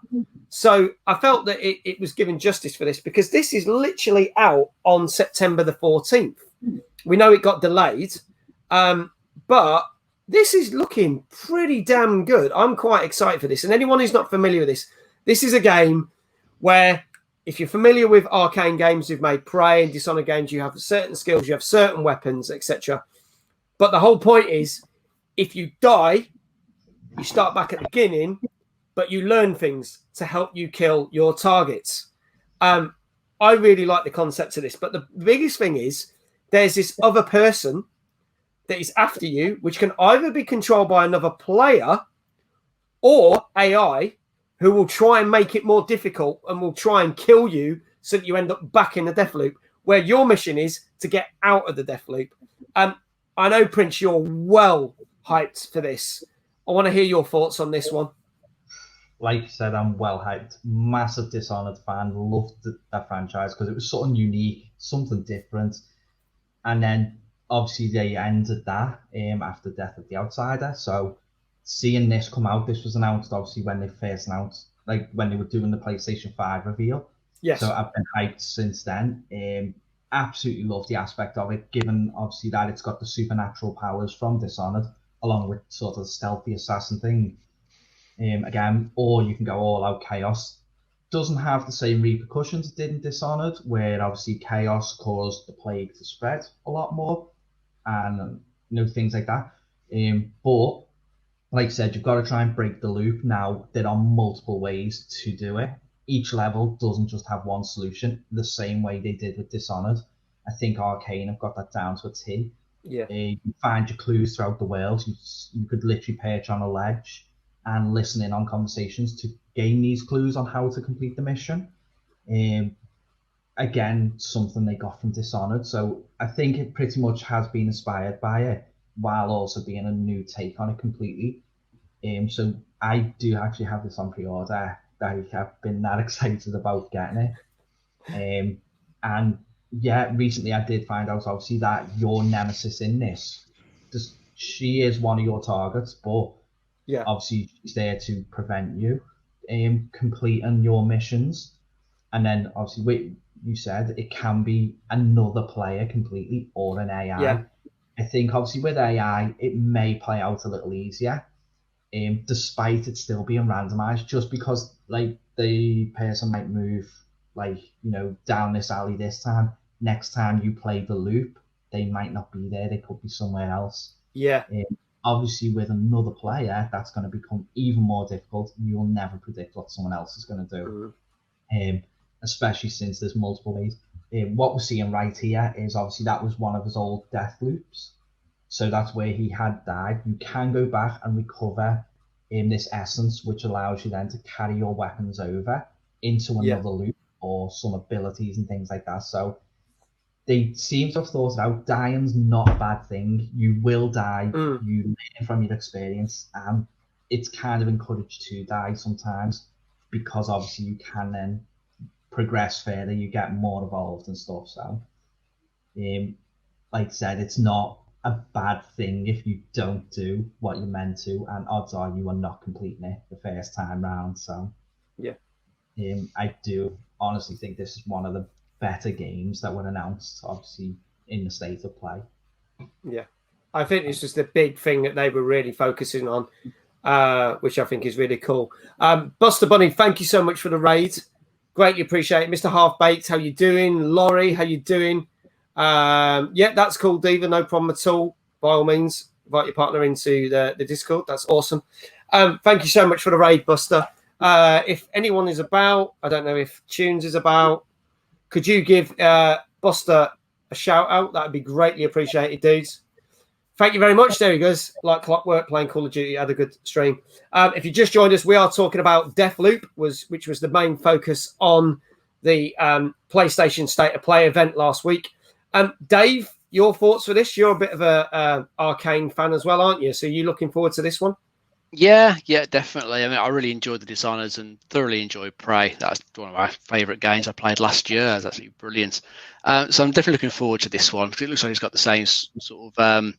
So I felt that it was given justice for this because this is literally out on September the 14th. We know it got delayed, but this is looking pretty damn good. I'm quite excited for this. And anyone who's not familiar with this is a game where if you're familiar with Arcane games who've made Prey and Dishonored games, you have certain skills, you have certain weapons, etc. But the whole point is if you die, you start back at the beginning, but you learn things to help you kill your targets. I really like the concept of this, but the biggest thing is there's this other person that is after you, which can either be controlled by another player or AI who will try and make it more difficult and will try and kill you so that you end up back in the death loop, where your mission is to get out of the death loop. I know, Prince, you're well hyped for this. I want to hear your thoughts on this one. Like you said, I'm well hyped. Massive Dishonored fan. Loved that franchise because it was something unique, something different. And then obviously they ended that after Death of the Outsider. So seeing this come out, this was announced obviously when they first announced, like when they were doing the PlayStation 5 reveal. Yes. So I've been hyped since then. Absolutely love the aspect of it, given obviously that it's got the supernatural powers from Dishonored, along with sort of the stealthy assassin thing. Again, or you can go all out chaos. Doesn't have the same repercussions it did in Dishonored, where obviously chaos caused the plague to spread a lot more, and things like that. But like I said, you've got to try and break the loop. Now there are multiple ways to do it. Each level doesn't just have one solution, the same way they did with Dishonored. I think Arcane have got that down to a T. Yeah. You find your clues throughout the world. You could literally perch on a ledge and listen in on conversations to gain these clues on how to complete the mission. Again, something they got from Dishonored, so I think it pretty much has been inspired by it, while also being a new take on it completely. So I do actually have this on pre-order. I've been that excited about getting it. And yeah, recently I did find out, obviously, that your nemesis in this, she is one of your targets, but yeah, obviously she's there to prevent you completing your missions. And then obviously, you said it can be another player completely or an AI. Yeah. I think obviously with AI, it may play out a little easier, despite it still being randomized, just because like the person might move down this alley this time. Next time you play the loop, they might not be there. They could be somewhere else. Yeah. Obviously, with another player, that's going to become even more difficult. You'll never predict what someone else is going to do, especially since there's multiple ways. What we're seeing right here is obviously that was one of his old death loops. So that's where he had died. You can go back and recover this essence, which allows you then to carry your weapons over into another loop or some abilities and things like that. So they seem to have thought it out. Dying's not a bad thing. You will die. You learn from your experience. And it's kind of encouraged to die sometimes, because obviously you can then progress further. You get more involved and stuff. So, like I said, it's not a bad thing if you don't do what you're meant to. And odds are you are not completing it the first time round. So, yeah, I do honestly think this is one of the better games that were announced, obviously, in the state of play. Yeah, I think it's just the big thing that they were really focusing on, which I think is really cool. Buster Bunny, thank you so much for the raid. Greatly appreciate it. Mr. Half Baked, how you doing? Laurie, how you doing? Yeah, that's cool, Diva. No problem at all. By all means, invite your partner into the Discord. That's awesome. Thank you so much for the raid, Buster. If anyone is about, I don't know if Tunes is about, could you give Buster a shout out? That would be greatly appreciated, dudes. Thank you very much. There he goes. Like clockwork, playing Call of Duty. Had a good stream. If you just joined us, we are talking about Deathloop, which was the main focus on the PlayStation State of Play event last week. Dave, your thoughts for this? You're a bit of a Arcane fan as well, aren't you? So you looking forward to this one? Yeah, definitely. I mean, I really enjoyed the Dishonored and thoroughly enjoyed Prey. That's one of my favourite games I played last year. It was absolutely brilliant. So I'm definitely looking forward to this one, because it looks like it's got the same sort of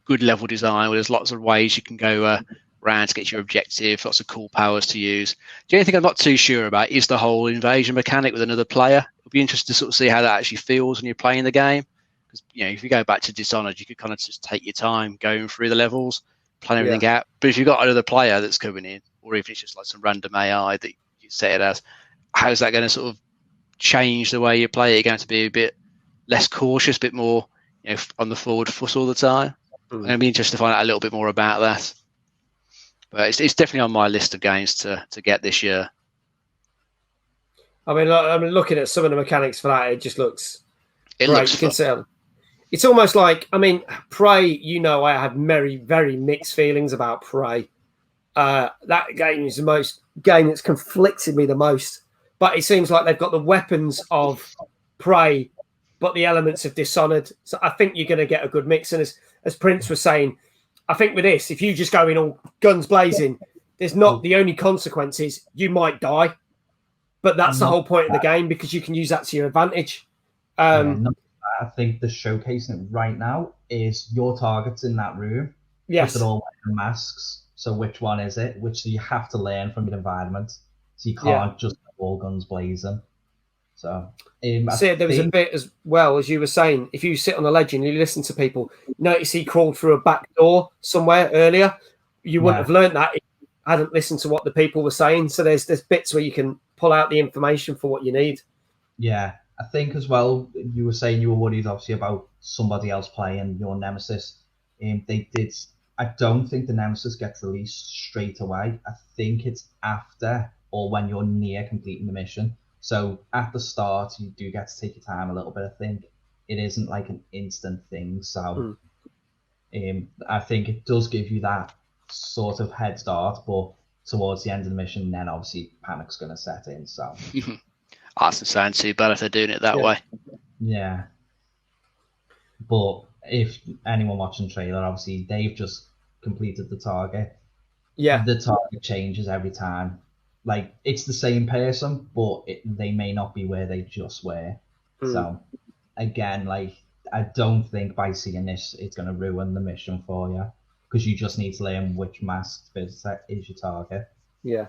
good level design, where there's lots of ways you can go around to get your objective, lots of cool powers to use. The only thing I'm not too sure about is the whole invasion mechanic with another player. It'll be interesting to sort of see how that actually feels when you're playing the game. Because if you go back to Dishonored, you could kind of just take your time going through the levels, plan everything out. But if you've got another player that's coming in, or if it's just like some random AI that you set it as, how's that going to sort of change the way you play it? You're going to be a bit less cautious, a bit more on the forward foot all the time. I'd be interested to find out a little bit more about that. But it's definitely on my list of games to get this year. I mean, I'm looking at some of the mechanics for that. It just looks great. Looks you can tell. It's almost like, I mean, Prey, I have very, very mixed feelings about Prey. That game is the most game that's conflicted me the most. But it seems like they've got the weapons of Prey, but the elements of Dishonored. So I think you're going to get a good mix. And as Prince was saying, I think with this, if you just go in all guns blazing, there's not the only consequences. You might die, but that's the whole point of the game, because you can use that to your advantage. I think the showcasing it right now is your targets in that room. Yes. They're all wearing masks. So which one is it? Which you have to learn from your environment. So you can't just go all guns blazing. So there was a bit as well, as you were saying, if you sit on the ledge and you listen to people, notice he crawled through a back door somewhere earlier. You wouldn't have learned that if you hadn't listened to what the people were saying. So there's bits where you can pull out the information for what you need. Yeah, I think as well, you were saying you were worried obviously about somebody else playing your Nemesis. I don't think the Nemesis gets released straight away. I think it's after or when you're near completing the mission. So at the start, you do get to take your time a little bit. I think it isn't like an instant thing. So I think it does give you that sort of head start, but towards the end of the mission, and then obviously panic's going to set in. So doesn't sound too bad if they're doing it that way. Yeah. But if anyone watching the trailer, obviously they've just completed the target. Yeah. The target changes every time. Like, it's the same person, but they may not be where they just were. So, again, like, I don't think by seeing this, it's going to ruin the mission for you, because you just need to learn which masked visitor is your target. Yeah.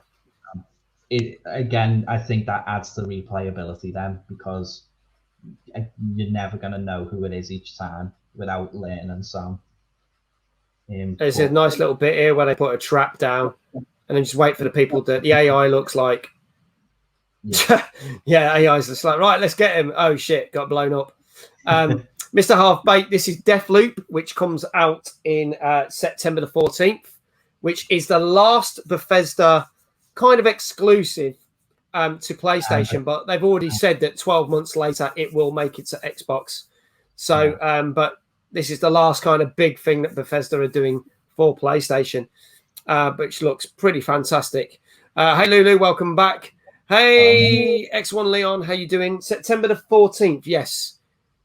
Again, I think that adds to replayability then, because you're never going to know who it is each time without learning some. There's a nice little bit here where they put a trap down and then just wait for the people that the AI looks like. Yeah, AI's just like, right, let's get him. Oh shit, got blown up. Mr. Half-Baked, this is Deathloop, which comes out in September the 14th, which is the last Bethesda kind of exclusive to PlayStation, but they've already said that 12 months later it will make it to Xbox. So, but this is the last kind of big thing that Bethesda are doing for PlayStation, which looks pretty fantastic. Hey, Lulu, welcome back. Hey, X1 Leon, how you doing? September the 14th, yes.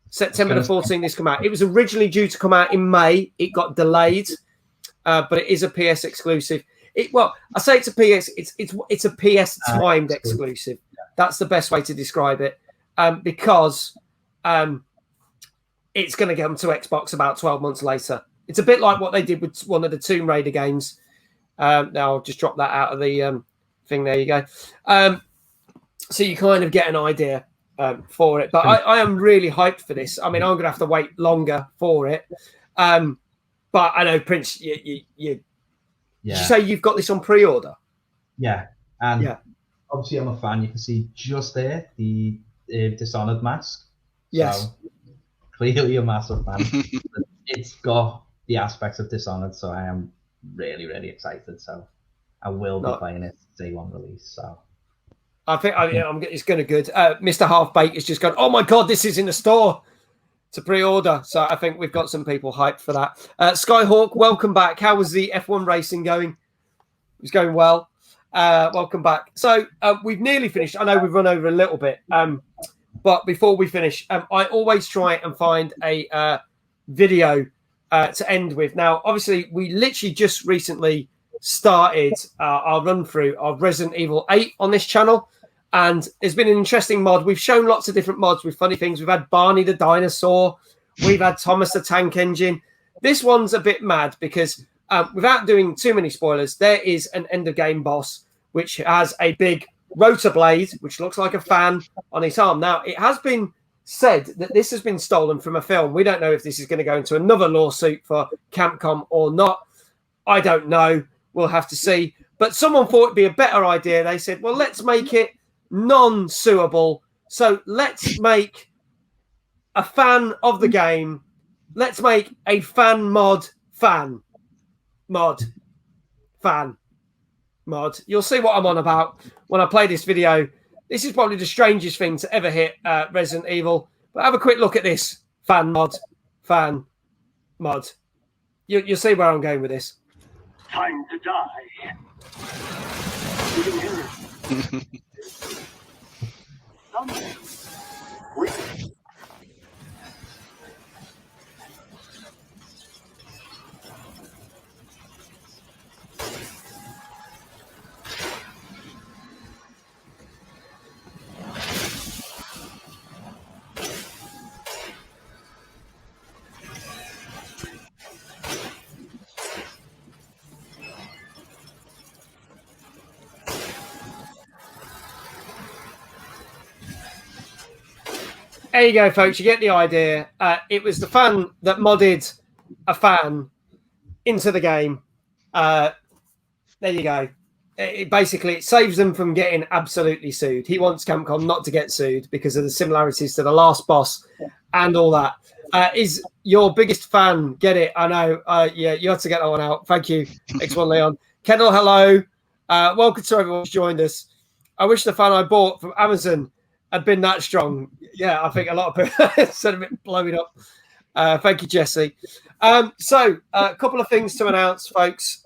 September the 14th, this come out. It was originally due to come out in May. It got delayed, but it is a PS exclusive. Well, I say it's a PS. It's a PS timed exclusive. That's the best way to describe it, because it's going to come to Xbox about 12 months later. It's a bit like what they did with one of the Tomb Raider games. Now I'll just drop that out of the thing. There you go. So you kind of get an idea for it. But I am really hyped for this. I mean, I'm going to have to wait longer for it. But I know, Prince, you did you say you've got this on pre-order? Yeah. And obviously I'm a fan. You can see just there the Dishonored mask. Yes. So, clearly a massive fan. It's got the aspects of Dishonored, so I am really, really excited. So I will be playing it day one release. So I think it's going to good. Mr. Half-Baked has just gone, oh my God, this is in the store to pre-order. So I think we've got some people hyped for that. Skyhawk, welcome back. How was the F1 racing going? It was going well. Welcome back. So we've nearly finished. I know we've run over a little bit. But before we finish, I always try and find a video to end with. Now, obviously, we literally just recently started our run-through of Resident Evil 8 on this channel. And it's been an interesting mod. We've shown lots of different mods with funny things. We've had Barney the dinosaur. We've had Thomas the tank engine. This one's a bit mad because without doing too many spoilers, there is an end-of-game boss which has a big rotor blade, which looks like a fan on his arm. Now, it has been said that this has been stolen from a film. We don't know if this is going to go into another lawsuit for Capcom or not. I don't know. We'll have to see. But someone thought it'd be a better idea. They said, well, let's make it non-suable. So let's make a fan of the game. Let's make a fan mod. You'll see what I'm on about when I play this video. This is probably the strangest thing to ever hit Resident Evil. But have a quick look at this fan mod. You'll see where I'm going with this. Time to die. There you go, folks. You get the idea. It was the fan that modded a fan into the game. There you go. Basically, it saves them from getting absolutely sued. He wants Capcom not to get sued because of the similarities to the last boss and all that. Is your biggest fan? Get it? I know. Yeah, you have to get that one out. Thank you, X1 Leon. Kendall, hello. Welcome to everyone who's joined us. I wish the fan I bought from Amazon had been that strong. Yeah, I think a lot of people instead of it blowing up. Thank you, Jesse. So a couple of things to announce, folks.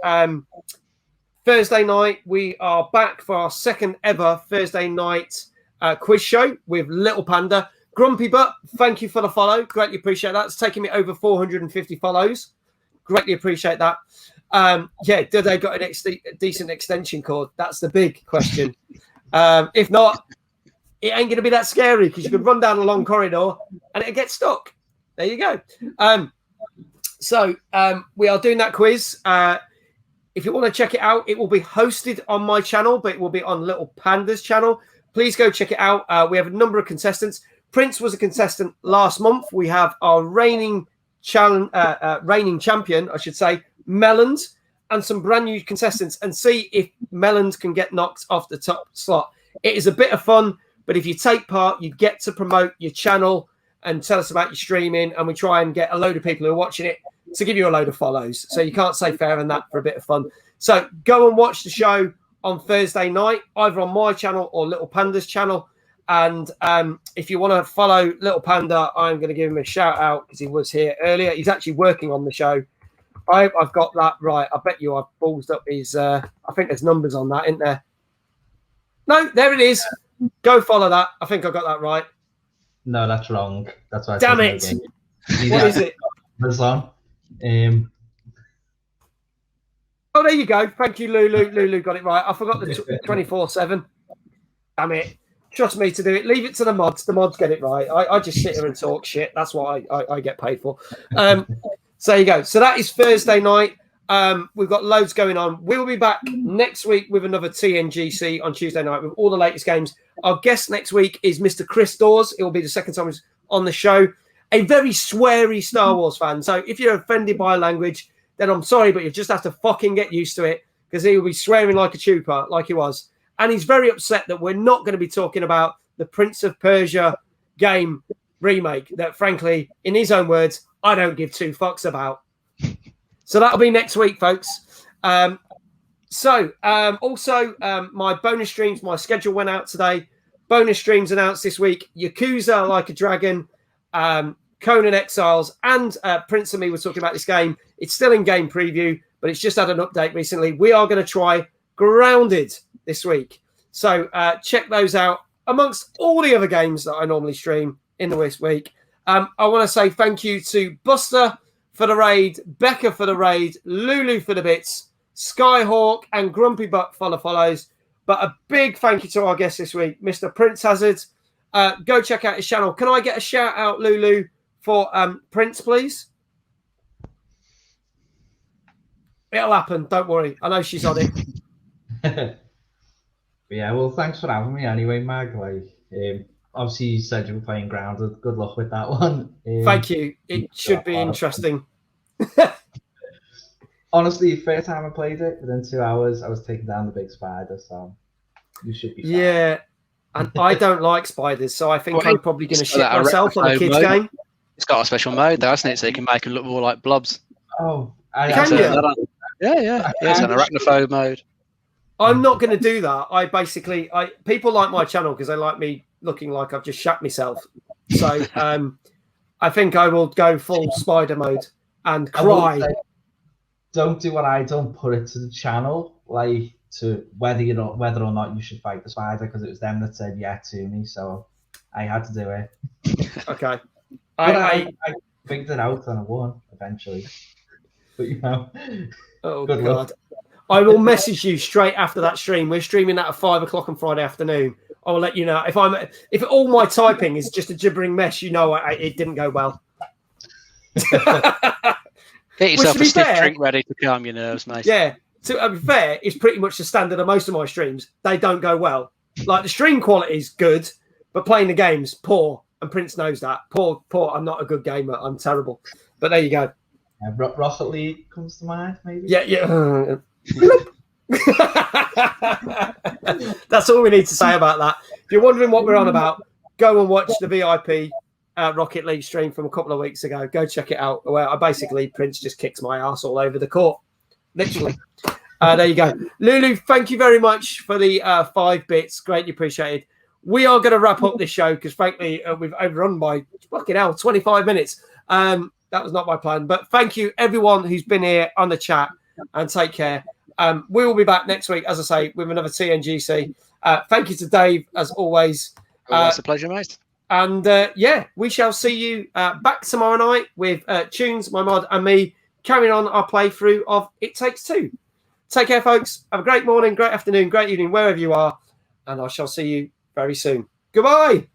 Thursday night, we are back for our second ever Thursday night quiz show with Little Panda. Grumpy Butt, thank you for the follow. Greatly appreciate that. It's taking me over 450 follows. Greatly appreciate that. Yeah, do they got a decent extension cord? That's the big question. If not, it ain't going to be that scary because you could run down a long corridor and it'll get stuck. There you go. So we are doing that quiz. If you want to check it out, it will be hosted on my channel, but it will be on Little Panda's channel. Please go check it out. We have a number of contestants. Prince was a contestant last month. We have our reigning champion, I should say, Melons, and some brand new contestants, and see if Melons can get knocked off the top slot. It is a bit of fun, but if you take part, you get to promote your channel and tell us about your streaming, and we try and get a load of people who are watching it to give you a load of follows. So you can't say fair than that for a bit of fun. So go and watch the show on Thursday night, either on my channel or Little Panda's channel. And if you want to follow Little Panda, I'm going to give him a shout out because he was here earlier. He's actually working on the show. I hope I've got that right. I bet you I've ballsed up his, I think there's numbers on that, isn't there? No, there it is. Go follow that. I think I got that right. No, that's wrong. That's why. Damn it. What is it? Amazon. Oh, there you go. Thank you, Lulu. Lulu got it right. I forgot the 24/7. Damn it. Trust me to do it. Leave it to the mods. The mods get it right. I just sit here and talk shit. That's what I get paid for. So there you go. So that is Thursday night. We've got loads going on. We'll be back next week with another TNGC on Tuesday night with all the latest games. Our guest next week is Mr. Chris Dawes. It will be the second time he's on the show. A very sweary Star Wars fan. So if you're offended by language, then I'm sorry, but you just have to fucking get used to it because he will be swearing like a trooper, like he was. And he's very upset that we're not going to be talking about the Prince of Persia game remake that, frankly, in his own words, I don't give two fucks about. So that'll be next week, folks. Also, my bonus streams, my schedule went out today. Bonus streams announced this week. Yakuza Like a Dragon, Conan Exiles, and Prince and me were talking about this game. It's still in game preview, but it's just had an update recently. We are going to try Grounded this week. So check those out amongst all the other games that I normally stream in this week. I want to say thank you to Buster for the raid, Becca for the raid, Lulu for the bits, Skyhawk and Grumpy Butt for the follows. But a big thank you to our guest this week, Mr. Prince Hazard. Go check out his channel. Can I get a shout out, Lulu, for Prince, please? It'll happen. Don't worry. I know she's on it. Yeah, well, thanks for having me anyway, Mag. Obviously, you said you were playing Grounded. Good luck with that one. Thank you. It should be interesting. Honestly, first time I played it, within 2 hours, I was taking down the big spider, so you should be fine. Yeah, and I don't like spiders, so I think I'm probably going to shit myself on a kid's game. It's got a special mode, though, hasn't it? So you can make them look more like blobs. Oh, can you? Yeah. It's an arachnophobe mode. I'm not going to do that. People like my channel because they like me looking like I've just shat myself. So I think I will go full spider mode and cry. Don't do what I don't. Put it to the channel, like to whether or not you should fight the spider, because it was them that said yeah to me, so I had to do it. Okay. I figured it out and I won eventually. But oh god. Luck. I will message you straight after that stream. We're streaming that at 5 o'clock on Friday afternoon. I will let you know if all my typing is just a gibbering mess. It didn't go well. Get yourself a stiff drink ready to calm your nerves, mate. Yeah. To be fair, it's pretty much the standard of most of my streams. They don't go well. Like the stream quality is good, but playing the games poor. And Prince knows that. Poor. I'm not a good gamer. I'm terrible. But there you go. Rocket League comes to mind, maybe. Yeah. That's all we need to say about that. If you're wondering what we're on about, go and watch the VIP Rocket League stream from a couple of weeks ago. Go check it out. Where Prince just kicks my ass all over the court, literally. There you go, Lulu. Thank you very much for the 5 bits. Greatly appreciated. We are going to wrap up this show because, frankly, we've overrun by 25 minutes. That was not my plan, but thank you everyone who's been here on the chat, and take care. We will be back next week, as I say, with another TNGC. Thank you to Dave, as always. It's a pleasure, mate. And we shall see you back tomorrow night with Tunes, my mod, and me carrying on our playthrough of It Takes Two. Take care, folks. Have a great morning, great afternoon, great evening, wherever you are. And I shall see you very soon. Goodbye.